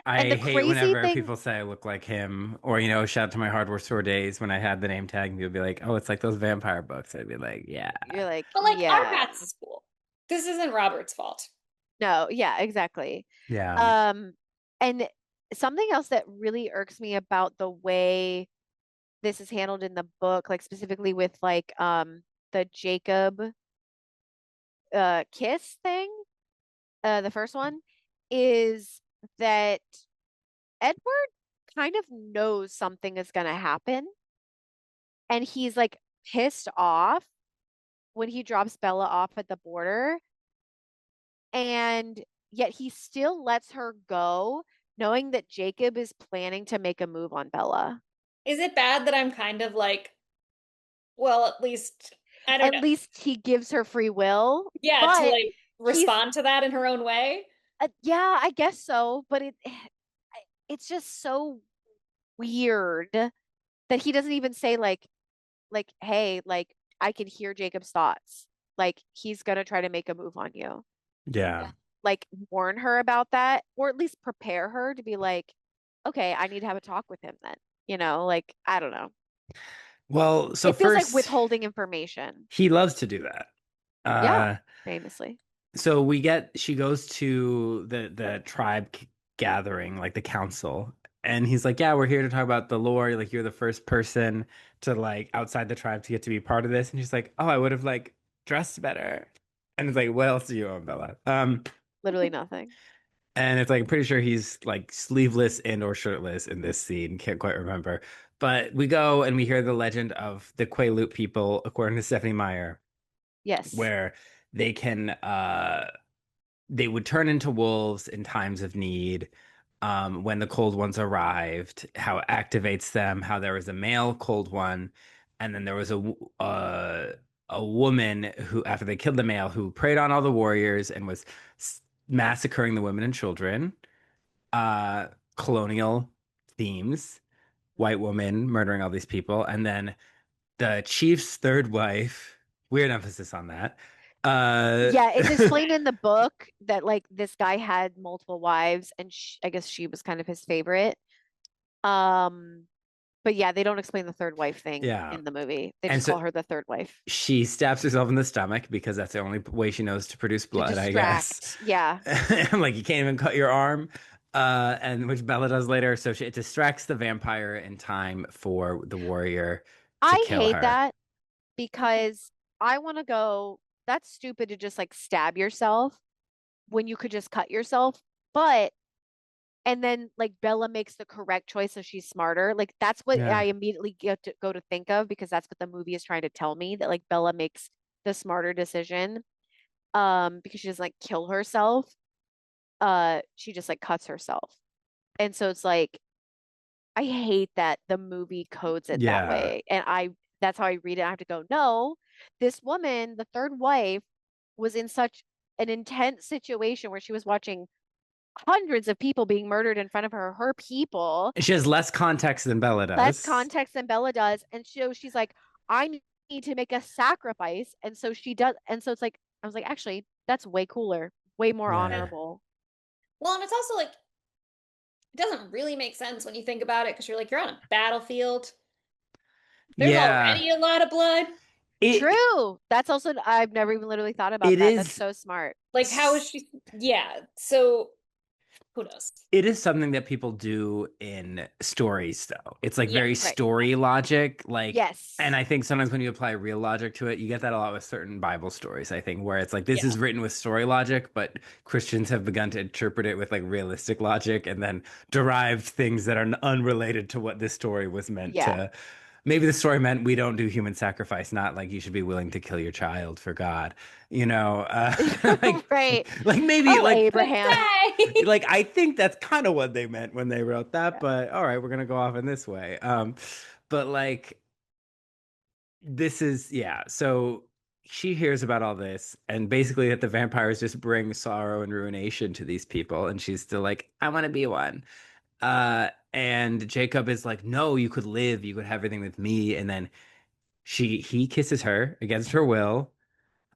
And I the hate crazy whenever thing, people say I look like him, or shout out to my hardware store days when I had the name tag, and people be like, "Oh, it's like those vampire books." I'd be like, "Yeah, you're like, But like our yeah. Pat's is cool. This isn't Robert's fault. No, yeah, exactly. yeah, Um, and something else that really irks me about the way this is handled in the book, like specifically with like the Jacob kiss thing, the first one, is that Edward kind of knows something is gonna happen, and he's like pissed off when he drops Bella off at the border, and yet he still lets her go, knowing that Jacob is planning to make a move on Bella. Is it bad that I'm kind of like, well, at least I don't At know. least he gives her free will, Yeah, to but like he's respond to that in her own way. yeah, I guess so, but it's just so weird that he doesn't even say like hey, like I can hear Jacob's thoughts. Like he's gonna try to make a move on you. yeah." Like warn her about that, or at least prepare her to be like, okay, I need to have a talk with him then. Like I don't know. Well, so It feels like first, withholding information. he loves to do that. Yeah, Uh, famously. so she goes to the tribe gathering, like the council, and he's like, "Yeah, we're here to talk about the lore. Like, you're the first person to like outside the tribe to get to be part of this." And she's like, "Oh, I would have like dressed better." And it's like, "What else do you own, Bella?" Literally nothing. And it's like pretty sure he's like sleeveless and or shirtless in this scene. Can't quite remember. But we go and we hear the legend of the Quaalude people, according to Stephanie Meyer, Yes. where they can they would turn into wolves in times of need. When the cold ones arrived, how it activates them, how there was a male cold one, and then there was a woman who, after they killed the male, who preyed on all the warriors and was massacring the women and children. Uh, Colonial themes, white woman murdering all these people, and then the chief's third wife. Weird emphasis on that. Uh, Yeah, it's explained in the book that like this guy had multiple wives, and I guess she was kind of his favorite. Um, but yeah, they don't explain the third wife thing yeah, in the movie. They and just so call her the third wife she stabs herself in the stomach because that's the only way she knows to produce to blood, I guess. distract. Yeah. Like you can't even cut your arm. And which Bella does later. So it distracts the vampire in time for the warrior to I kill hate her. that because I want to go, that's stupid to just like stab yourself when you could just cut yourself. But and then like Bella makes the correct choice, so she's smarter. Like that's what I Yeah. immediately get to go to think of because that's what the movie is trying to tell me that like Bella makes the smarter decision. Because she doesn't like kill herself. She just like cuts herself. And so it's like I hate that the movie codes it that Yeah. way. And that's how I read it. I have to go, no, this woman, the third wife, was in such an intense situation where she was watching hundreds of people being murdered in front of her, her people, She has less context than Bella less does. context than Bella does. And so she's like, I need to make a sacrifice. And so she does. And so it's like, I was like, actually, that's way cooler, way more Yeah. honorable. Well, and it's also like it doesn't really make sense when you think about it because you're like you're on a battlefield. There's Yeah. already a lot of blood. It True. That's also, I've never even literally thought about it that. That's is so smart. Like, how is she? Yeah. So who knows? it is something that people do in stories though. It's like Yeah. very Right. story logic, like, and Yes. I think sometimes when you apply real logic to it, you get that a lot with certain Bible stories, I think, where it's like this Yeah. is written with story logic, but Christians have begun to interpret it with like realistic logic and then derived things that are unrelated to what this story was meant Yeah. to. Maybe the story meant we don't do human sacrifice, not like you should be willing to kill your child for God, you know, like Right. like maybe Oh, like Could Abraham. say. like I think that's kind of what they meant when they wrote that, Yeah. but all right, we're gonna go off in this way. But like this is yeah, so she hears about all this and basically that the vampires just bring sorrow and ruination to these people, and she's still like, I want to be one. And Jacob is like, no, you could live, you could have everything with me, and then he kisses her against her will.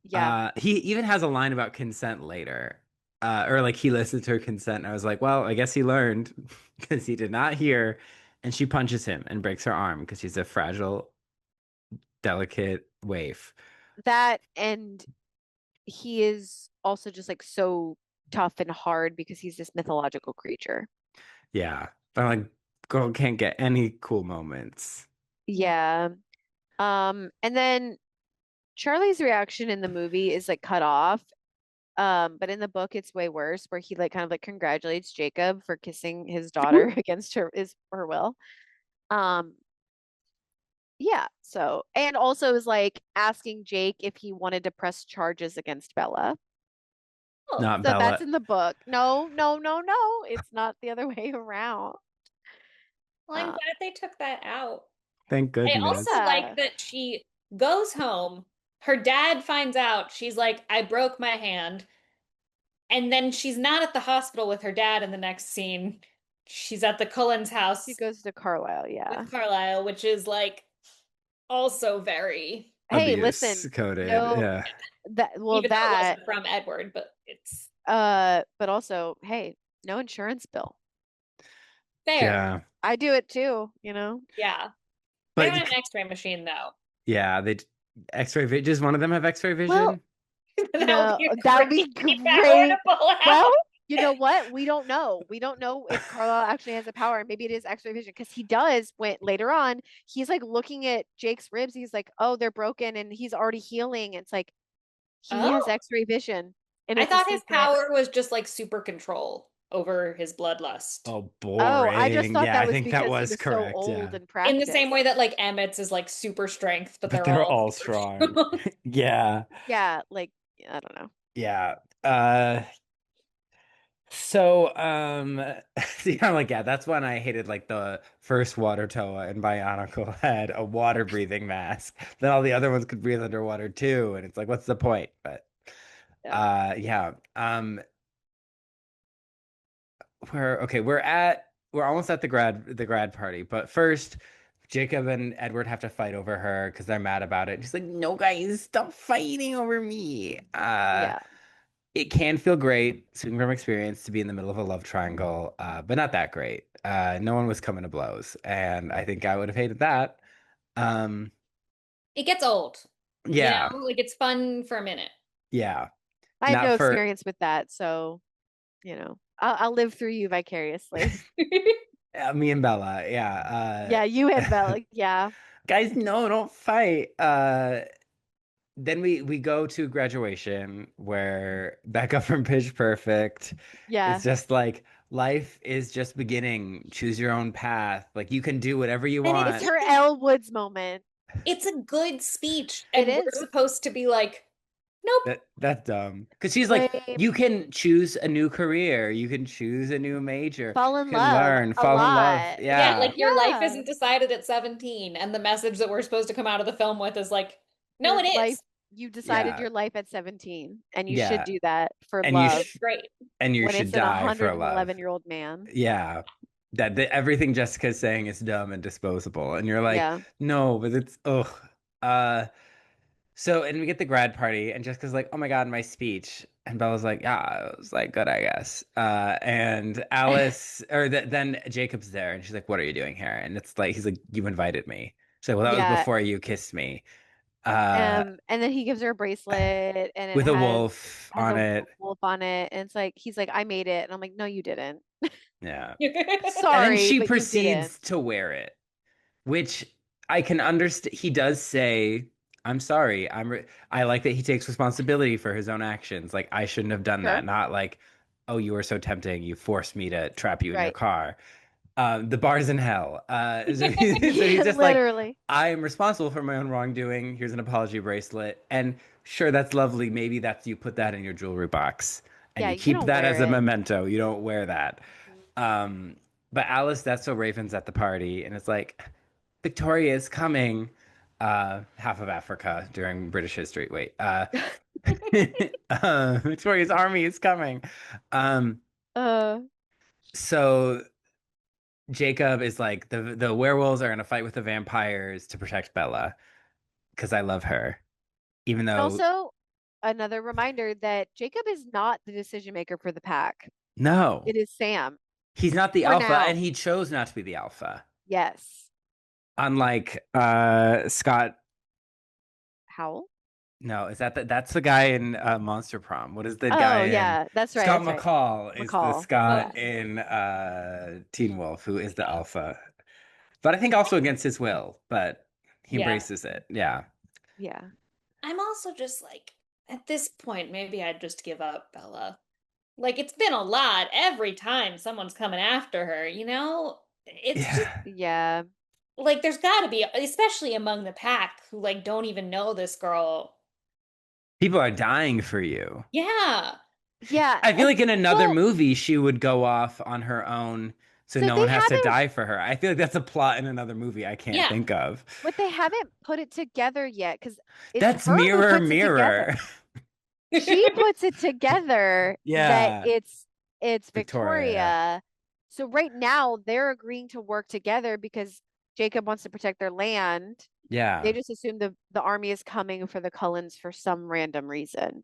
Yeah. He even has a line about consent later. Or like he listened to her consent. And I was like, well, I guess he learned because he did not hear. And she punches him and breaks her arm because she's a fragile, delicate waif. That and he is also just like so tough and hard because he's this mythological creature. Yeah. But I'm like, girl can't get any cool moments. Yeah. And then Charlie's reaction in the movie is like cut off. But in the book it's way worse where he like kind of like congratulates Jacob for kissing his daughter against her will. Um, yeah, so and also is like asking Jake if he wanted to press charges against Bella. Oh, Not So that's Bella. in the book. No, no, no, no. It's not the other way around. well, I'm Uh, glad they took that out. Thank I also goodness. like yeah. that she goes home. Her dad finds out. She's like, I broke my hand. And then she's not at the hospital with her dad in the next scene. She's at the Cullen's She house goes to Carlisle, yeah. with Carlisle, which is like also very, Hey, Abuse listen, coded. no Yeah. even though it that wasn't from Edward, but it's but also, hey, no insurance bill. fair. Yeah. I do it too, you know? Yeah. They don't But have an X-ray machine though. yeah, they X-ray vision. Does one of them have X-ray Well, vision? That would no, be a that would be crazy power to great. pull Well, out. you know what? We don't know. We don't know if Carlisle actually has a power. Maybe it is X-ray vision because he does when later on he's like looking at Jake's ribs. He's like, "Oh, they're broken," and he's already healing. It's like he has Oh, X-ray vision, and I it's a thought his secret. power was just like super control over his bloodlust. Oh, Oh, I just boring. thought Yeah, that I was think that because he was was so correct. old Yeah. and In the same practiced. way that like Emmett's is like super strength, but But they're they're all all super strong. strong. Yeah. Yeah, like I don't know. Yeah. Uh so see, I'm like, yeah, that's when I hated like the first water Toa and Bionicle had a water breathing mask. Then all the other ones could breathe underwater too. And it's like, what's the point? But Yeah, yeah. We're okay, we're almost at the grad party, but first Jacob and Edward have to fight over her because they're mad about it. She's like, no guys, stop fighting over me. yeah. It can feel great, speaking from experience, to be in the middle of a love triangle, but not that great. No one was coming to blows, and I think I would have hated that. Um, It gets old, you know, yeah, like it's fun for a minute. yeah, I have not no for experience with that, so you know. I'll live through you vicariously. Me and Bella, yeah. Yeah, you and Bella. Yeah, Guys, no, don't fight. Then we go to graduation where Becca from Pitch Perfect is yeah. just like life is just beginning. Choose your own path. Like you can do whatever you And it's It's want. like her Elle Woods moment. it's a good speech, It and we're is. supposed to be like, nope. That's dumb. Because she's like, Lame. you can choose a new career, you can choose a new major, Fall you in can love learn, a fall in love. lot. Yeah, Yeah. like your life Yeah. isn't decided at 17, and the message that we're supposed to come out of the film with is like, no, Your it life, is. you decided Yeah. your life at 17, and you should Yeah. do that for And you love It's great. and you when should it's an die for love. 111-year-old man. Yeah. Everything Jessica's saying is dumb and disposable. And you're like, Yeah. no, but it's ugh. Uh so and we get the grad party and Jessica's like, oh my God, my speech. And Bella's like, yeah, it was like good, I guess. And Alice or then Jacob's there and she's like, what are you doing here? And it's like he's like, you invited me. She's like, well, that was Yeah. before you kissed me. Uh And then he gives her a bracelet and it with a wolf has on a it. wolf on it. And it's like he's like, I made it. And I'm like, no, you didn't. Yeah. And then Sorry, she but you didn't. proceeds to wear it. Which I can understand. He does say, "I'm sorry. I like that he takes responsibility for his own actions. Like I shouldn't have done that. Sure. Not like, oh, you were so tempting. You forced me to trap you in your Right. car. The bar's in hell. So he's just like, Literally. I am responsible for my own wrongdoing. Here's an apology bracelet. And sure, that's lovely. Maybe that's you put that in your jewelry box and Yeah, you you keep don't that as wear a it. memento. You don't wear that. Um, but Alice, that's so Raven's at the party, and it's like Victoria is coming. Half of Africa during British history. Wait, Victoria's army is coming. Um, Uh, so Jacob is like the werewolves are gonna fight with the vampires to protect Bella because I love her, even and though also another reminder that Jacob is not the decision maker for the pack. no, It is Sam he's not the for alpha, now. and he chose not to be the alpha. Yes. Unlike Scott. Howell? No, is that's the guy in Monster Prom? What is the guy Oh, in yeah, that's right. Scott That's right. McCall is the McCall. Oh, Scott in Teen Wolf, who is the alpha. But I think also against his will, but he yeah. embraces it. Yeah. Yeah. I'm also just like, at this point, maybe I'd just give up, Bella. Like, it's been a lot every time someone's coming after her, you know? It's just Yeah. Yeah. like there's got to be, especially among the pack who like don't even know this girl. People are dying for you. Yeah. Yeah. I feel like in another Well, movie she would go off on her own so so no they one has to haven't, die for her. I feel like that's a plot in another movie I can't Yeah. think of. but they haven't put it together yet because it's That's her who Mirror puts it together. Mirror. She puts it together that Yeah. it's Victoria. Victoria. So right now they're agreeing to work together because Jacob wants to protect their land. They Yeah. just assume the army is coming for the Cullens for some random reason.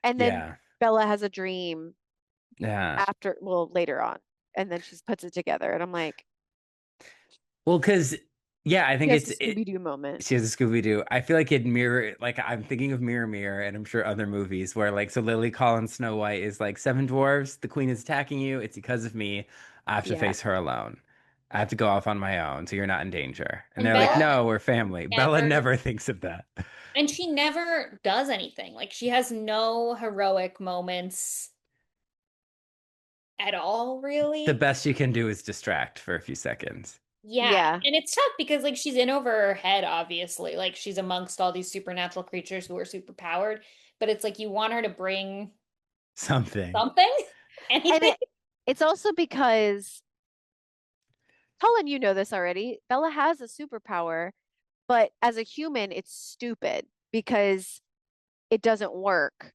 And then Yeah. Bella has a dream Yeah. after, well, later on, and then she puts it together. And I'm like, Well, because yeah, I she think has a Scooby-Doo moment. she has a Scooby Doo. I feel like it mirror like I'm thinking of Mirror Mirror, and I'm sure other movies where like so Lily Collins Snow White is like seven dwarves. The queen is attacking you. It's because of me. I have to Yeah. face her alone. I have to go off on my own, so you're not in danger. And And they're like, Yeah. Bella no, we're family. Bella never, never thinks of that. and she never does anything. Like she has no heroic moments at all, The really. best you can do is distract for a few seconds. Yeah. Yeah. And it's tough because like she's in over her head, obviously. Like she's amongst all these supernatural creatures who are super powered, but it's like you want her to bring Something. something, And anything. it's also because, Cullen, you know this already. Bella has a superpower, but as a human, it's stupid because it doesn't work.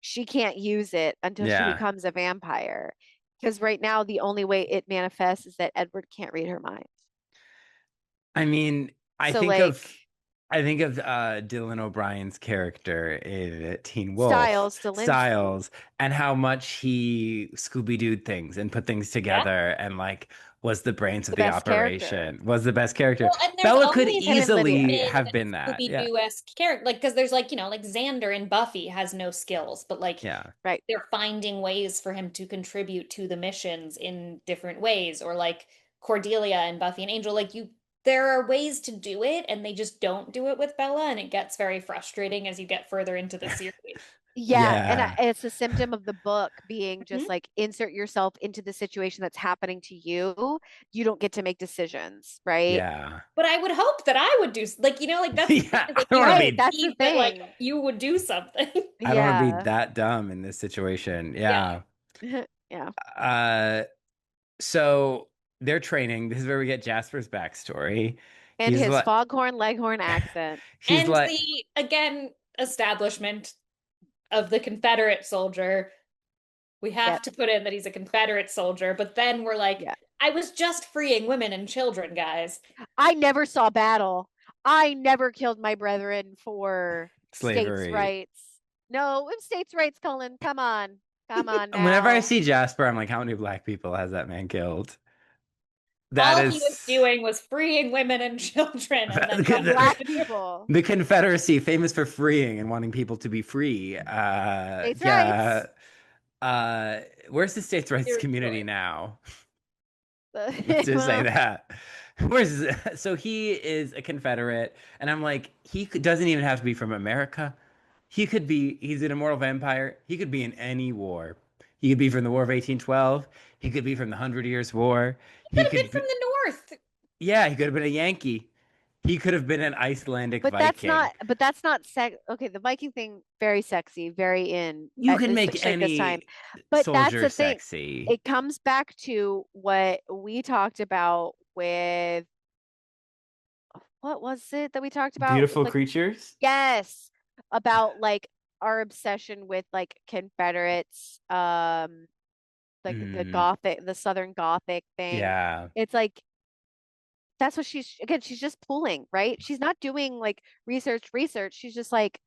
She can't use it until she Yeah. becomes a vampire. Because right now, the only way it manifests is that Edward can't read her mind. I mean, I So, think like, of I think of Dylan O'Brien's character in Teen Wolf, Styles Stilinski. Styles, and how much he Scooby-Dooed things and put things Yeah. together and like was the brains of The the best character. operation, was the best character. Well, and there's Bella could always Him and Lydia. easily been have been a that. Yeah. Scooby-Doo-esque character, like because there's like like Xander in Buffy has no skills, but like Yeah. Right. they're finding ways for him to contribute to the missions in different ways, or like Cordelia and Buffy and Angel, like you. There are ways to do it, and they just don't do it with Bella, and it gets very frustrating as you get further into the series. Yeah, and Yeah. it's a symptom of the book being just Mhm. like insert yourself into the situation that's happening to you. You don't get to make decisions, right? Yeah. But I would hope that I would do like like that's the thing Yeah. is I like don't you want to have to Right, be that's the believe that like thing. you would do something. I don't want to be Yeah. that dumb in this situation. Yeah. Yeah. Yeah. Uh so they're training. This is where we get Jasper's backstory. And He's his like foghorn leghorn accent. he's And like the again establishment of the Confederate soldier. We have Yep. to put in that he's a Confederate soldier, but then we're like, Yeah. I was just freeing women and children, guys. I never saw battle. I never killed my brethren for states' slavery. rights. No, states' rights, Cullen. Come on. Come on And whenever I now. see Jasper, I'm like, how many black people has that man killed? That All he was is doing was freeing women and children and then And coming black to people. the Confederacy, famous for freeing and wanting people to be free. States' Yeah. rights. Uh, where's the states' rights community spiritually. now? Let's just say Well, that. Where's so he is a Confederate, and I'm like, doesn't even have to be from America. He's an immortal vampire. He could be in any war. He could be from the War of 1812. He could be from the Hundred Years' War. He He could have been could from be, the North. yeah, he could have been a Yankee. He could have been an Icelandic Viking. but that's not okay, the Viking thing, very sexy, very in, You can make especially at this time. any But that's soldier the thing. sexy. It comes back to what we talked about with what was it that we talked about? Beautiful Like, creatures. yes, about like our obsession with like Confederates, like Mm, the Southern Gothic thing. yeah. It's like that's what she's just pulling, right? She's not doing like research. She's just like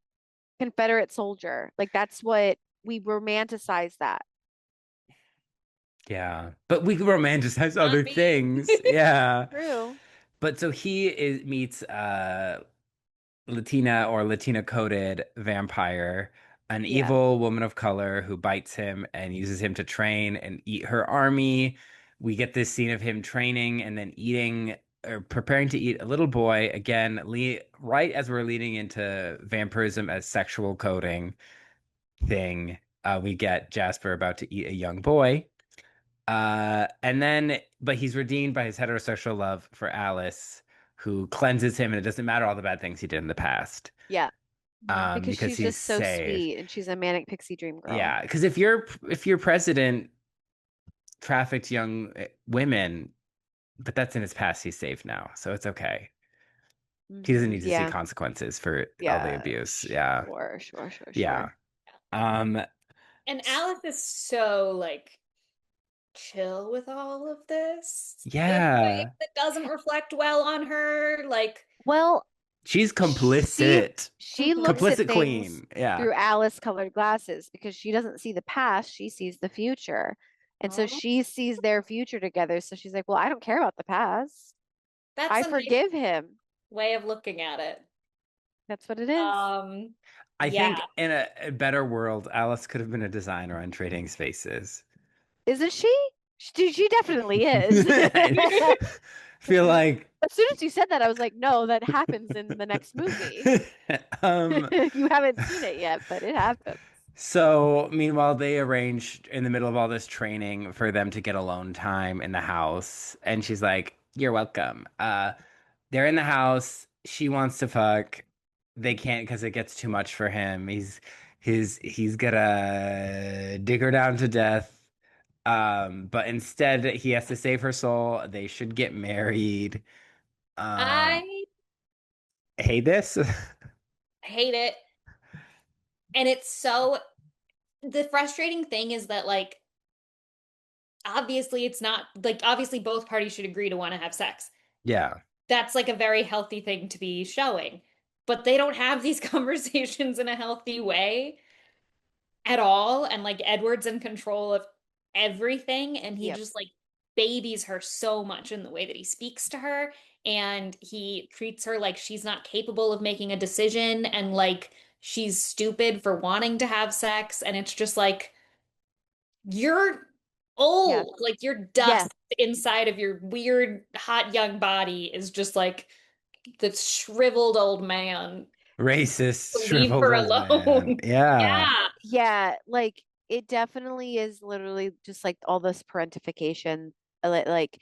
Confederate soldier. Like that's what we romanticize that. Yeah, but we romanticize Not other me. things. Yeah. True. But so meets Latina or Latina coded vampire, an Yeah. evil woman of color who bites him and uses him to train and eat her army. We get this scene of him training and then eating or preparing to eat a little boy again, right as we're leading into vampirism as sexual coding thing. We get Jasper about to eat a young boy. But he's redeemed by his heterosexual love for Alice, who cleanses him, and it doesn't matter all the bad things he did in the past, Yeah. Mhm. Because because she's he's just so saved. sweet and she's a manic pixie dream girl. Yeah, because if your president trafficked young women, but that's in his past, he's saved now, so it's okay. He doesn't need to see Yeah. consequences for all the Yeah. abuse. Yeah, yeah. Sure. Um, And Alice is so like chill with all of this in a way yeah. that doesn't reflect well on her. Like, Well, She's she complicit, she mhm. looks at complicit things queen. Yeah. through Alice colored glasses because she doesn't see the past, she sees the future. And so Oh, she sees their future together. So she's like, well, I don't care about the past. that's I a nice forgive him. way of looking at it. That's what it is. I Yeah. think in a better world, Alice could have been a designer on Trading Spaces. Isn't she? She definitely is. I feel like As soon as you said that, I was like, no, that happens in the next movie. um You haven't seen it yet, but it happens. so meanwhile they arranged in the middle of all this training for them to get alone time in the house and she's like, "You're welcome." They're in the house, she wants to fuck. They can't because it gets too much for him. He's gonna dig her down to death. But instead he has to save her soul. They should get married. Um, I hate this. hate it. And it's so the frustrating thing is that like obviously it's not like obviously both parties should agree to want to have sex. Yeah. That's like a very healthy thing to be showing. But they don't have these conversations in a healthy way at all. And like Edward's in control of everything. And he Yep. just like babies her so much in the way that he speaks to her, and he treats her like she's not capable of making a decision, and like she's stupid for wanting to have sex. And it's just like, you're Yeah. old, like your Yeah. dust inside of your weird hot young body is just like the shriveled old man. Racist, Leave shriveled her old man. alone. Yeah. Yeah. Yeah. Like it definitely is literally just like all this parentification. Like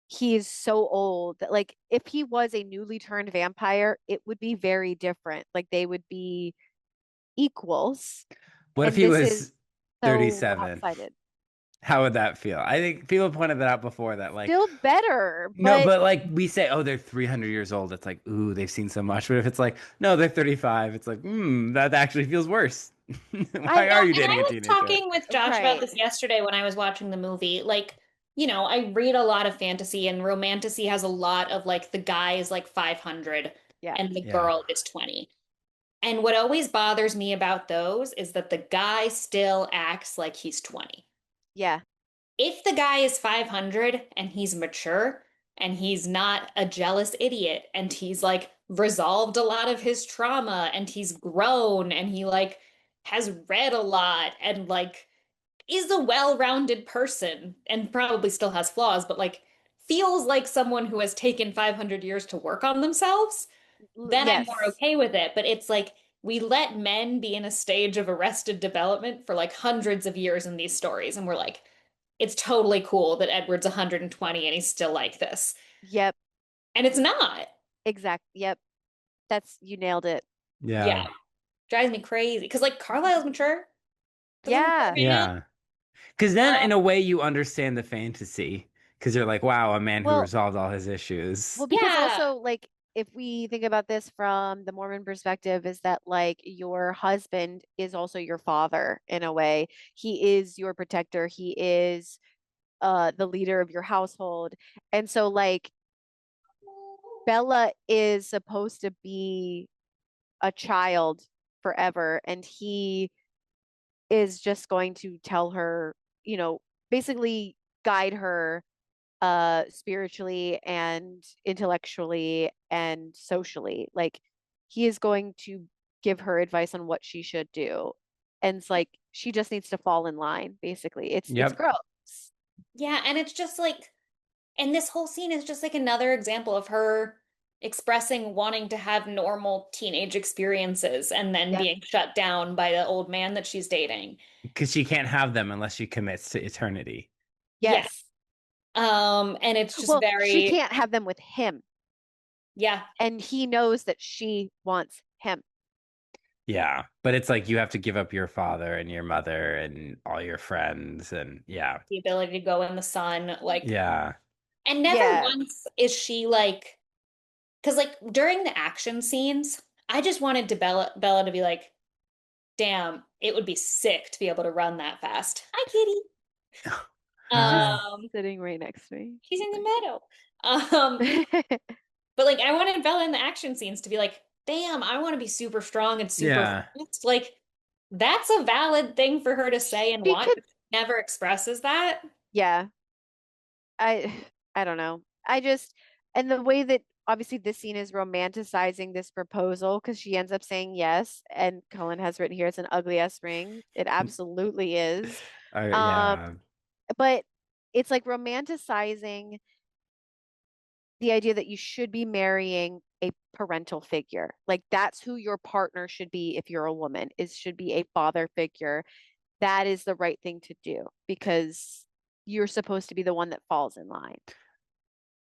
he is so old that like if he was a newly turned vampire, it would be very different. Like they would be equals. What if And he this is was so 37? lopsided. How would that feel? I think people pointed that out before that, like, Still better, no, but but like we say, oh, they're 300 years old. It's like, ooh, they've seen so much. But if it's like, no, they're 35, it's like, that actually feels worse. Why I Yeah, are you and I dating a was teenager? talking with Josh about right. this yesterday when I was watching the movie. Like, I read a lot of fantasy, and romantasy has a lot of like the guy is like 500 Yeah. and the Yeah. girl is 20. And what always bothers me about those is that the guy still acts like he's 20. Yeah. If the guy is 500 and he's mature and he's not a jealous idiot and he's like resolved a lot of his trauma and he's grown and he like has read a lot and like is a well-rounded person and probably still has flaws, but like feels like someone who has taken 500 years to work on themselves, then I'm more Yes. okay with it. But it's like we let men be in a stage of arrested development for like hundreds of years in these stories, and we're like, it's totally cool that Edward's 120 and he's still like this. Yep. And it's not. Exact. Yep. That's you nailed it. Yeah, Yeah. drives me crazy. Because like Carlisle's mature. Doesn't mature Yeah. Hannah. Yeah. Because then, Uh, in a way, you understand the fantasy. Because you're like, wow, a man who Well, resolved all his issues. because yeah. also like if we think about this from the Mormon perspective, is that like your husband is also your father in a way. He is your protector. He is the leader of your household. And so like Bella is supposed to be a child forever, and he is just going to tell her, basically guide her spiritually and intellectually and socially. Like he is going to give her advice on what she should do. And it's like she just needs to fall in line, basically. It's Yep. gross. Yeah. And it's just like, and this whole scene is just like another example of her expressing wanting to have normal teenage experiences and then Yep. being shut down by the old man that she's dating. Because she can't have them unless she commits to eternity. Yeah. Yes. And it's just Well, she very, can't have them with him. yeah, And he knows that she wants him. Yeah. But it's like you have to give up your father and your mother and all your friends. And yeah. the ability to go in the sun, like, Yeah. and never Yeah. once is she like, because like during the action scenes, I just wanted to Bella to be like, damn, it would be sick to be able to run that fast. Hi, kitty. She's just Uh, Um, sitting right next to me. she's She's in the like, meadow. Um, but like I wanted Bella in the action scenes to be like, damn, I want to be super strong and super yeah. fast. Like that's a valid thing for her to say and she want, could, but she never expresses that. yeah. I don't know. And the way that obviously this scene is romanticizing this proposal because she ends up saying yes, and Cullen has written here it's an ugly ass ring. It absolutely is. Um, Yeah. but it's like romanticizing the idea that you should be marrying a parental figure. Like that's who your partner should be if you're a woman, is should be a father figure. That is the right thing to do because you're supposed to be the one that falls in line.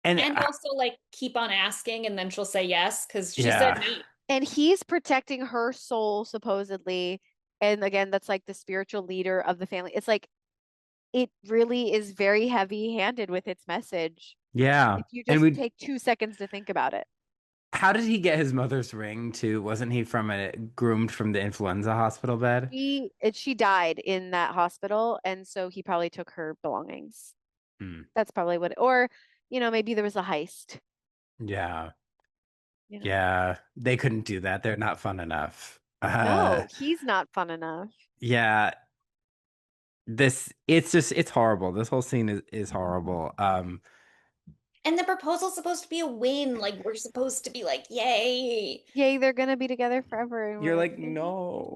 And And also like keep on asking and then she'll say yes because she said yeah. no. And he's protecting her soul supposedly. And again, that's like the spiritual leader of the family. It's like it really is very heavy-handed with its message Yeah. if you And just we take 2 seconds to think about it. how did he get his mother's ring too? Wasn't he from a groomed from the influenza hospital bed? She died in that hospital, and so he probably took her belongings. Hmm. That's probably what, or maybe there was a heist. Yeah. You know, Yeah. They couldn't do that. They're not fun enough. no, he's not fun enough. Yeah. It's horrible. This whole scene is horrible. And the proposal's supposed to be a win. Like we're supposed to be like, yay. Yay, they're gonna be together forever. And You're we're like, like, no.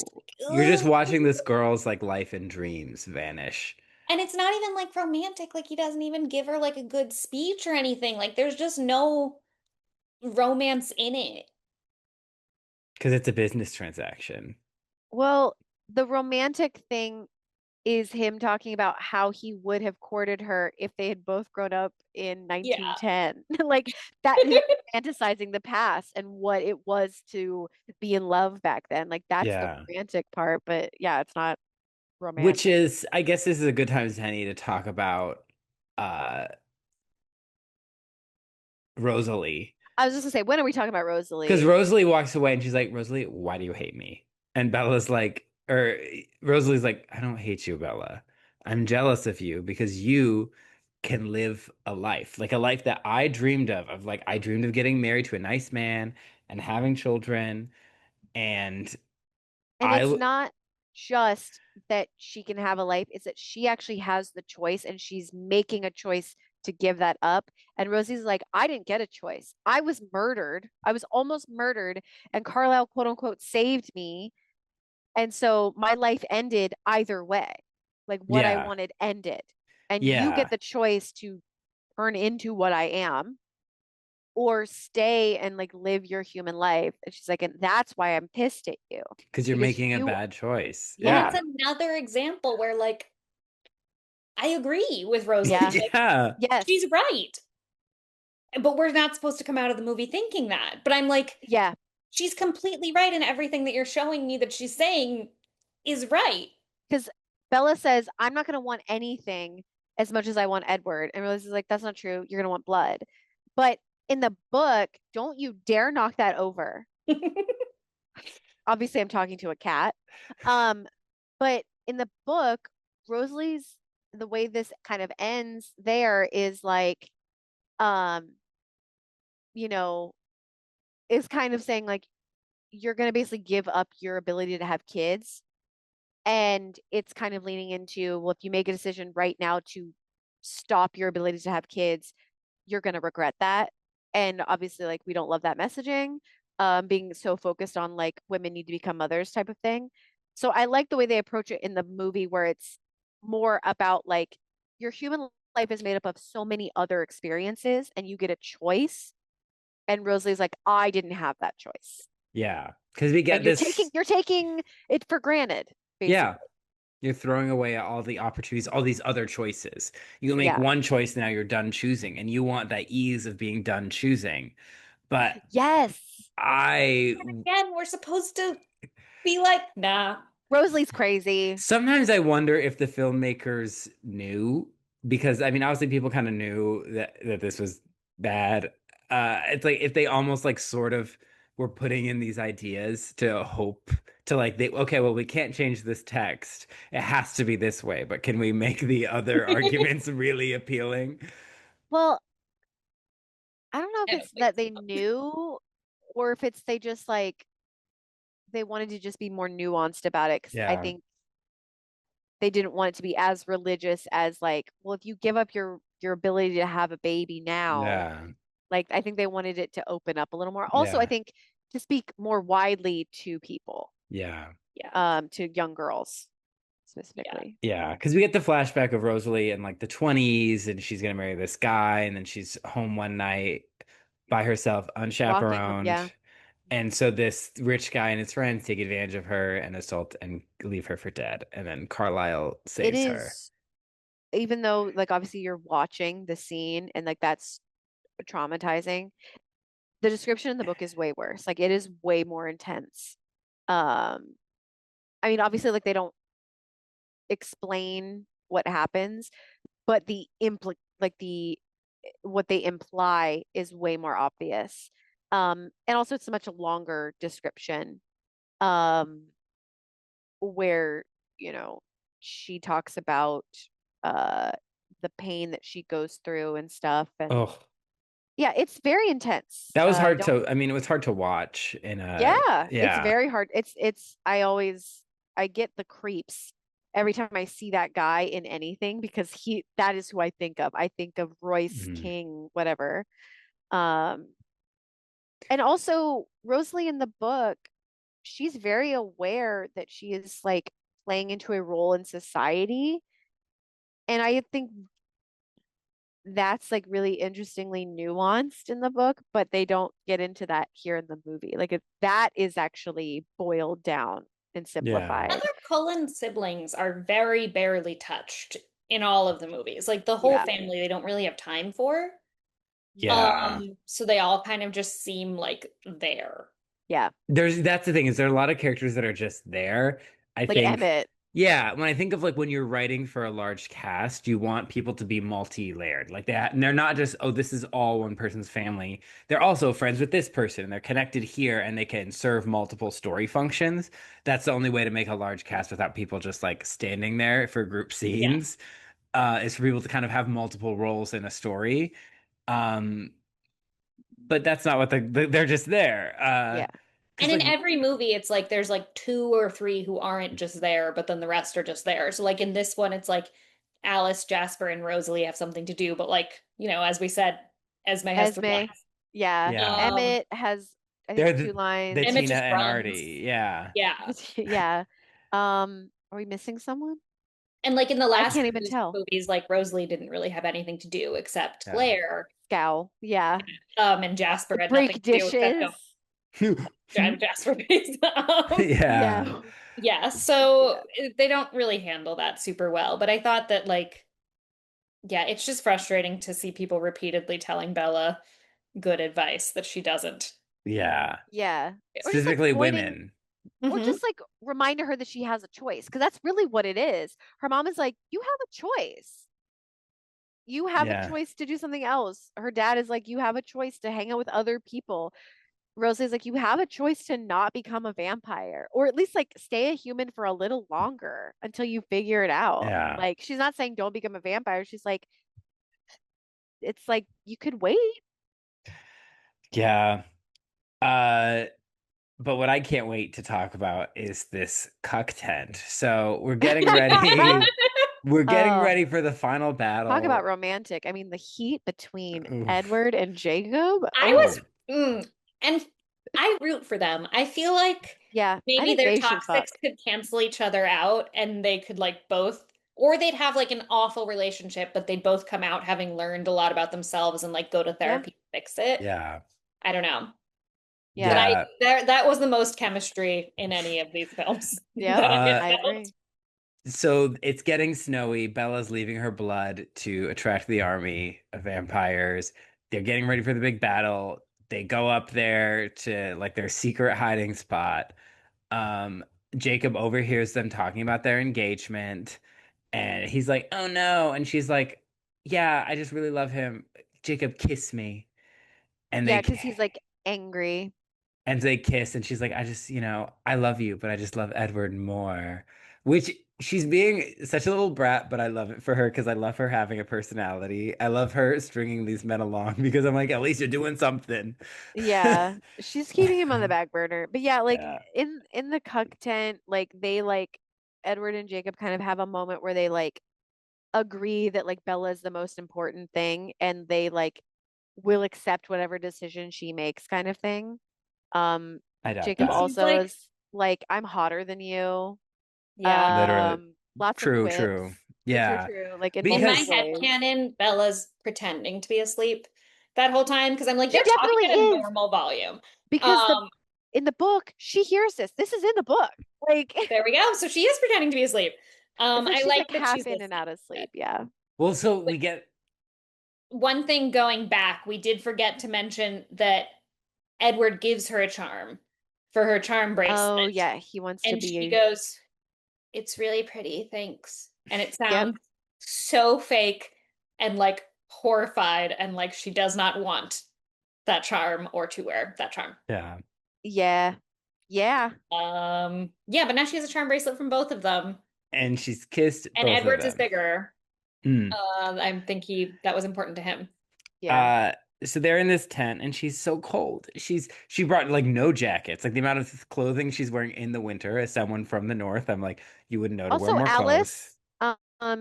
You're just Ugh. watching this girl's like life and dreams vanish. And it's not even like romantic. Like he doesn't even give her like a good speech or anything. Like there's just no romance in it. Because it's a business transaction. well, the romantic thing is him talking about how he would have courted her if they had both grown up in Yeah. 1910. Like that, him fantasizing the past and what it was to be in love back then. Like that's the Yeah. romantic part, but yeah, it's not Which romantic. is, I guess this is a good time, Penny, to talk about uh Rosalie. I was just gonna say, when are we talking about Because Rosalie? Rosalie walks away and she's like, Rosalie, why do you hate me? And Bella's like, or Rosalie's like, I don't hate you, Bella. I'm jealous of you because you can live a life that I dreamed of like I dreamed of getting married to a nice man and having children. And And it's I, not just that she can have a life, it's that she actually has the choice and she's making a choice to give that up. And Rosie's like, I didn't get a choice. I was murdered. I was almost murdered, and Carlisle, quote unquote, saved me. And so my life ended either way. Like what I yeah, wanted ended. And you get yeah, the choice to turn into what I am or stay and like live your human life. And she's like, and that's why I'm pissed at you because you're because making a you, bad choice. And yeah, it's Yeah. another example where like I agree with Rosalie. yeah, Like Yeah. yes, she's right. But we're not supposed to come out of the movie thinking that. But I'm like, yeah. she's completely right, and everything that you're showing me that she's saying is right. Because Bella says, I'm not going to want anything as much as I want Edward. And Rose is like, that's not true. You're going to want blood. But in the book, don't you dare knock that over. Obviously, I'm talking to a cat. Um, but in the book, Rosalie's, the way this kind of ends there is like, um, you know, is kind of saying like, you're going to basically give up your ability to have kids. And it's kind of leaning into, well, if you make a decision right now to stop your ability to have kids, you're going to regret that. And obviously, like, we don't love that messaging, being so focused on like women need to become mothers type of thing. So I like the way they approach it in the movie where it's more about like your human life is made up of so many other experiences and you get a choice. And Rosalie's like, I didn't have that choice. Yeah. Because we get And this. you're taking it for granted, Yeah. basically. You're throwing away all the opportunities, all these other choices. You make Yeah. one choice, now you're done choosing, and you want that ease of being done choosing. But Yes. I Again, we're supposed to be like, nah. Rosalie's crazy. sometimes I wonder if the filmmakers knew, because I mean, obviously people kind of knew that this was bad. It's like if they almost like sort of were putting in these ideas to hope to like they okay, well, we can't change this text. It has to be this way, but can we make the other arguments really appealing? Well, I don't know if I don't it's think that they so. knew or if it's they just like they wanted to just be more nuanced about it because I Yeah. think they didn't want it to be as religious as like, well, if you give up your ability to have a baby now, Yeah. like I think they wanted it to open up a little more. Also, I Yeah. think to speak more widely to people, Yeah. Yeah. to young girls Yeah. specifically. Yeah, because we get the flashback of Rosalie in like the 20s and she's gonna marry this guy, and then she's home one night by herself, Walking, unchaperoned. yeah. And so this rich guy and his friends take advantage of her and assault and leave her for dead. And then Carlisle It saves her. is, even though like obviously you're watching the scene and like that's traumatizing, the description in the book is way worse. Like it is way more intense. Um, I mean, obviously, like they don't explain what happens, but the like the what they imply is way more obvious. And also it's a much longer description, um, where, you know, she talks about uh the pain that she goes through and stuff. And Oh, yeah, it's very intense. that was hard Don't, to, I mean, it was hard to watch in a, yeah, it's yeah, very hard. I always, I get the creeps every time I see that guy in anything because that is who I think of. I think of Royce Mhm. King, whatever. Um, and also Rosalie in the book, she's very aware that she is like playing into a role in society. And I think that's like really interestingly nuanced in the book, but they don't get into that here in the movie. That is actually boiled down and Yeah. Other simplified. Cullen siblings are very barely touched in all of the movies. Like the whole Yeah. family, they don't really have time for. Yeah. So they all kind of just seem like there. Yeah. That's the thing is there are a lot of characters that are just there. I Like think, Emmett. yeah, when I think of like when you're writing for a large cast, you want people to be multi-layered like that. And they're not just, oh, this is all one person's family. They're also friends with this person and they're connected here and they can serve multiple story functions. That's the only way to make a large cast without people just like standing there for group Yeah. scenes, is for people to kind of have multiple roles in a story. Um, but that's not what they're just there. Yeah. Because And in like every movie, it's like there's like two or three who aren't just there, but then the rest are just there. So like in this one, it's like Alice, Jasper, and Rosalie have something to do, but like, as we said, Esme has three Esme. lines. Yeah. yeah. Emmett has, I think, They're two the Emmett lines. Tina just and runs. Artie. Yeah. Yeah. Yeah. Are we missing someone? And like in the I last can't even two tell. movies, like Rosalie didn't really have anything to do except Yeah. Claire. Scowl. Yeah. And Jasper had nothing Break to do except go dishes. drive Jasper base. Yeah. Yeah. Yeah, Yeah. so they don't really handle that super well. But I thought that like, yeah, it's just frustrating to see people repeatedly telling Bella good advice that she doesn't. Yeah. Yeah. Or just like Specifically pointing, women. or Hmm. just like reminding her that she has a choice. Because that's really what it is. Her mom is like, you have a choice. You have a Yeah. choice to do something else. Her dad is like, you have a choice to hang out with other people. Rosalie's like, you have a choice to not become a vampire, or at least like stay a human for a little longer until you figure it out. Yeah. Like, she's not saying don't become a vampire. She's like, it's like you could wait. Yeah. Uh, but what I can't wait to talk about is this cuck tent. So we're getting ready. We're getting Oh, ready for the final talk about battle. romantic. I mean, the heat between Oof. Edward and Jacob. I was, Oh, and I root for them. I feel like yeah. I maybe think their they should toxics fuck. could cancel each other out and they could like both, or they'd have like an awful relationship, but they'd both come out having learned a lot about themselves and like go to Yeah. therapy to fix it. Yeah. I don't know. But Yeah. Yeah. that was the most chemistry in any of these films Yep. that I Uh, I felt. agree. so it's getting snowy. Bella's leaving her blood to attract the army of vampires. They're getting ready for the big battle. They go up there to like their secret hiding spot. Um, Jacob overhears them talking about their engagement, and he's like, "Oh no!" And she's like, "Yeah, I just really love him. Jacob, kiss me." And Yeah, because he's like angry. they kiss, and she's like, I just, I love you, but I just love Edward more. Which she's being such a little brat, but I love it for her because I love her having a personality. I love her stringing these men along because I'm like, at least you're doing something. Yeah, she's keeping him on the back burner. But yeah, like Yeah. in the cuck tent, like they like Edward and Jacob kind of have a moment where they like agree that like Bella is the most important thing and they like will accept whatever decision she makes kind of thing. Um, I doubt Jacob And that. she's also like, is like, I'm hotter than you. yeah. Literally. Lots of True, quips. true. True, true, Yeah. true. Like in In my multiple Because, head ways. canon, Bella's pretending to be asleep that whole time because I'm like, She they're talking definitely at a is normal volume. because the Um, in the book, she hears this. This is in the book. Like there we go. So she is pretending to be asleep. it's like I she's like like that half she's in and listening. out of sleep. Yeah. well, so we get, One thing going back, we did forget to mention that Edward gives her a charm for her charm Oh bracelet. yeah, he wants to And she be. goes, "It's really pretty, thanks." And it Yep. sounds so fake and like horrified and like she does not want that charm or to wear that charm. yeah. Yeah. Yeah. Yeah, but now she has a charm bracelet from both of them. And she's kissed And both of Edward's is them. bigger. Mm. I think that was important to him. Yeah. Uh, so they're in this tent and she's so cold. She brought like no jackets. Like the amount of clothing she's wearing in the winter as someone from the north, I'm like, you wouldn't know to wear Also, more clothes. Alice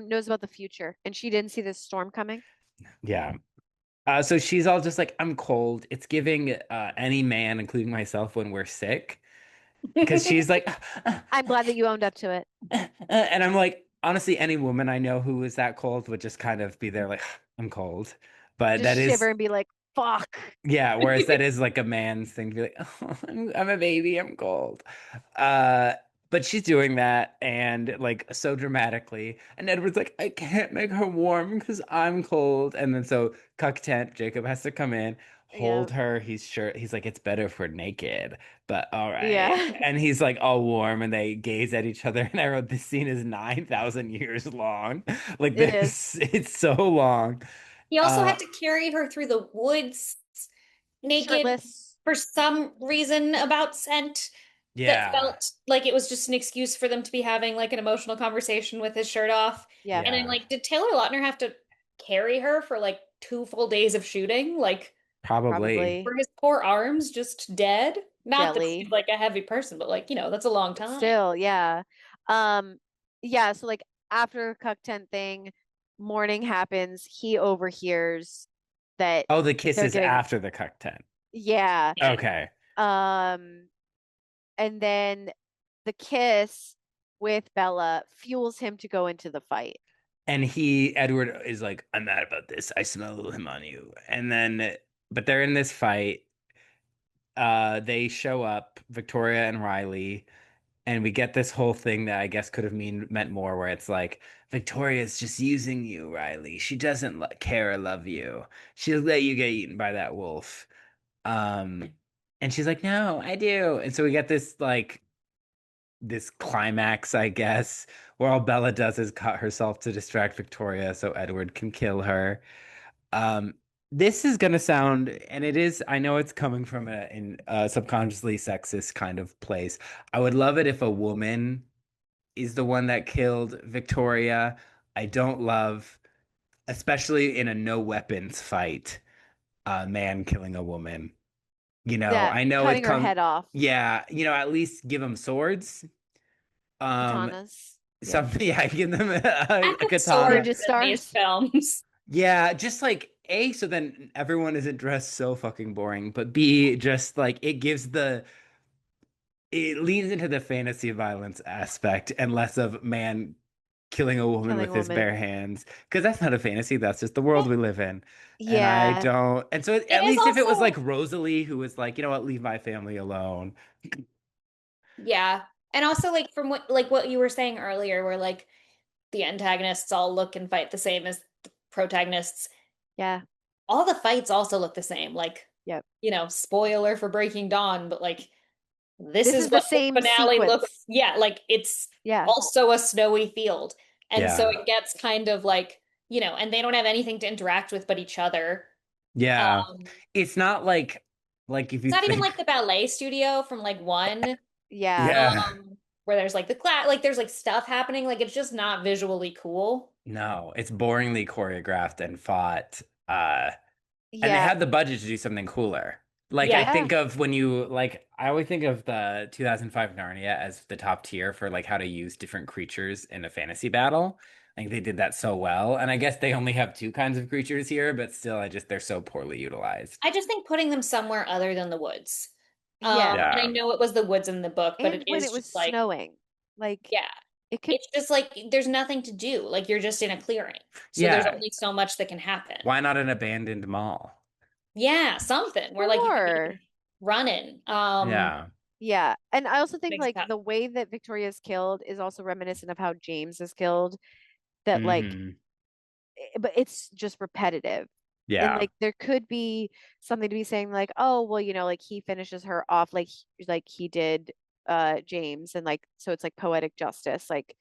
knows about the future and she didn't see this storm coming. Yeah. So she's all just like, I'm cold. It's giving any man, including myself, when we're sick. Because she's like, I'm glad that you owned up to it. and I'm like, honestly, any woman I know who is that cold would just kind of be there like, I'm cold. But Just that shiver is and be like, fuck. Yeah, whereas that is like a man's thing to be like, oh, I'm a baby, I'm cold. Uh, but she's doing that and like so dramatically. And Edward's like, I can't make her warm because I'm cold. And then so Cuck Tent, Jacob has to come in, Yeah. hold her. He's like, it's better if we're naked, but all right. Yeah. And he's like all warm and they gaze at each other. And I wrote, this scene is 9,000 years long. Like It is. it's so long. He also Uh, had to carry her through the woods naked Shirtless. for some reason about scent that yeah, felt like it was just an excuse for them to be having like an emotional conversation with his shirt off. Yeah, And I'm yeah. like, did Taylor Lautner have to carry her for like 2 full days of shooting? Like, Probably. were probably his poor arms just dead? Not that he's jelly. like a heavy person, but like, that's a long But time. still, yeah. Um, yeah, so like after Cuck Tent thing, morning happens, he overhears that Oh, the kiss they're is getting after the cocktail. yeah. Yeah. Okay. Um, and then the kiss with Bella fuels him to go into the fight. And Edward is like, I'm mad about this. I smell him on you. And then, but they're in this fight. They show up, Victoria and Riley, and we get this whole thing that I guess could have meant more, where it's like, Victoria's just using you, Riley. She doesn't care or love you. She'll let you get eaten by that wolf. Um, and she's like, no, I do. And so we get this climax, I guess, where all Bella does is cut herself to distract Victoria so Edward can kill her. Um, this is gonna sound, and it is, I know it's coming from a subconsciously sexist kind of place. I would love it if a woman is the one that killed Victoria. I don't love, especially in a no weapons fight, a man killing a woman. Yeah, I know it cutting her comes, head off, yeah, at least give them swords. Um, katanas. Yeah. Something, yeah, give them Lack a of swords katana. Ninja in these stars. films. Yeah, just like A, so then everyone isn't dressed so fucking boring, but B, just like it leans into the fantasy violence aspect and less of man killing a woman Killing with a his bare woman. hands. Because that's not a fantasy, that's just the world we live in. And I Yeah. don't, and so It at is least if it was like also, Rosalie, who was like, you know what, leave my family alone. yeah. And also like from what you were saying earlier, where like the antagonists all look and fight the same as the protagonists, Yeah. all the fights also look the same. Like, Yep. spoiler for Breaking Dawn, but like this This is is the what the same finale looks. sequence. Yeah, like it's Yeah. also a snowy field. And so Yeah. it gets kind of like, and they don't have anything to interact with but each other. Yeah. Um, It's not like if it's you not even think, like the ballet studio from like one, Yeah. yeah. where there's like the class, like there's like stuff happening. Like it's just not visually cool. No, it's boringly choreographed and fought. And they Yeah. had the budget to do something cooler. Like I Yeah. Yeah. think of when you like I always think of the 2005 Narnia as the top tier for like how to use different creatures in a fantasy battle. I think they did that so well. And I guess they only have two kinds of creatures here, but still they're so poorly utilized. I just think putting them somewhere other than the woods. Yeah. And I Yeah. know it was the woods in the book, but And it when is it was just like, snowing, like yeah, it could, it's just like there's nothing to do. Like you're just in a clearing. So there's Yeah. only so much that can happen. Why not an abandoned mall? Yeah, something where like you could sure. be running. Yeah. Yeah. And I also think Makes it like happen. the way that Victoria's killed is also reminiscent of how James is killed. That like, Hmm. but it's just repetitive. And Yeah. like there could be something to be saying like, oh, well, like he finishes her off like he did James and like so it's like poetic justice. Like,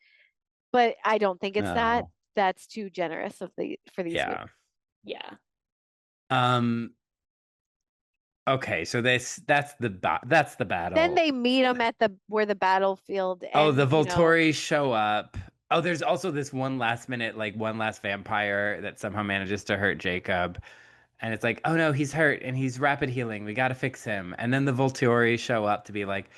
but I don't think it's that. Oh. That's too generous of the for these movies. Yeah. Yeah. Um okay, so that's the Then battle. they meet him at the where the battlefield Oh, the and Volturi show up. Oh, there's also this one last minute, like one last vampire that somehow manages to hurt Jacob. And it's like, oh no, he's hurt and he's rapid healing. We got to fix him. And then the Volturi show up to be like,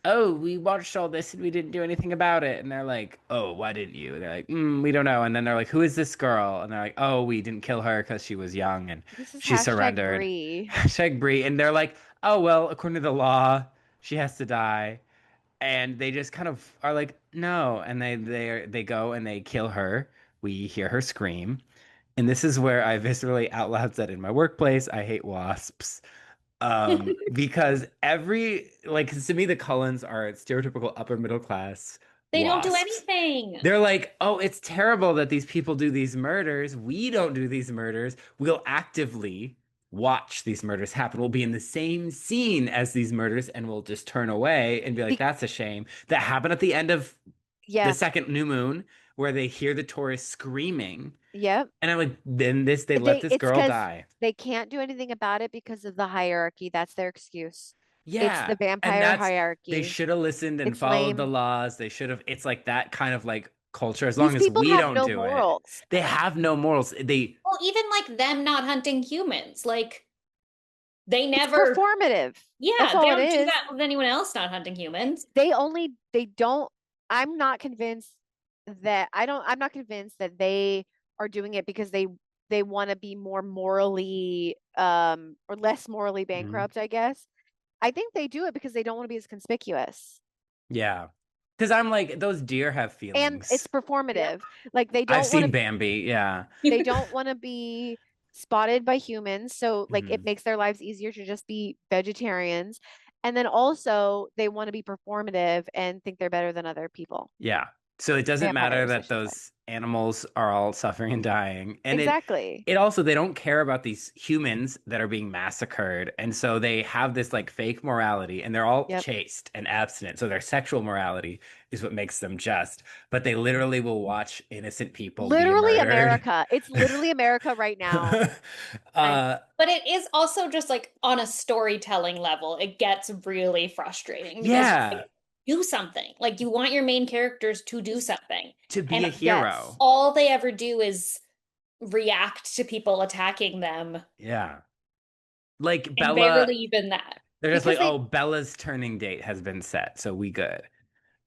oh, we watched all this and we didn't do anything about it. And they're like, oh, why didn't you? And they're like, we don't know. And then they're like, who is this girl? And they're like, oh, we didn't kill her because she was young and This is she hashtag surrendered. Bree. Hashtag Bree. And they're like, oh, well, according to the law, she has to die. And they just kind of are like, no. And they go and they kill her. We hear her scream. And this is where I viscerally out loud said in my workplace, I hate wasps. Because like to me, the Cullens are stereotypical upper middle class They don't do wasps. anything. They're like, oh, it's terrible that these people do these murders. We don't do these murders. We'll actively watch these murders happen. We'll be in the same scene as these murders and we'll just turn away and be like, Be- that's a shame. That happened at the end of the yeah. second new moon where they hear the tourists screaming. Yep. And I'm like, then they let this It's girl because die. they can't do anything about it because of the hierarchy. That's their excuse. It's Yeah. the And vampire that's they hierarchy. should have listened and It's followed the lame. laws. They should have it's like that kind of like culture as long These as people we have don't no do it. morals. They have no morals. They Well, even like them not hunting humans, like they It's never, performative. That's yeah, they all it don't do is. that with anyone else not hunting humans. They don't, I'm not convinced I'm not convinced that they are doing it because they want to be more morally or less morally Mhm. bankrupt, I guess. I think they do it because they don't want to be as conspicuous. Yeah. Because I'm like, those deer have And it's feelings. Yep. performative. Like I've seen Bambi. Yeah. they don't want to be spotted by humans, so like it Mhm. makes their lives easier to just be vegetarians. And then also they want to be performative and think they're better than other people. Yeah. So it doesn't matter Vampires, I that should say. those animals are all suffering and dying. And Exactly. it also they don't care about these humans that are being massacred. And so they have this like fake morality and they're all Yep. chaste and abstinent. So their sexual morality is what makes them just. But they literally will watch innocent people be Literally murdered. America. It's literally America right now. I, uh but it is also just like on a storytelling level, it gets really frustrating because you're yeah, like, do something. Like you want your main characters to do Just something. to be And a yes. hero. all they ever do is react to people attacking them Yeah. Like and Bella, barely even that. they're just like, Because they oh, Bella's turning date has been set, so we good.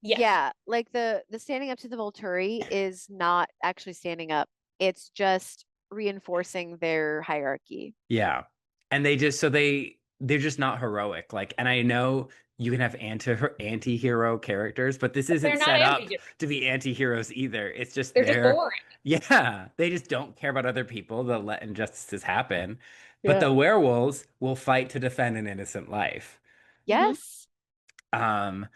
Yeah. yeah, like the standing up to the Volturi is not actually standing up. It's just reinforcing their hierarchy. Yeah. And they just so they're just not heroic. Like, and I know you can have anti-hero characters, but this isn't They're not set up anti-heroes. to be anti-heroes either. It's just They're just boring. yeah, they just don't care about other people. They'll let injustices happen. But Yeah. the werewolves will fight to defend an innocent life. Mhm. Yes. Um,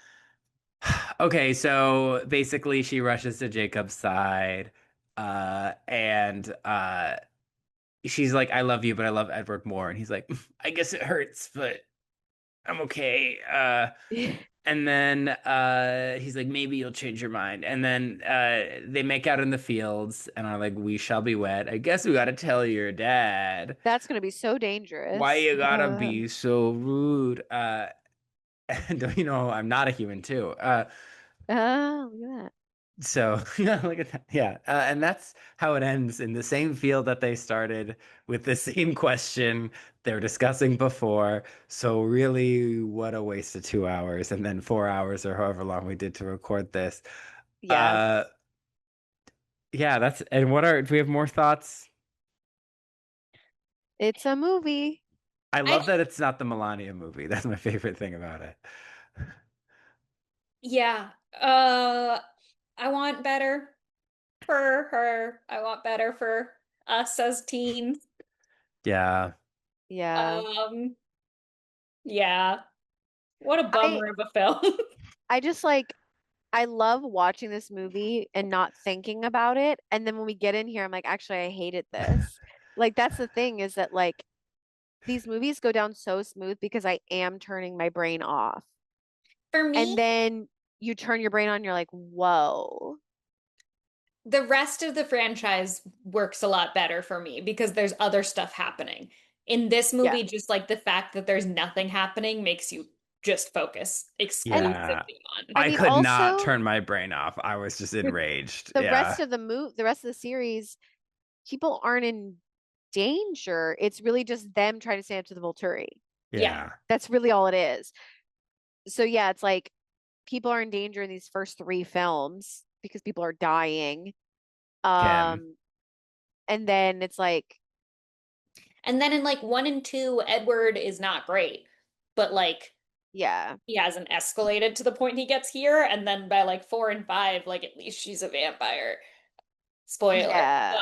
okay, so basically she rushes to Jacob's side, and she's like, I love you, but I love Edward more. And he's like, I guess it hurts, but I'm okay. And then he's like, maybe you'll change your mind. And then they make out in the fields and are like, we shall be wed. I guess we gotta tell your dad. That's going to be so Why dangerous. you gotta be so rude? And don't you know I'm not a human too? Look at that. So, yeah, look at that. Yeah. And that's how it ends in the same field that they started with the same question they were discussing before. So, really, what a waste of 2 hours and then 4 hours or however long we did to record this. Yeah, Uh, yeah, and do we have more thoughts? it's a movie. I I love that it's not the Melania movie. That's my favorite thing about it. yeah. I want better for her. I want better for us as teens. Yeah. Yeah. Um, yeah. What a I bummer of a film. I just like I love watching this movie and not thinking about it. And then when we get in here, I'm like, actually, I hated this. Like that's the thing is that like these movies go down so smooth because I am turning my brain off. For And me, then you turn your brain on, you're like, whoa. the rest of the franchise works a lot better for me because there's other stuff happening. In this Yeah. movie, just like the fact that there's nothing happening makes you just focus And Yeah. exclusively on. I I mean, could not also turn my brain off. I was just enraged. the Yeah. rest of the the rest of the series, people aren't in danger. It's really just them trying to stand up to the Volturi. Yeah. That's really all it is. So yeah, it's like people are in danger in these first three films because people are dying. Kim. And then it's like, And then in like 1 and 2, Edward is not great, but like yeah, he hasn't escalated to the point he gets here. And then by like 4 and 5, like at least she's a vampire. Spoiler. yeah.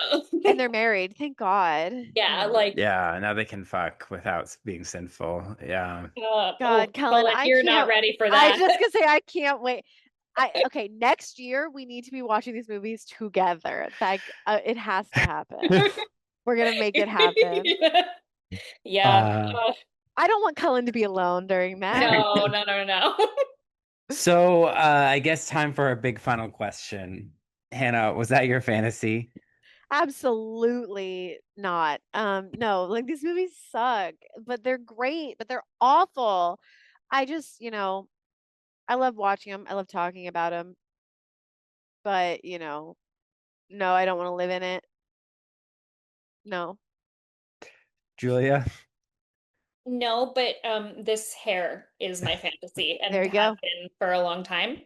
And they're married. Thank God. Yeah, like Yeah, now they can fuck without being sinful. Yeah. oh, God, Cullen, Cullen, I you're not can't. ready for I that. just gonna say I can't wait. Okay, next year we need to be watching these movies together. Like it has to happen. We're gonna make it happen. Yeah. Uh, I don't want Cullen to be alone during that. No, no, no, no, no. so I guess time for a big final question. Hannah, was that your fantasy? Absolutely not. No, like these movies suck, but they're great, but they're awful. I just, I love watching them. I love talking about them, but, no, I don't want to live in it. No. Julia? No, but this hair is my fantasy There and you has go. been for a long time.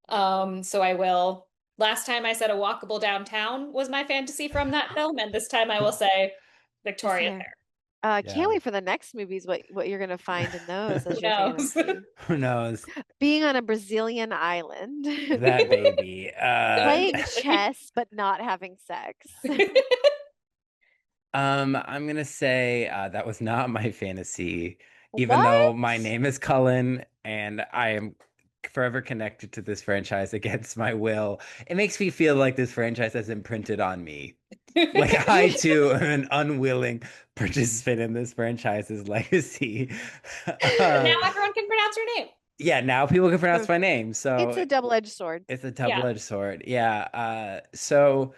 So I will. Last time I said a walkable downtown was my fantasy from that film, and this time I will say This Victoria's hair. hair. Can't Yeah. wait for the next movies, what you're gonna find in those Who as your knows? fantasy. Who knows? Being on a Brazilian island, That baby. playing Exactly. chess but not having sex. I'm gonna say that was not my fantasy, even though What? my name is Cullen and I am forever connected to this franchise against my will. It makes me feel like this franchise has imprinted on me. Like I too am an unwilling participant in this franchise's legacy. But now Uh, everyone can pronounce your name. yeah, now people can pronounce my name, It's so a double-edged sword. it's a Yeah. double-edged sword. Yeah. So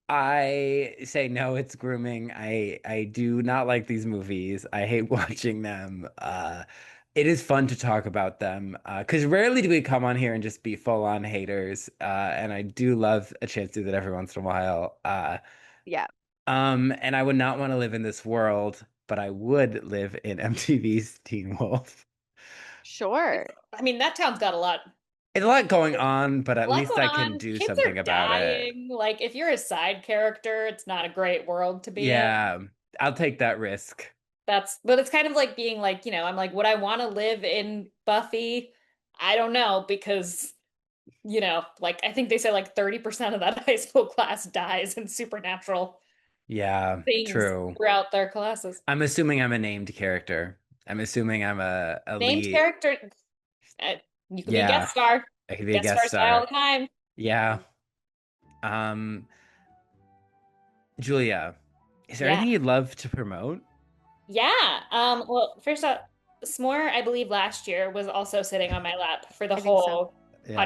I say no, it's grooming. I do not like these movies. I hate watching them. It is fun to talk about them because rarely do we come on here and just be full-on haters. And I do love a chance to do that every once in a while. Yeah, And I would not want to live in this world, but I would live in MTV's Teen Wolf. sure. I mean, that town's got It's a lot going on, but a at lot least going I can on. do Kids something are about it. dying. Like, if you're a side character, it's not a great world to be in. Yeah, I'll take that risk. But it's kind of like being like, I'm like, would I want to live in Buffy? I don't know, because, like, I think they say like 30% of that high school class dies in supernatural Yeah, things true. throughout their classes. I'm assuming I'm a named character. I'm assuming I'm a Named lead. character, uh, you could be a Yeah, guest star. I could be a Guest guest stars die all star. the time. Yeah. Um, Julia, is there Yeah. anything you'd love to promote? Yeah. Well, first off, S'more, I believe last year was also sitting on my lap for the I think so. whole Yeah.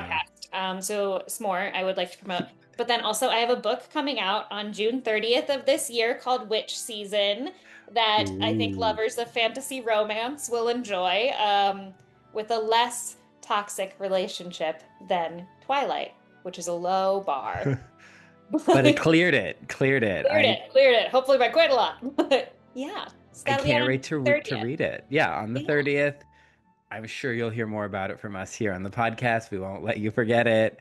podcast. So S'more, I would like to promote. But then also I have a book coming out on June 30th of this year called Witch Season that I think Ooh. lovers of fantasy romance will enjoy, with a less toxic relationship than Twilight, which is a low bar. But it Cleared cleared it. Cleared it. it. Hopefully by quite a lot. But yeah, so I that'll be can't on wait to 30th. read it. Yeah, on the Yeah. 30th. I'm sure you'll hear more about it from us here on the podcast. We won't let you forget it.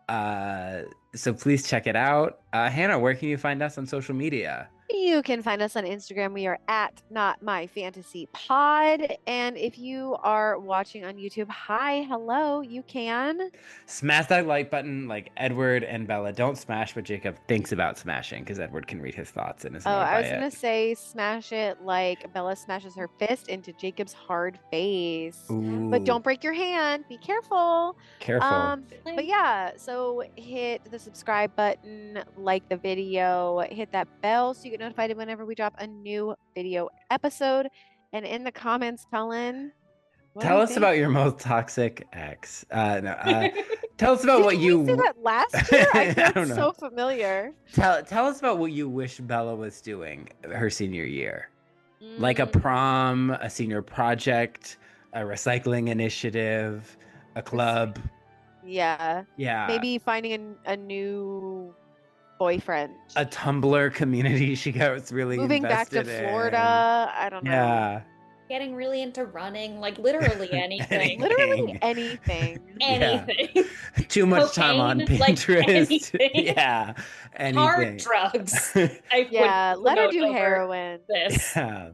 Uh, so please check it out. Hannah, where can you find us on social media? You can find us on Instagram. We are at Not My Fantasy Pod. And if you are watching on YouTube, hi, hello, you can. Smash that like button like Edward and Bella. Don't smash what Jacob thinks about smashing because Edward can read his thoughts and is Oh, annoyed I by was gonna it. say smash it like Bella smashes her fist into Jacob's hard face. But Ooh, don't break your hand. Be careful. careful. But yeah, so hit the subscribe button, like the video, hit that bell so you get notified whenever we drop a new video episode. And in the comments, Cullen, what do Tell you us think? about your most toxic ex. No, tell us about what Didn't we say you. that last year? I feel I like don't know. so familiar. Tell us about what you wish Bella was doing her senior year. Like a Mm, prom, a senior project, a recycling initiative, a club. yeah. Yeah. Maybe finding a new boyfriend. a Tumblr community she got really Moving back to invested Florida. I in. don't know. Yeah. Getting really into running, like literally anything. Literally anything. Yeah. Anything. Too much time on Cocaine, like Pinterest. anything. Yeah. Hard Anything. drugs. I Yeah, would let her promote do over heroin. this. Yeah.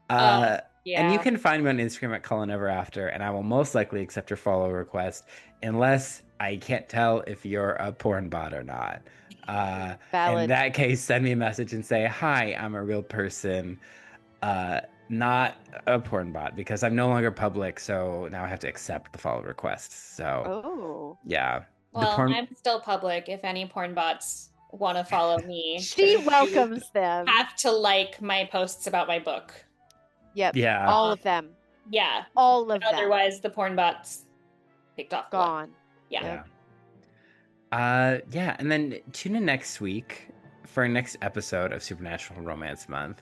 And you Yeah. can find me on Instagram at Cullen Ever After, and I will most likely accept your follow request unless I can't tell if you're a porn bot or not. In Valid. that case, send me a message and say, "Hi, I'm a real person, not a porn bot," because I'm no longer public, so now I have to accept the follow request. So Oh. yeah, the Well, porn. I'm still public if any porn bots want to follow me. She You welcomes them. have to like my posts about my book. Yep. Yeah. All of them. Yeah. All of them. Otherwise, the porn bots picked off the line. Gone. Yeah. Yeah, and then tune in next week for our next episode of Supernatural Romance Month,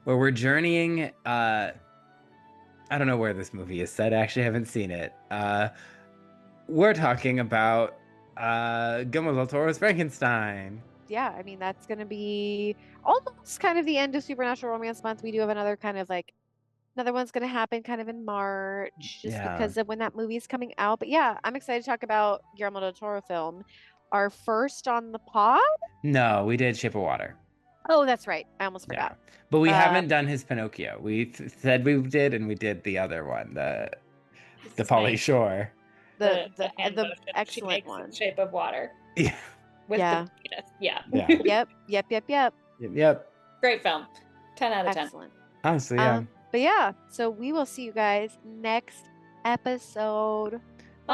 where we're journeying. I don't know where this movie is set. I actually haven't seen it. We're talking about Guillermo del Toro's Frankenstein. Yeah, I mean that's gonna be almost kind of the end of Supernatural Romance Month. We do have another kind of like another one's gonna happen kind of in March, just Yeah. because of when that movie is coming out. But yeah, I'm excited to talk about Guillermo del Toro film. Our first on the pod? No, we did Shape of Water. Oh, that's right. I almost forgot. But we haven't done his Pinocchio. We said we did, and we did the other one, the Pauly Shore. The hand motion she excellent makes one. in Shape of Water. Yeah. With Yeah. the penis. Yeah. Yep. Great film. 10 out of 10. Excellent. Honestly, yeah. But yeah, so we will see you guys next episode. Bye.